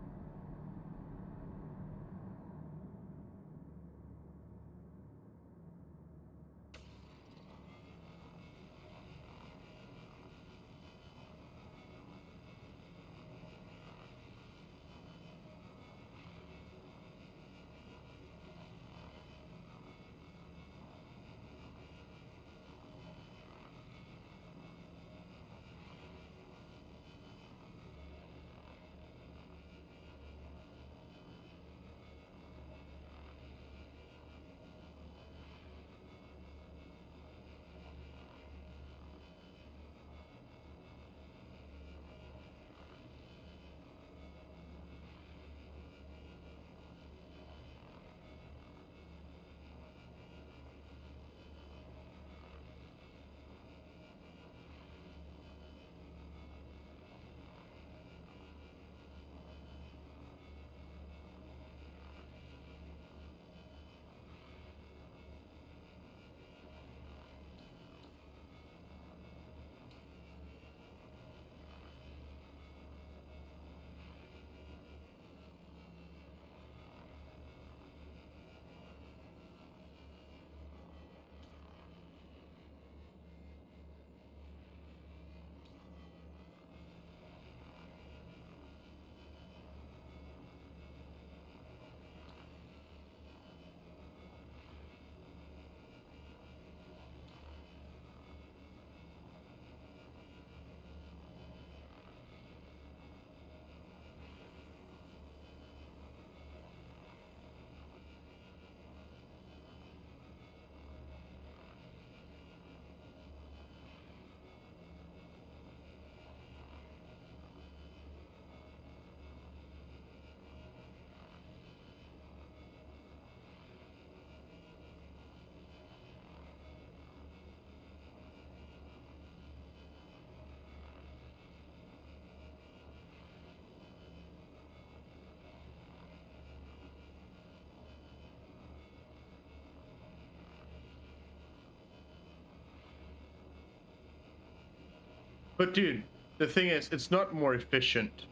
Speaker 1: But dude, the thing is, it's not more efficient.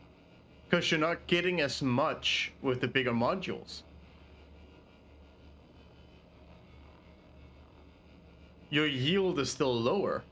Speaker 1: Because you're not getting as much with the bigger modules. Your yield is still lower.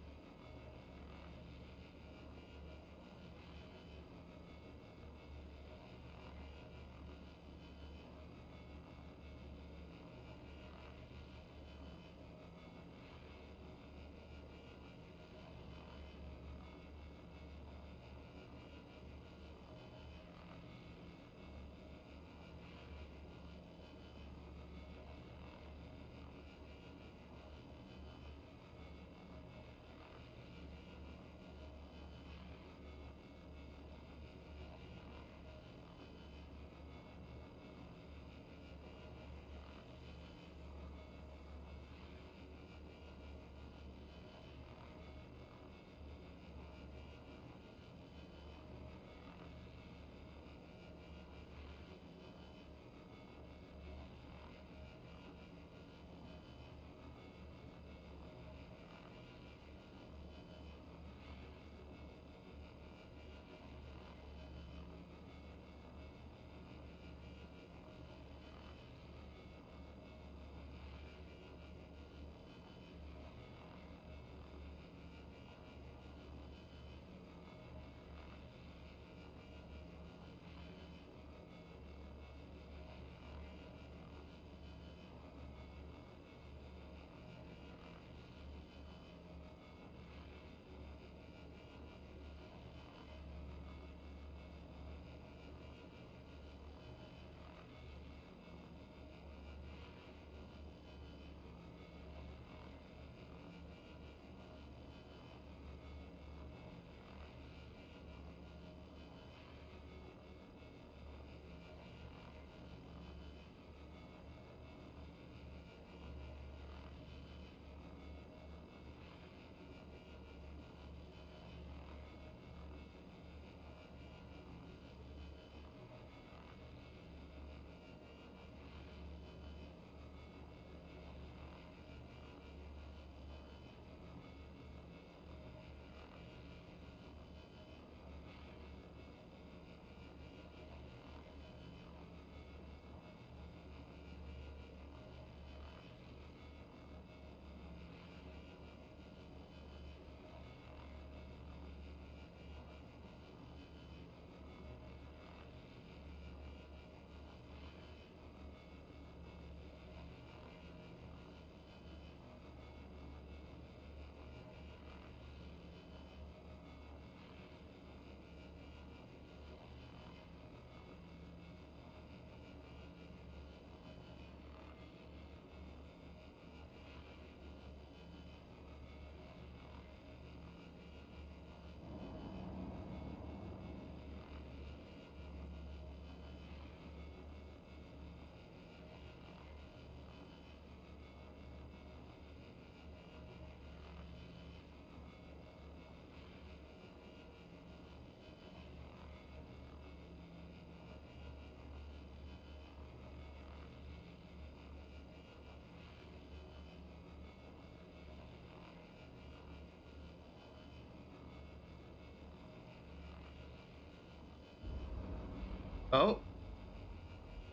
Speaker 1: Oh.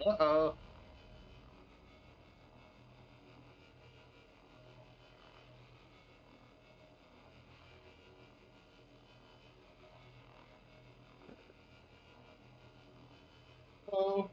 Speaker 1: Uh-oh. Oh.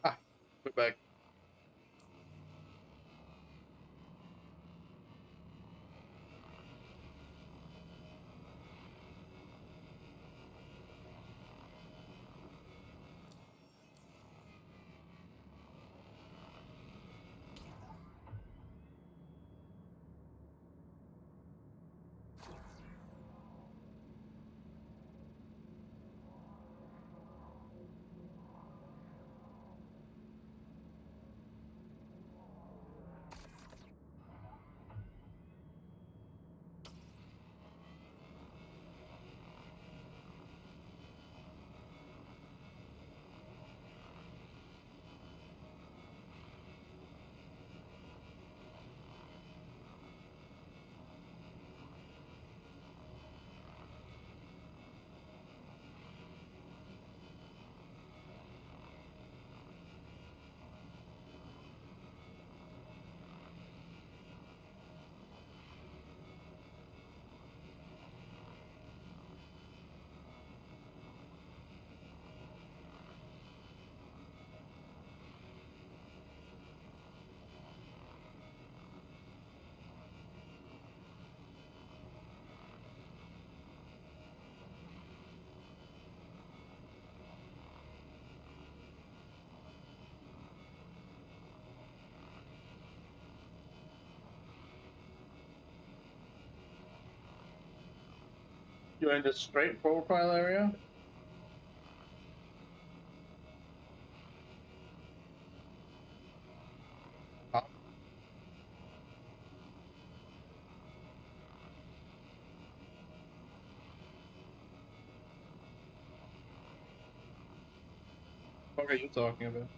Speaker 1: Ah, we're back. You're in the straight profile area? Huh? What are you talking about?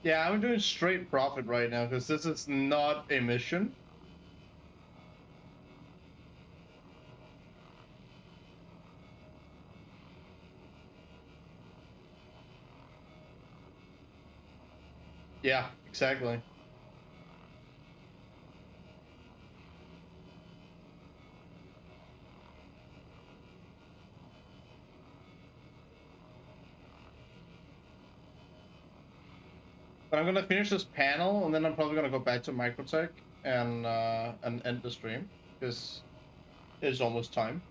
Speaker 1: Yeah, I'm doing straight profit right now because this is not a mission. Yeah, exactly. But I'm gonna finish this panel and then I'm probably gonna go back to Microtech and end the stream because it's almost time.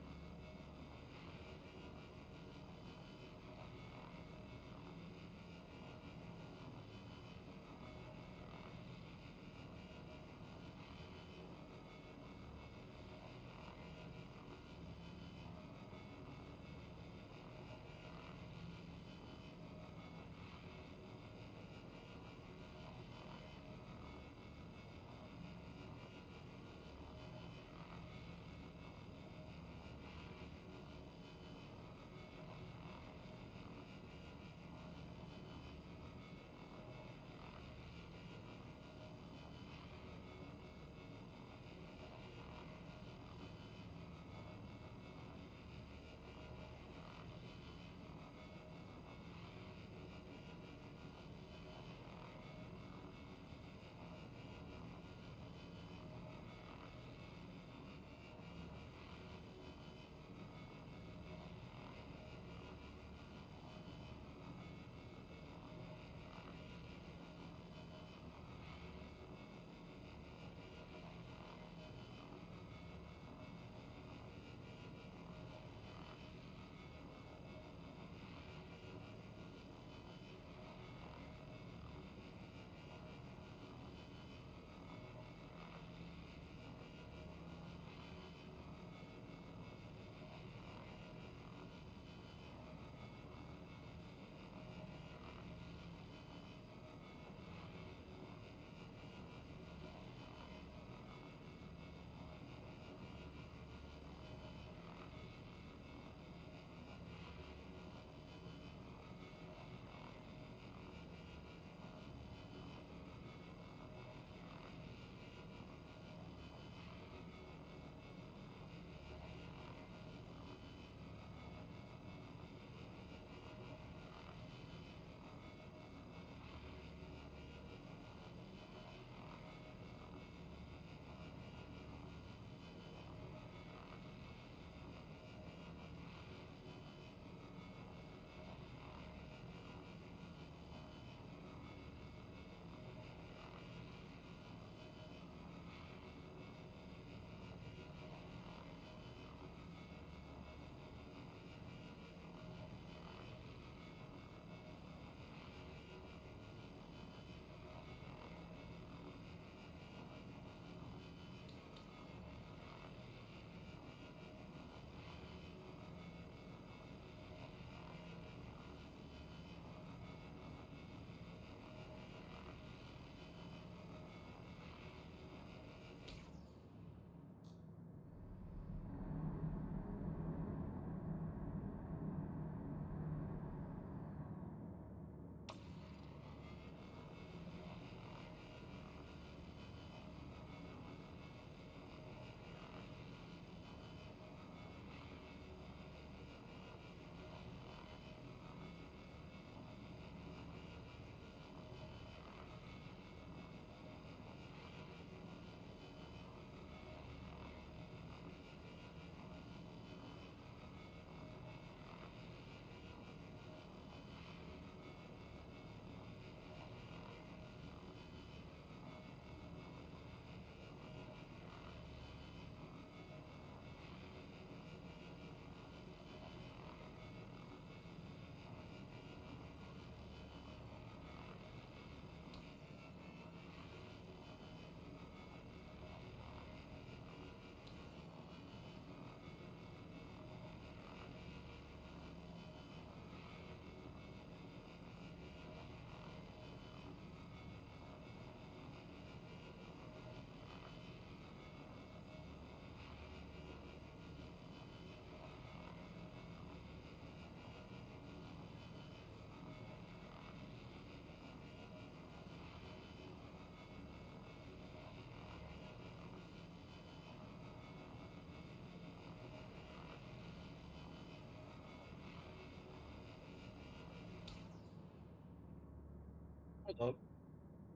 Speaker 1: Hello?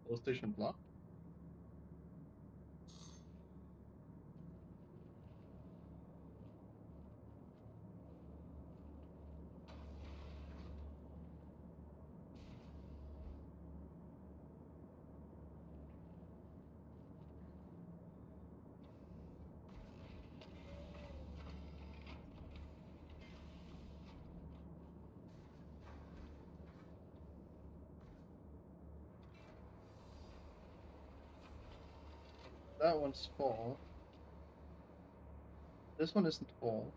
Speaker 1: PlayStation block? That one's full. This one isn't full.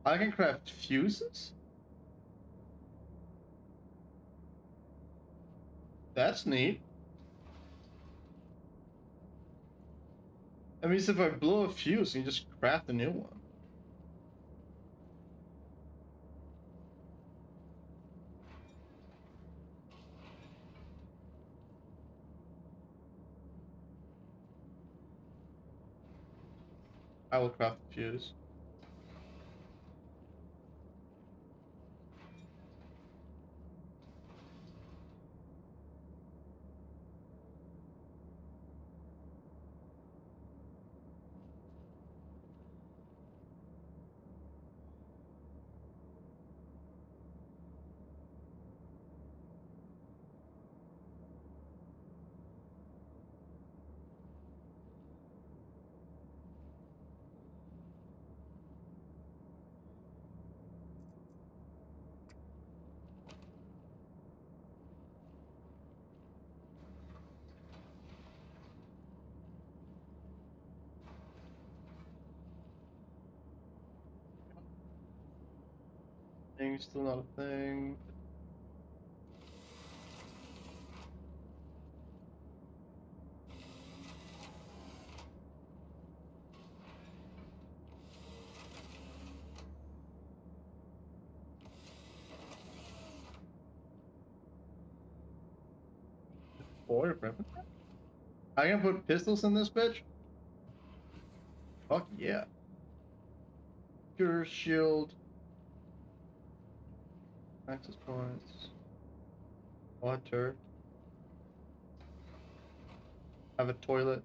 Speaker 1: I can craft fuses? That's neat. That means if I blow a fuse, you just craft a new one. I will craft the fuse. Thing's still not a thing. Four, I can put pistols in this bitch? Fuck yeah. Pure shield. Access points. Water. Have a toilet.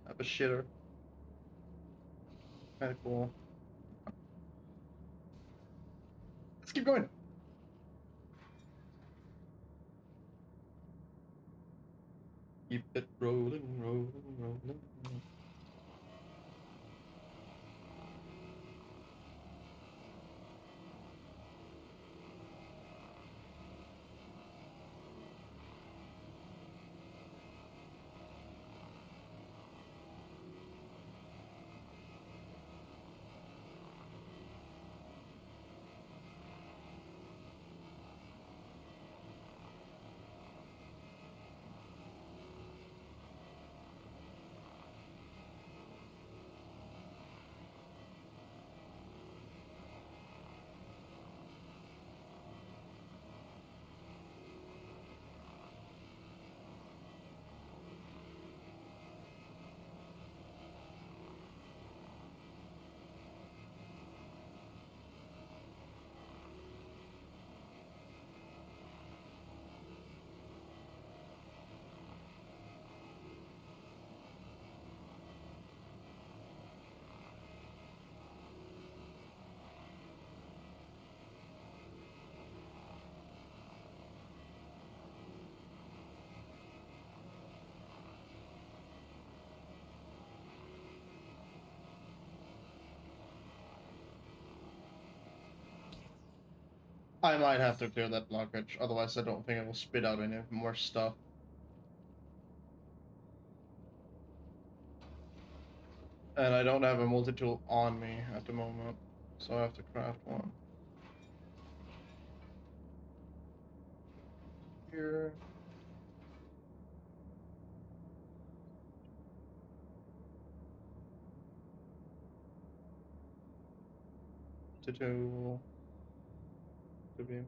Speaker 1: Have a shitter. Kinda cool. Let's keep going. Keep it rolling, rolling, rolling. I might have to clear that blockage, otherwise I don't think it will spit out any more stuff. And I don't have a multi-tool on me at the moment, so I have to craft one. Here. Multi-tool. Could be.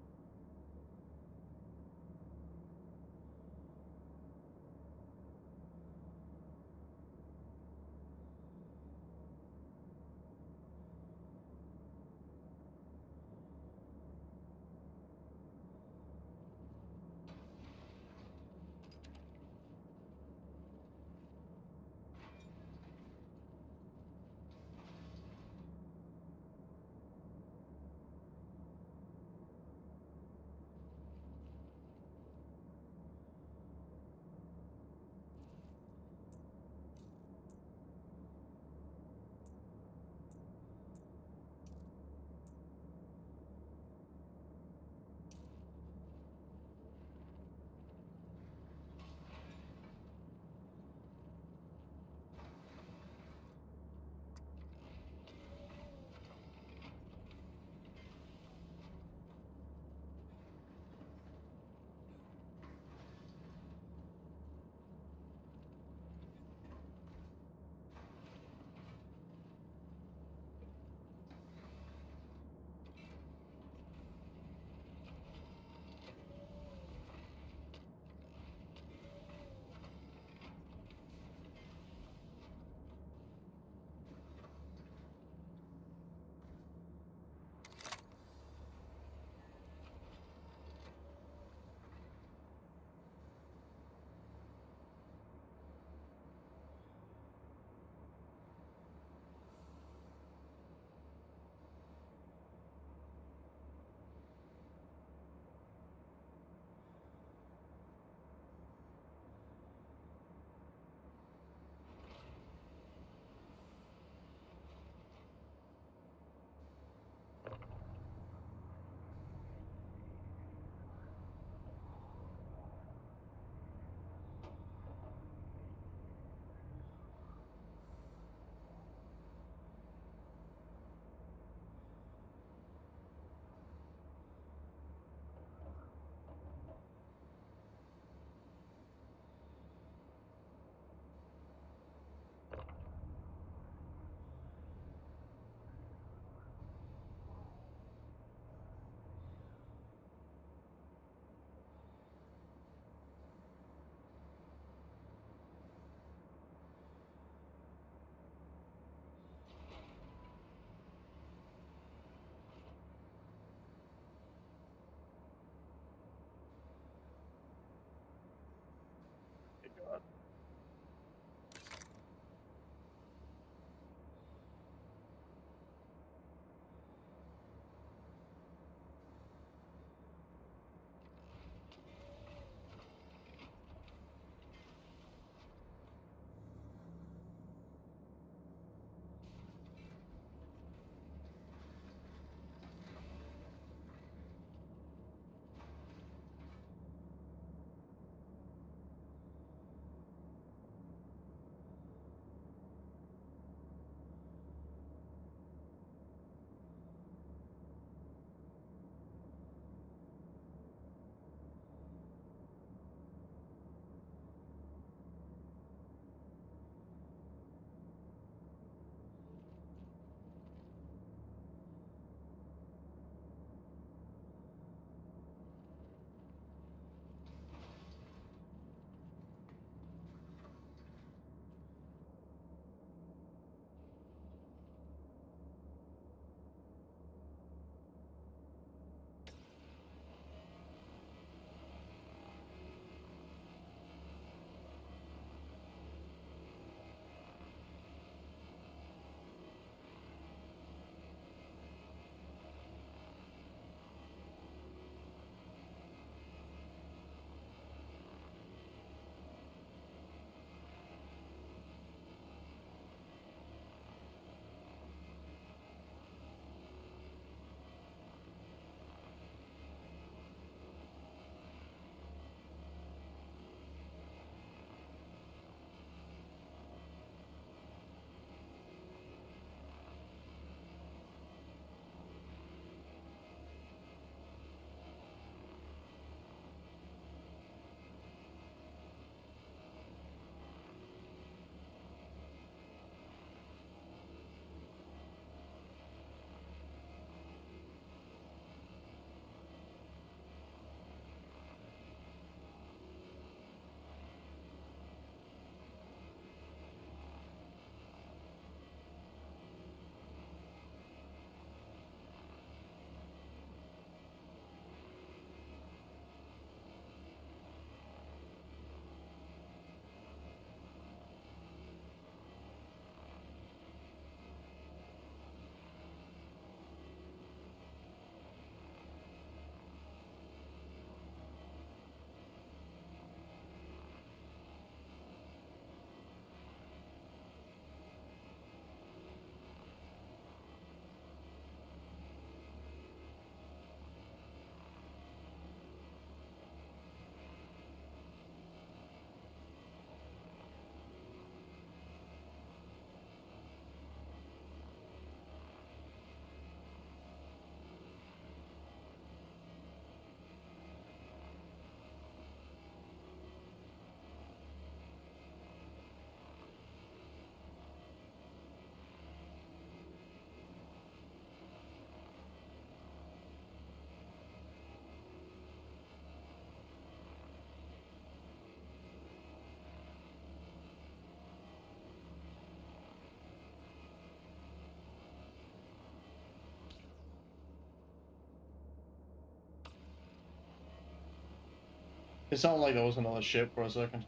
Speaker 1: It sounded like there was another ship for a second.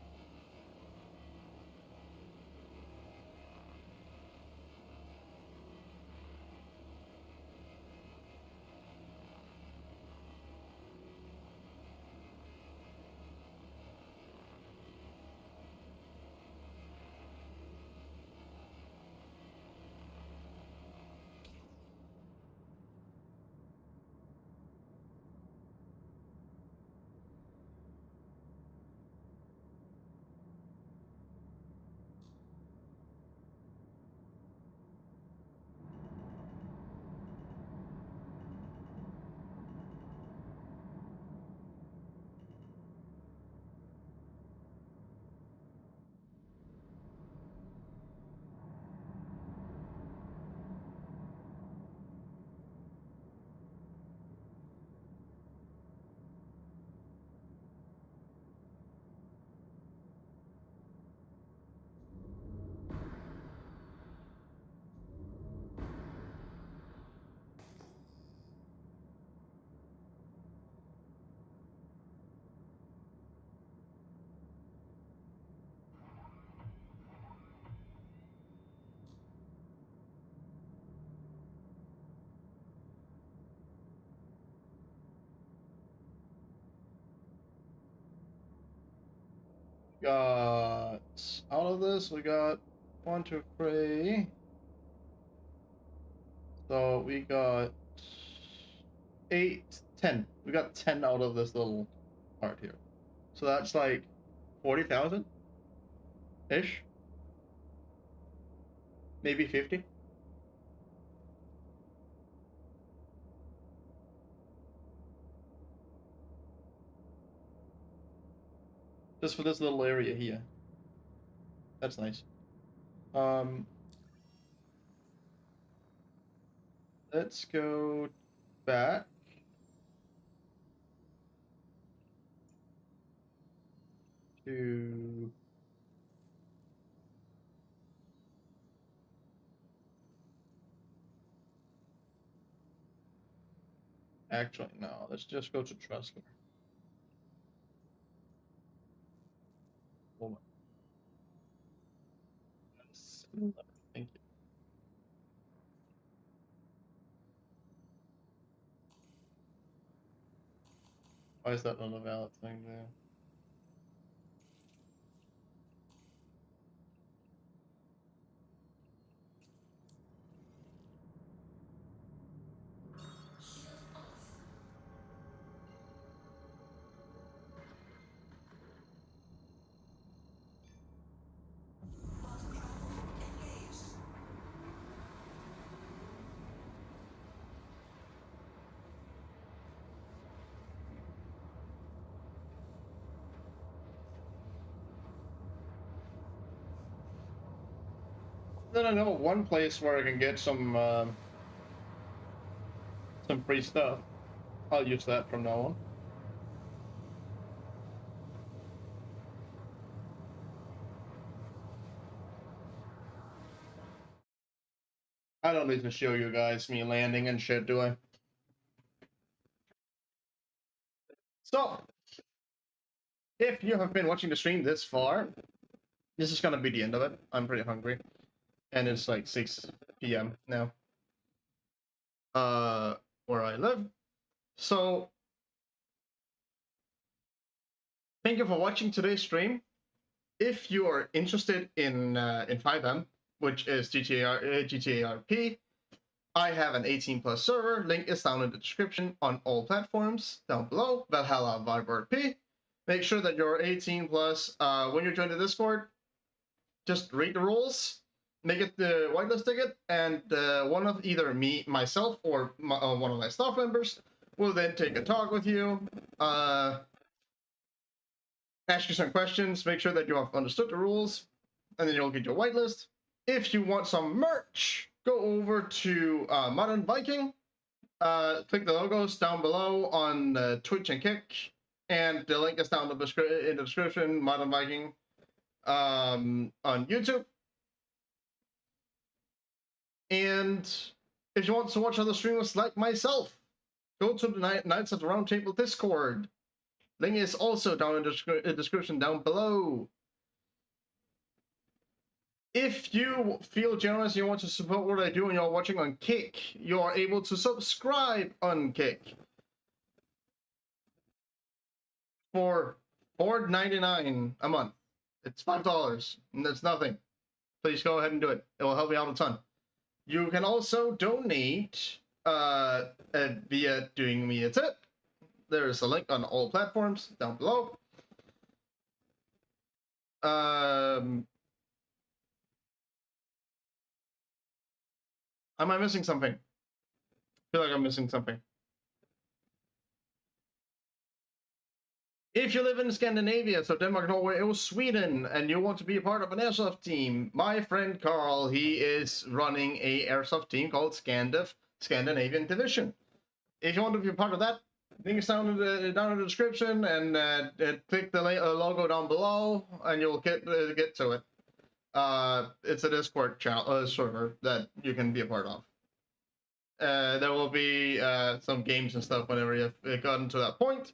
Speaker 1: Got out of this, we got 1, 2, 3. So we got 8, 10. We got 10 out of this little part here. So that's like 40,000 ish. Maybe 50. Just for this little area here. That's nice. Let's go back to actually no, let's just go to Trustler. Hold on. Thank you. Why is that not a valid thing there? Then I know one place where I can get some free stuff. I'll use that from now on. I don't need to show you guys me landing and shit, do I? So, if you have been watching the stream this far, this is gonna be the end of it. I'm pretty hungry. And it's like 6 p.m. now. Where I live. So, thank you for watching today's stream. If you are interested in 5M, which is GTA RP, I have an 18+ server. Link is down in the description on all platforms down below. Valhalla Vibe RP. Make sure that you're 18+. When you join the Discord, just read the rules, make it the whitelist ticket, and one of either myself, or one of my staff members will then take a talk with you, ask you some questions, make sure that you have understood the rules, and then you'll get your whitelist. If you want some merch, go over to Modern Viking, click the logos down below on Twitch and Kick, and the link is down in the description, Modern Viking, on YouTube. And if you want to watch other streamers like myself, go to the Knights at the Round Table Discord. Link is also down in the description down below. If you feel generous and you want to support what I do and you're watching on Kick, you are able to subscribe on Kick for $4.99 a month. It's $5, and that's nothing. Please go ahead and do it. It will help me out a ton. You can also donate via doing me a tip. There is a link on all platforms down below. Am I missing something? I feel like I'm missing something. If you live in Scandinavia, so Denmark, Norway, or Sweden, and you want to be a part of an airsoft team, my friend Carl, he is running a airsoft team called ScanDiv, Scandinavian Division. If you want to be a part of that, link is down in the description, and click the logo down below, and you'll get to it. It's a Discord channel server that you can be a part of. There will be some games and stuff whenever you've gotten to that point.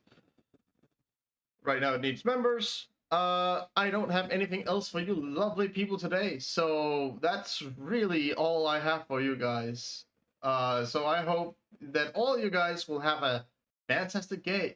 Speaker 1: Right now it needs members. I don't have anything else for you lovely people today, so that's really all I have for you guys. So I hope that all you guys will have a fantastic day.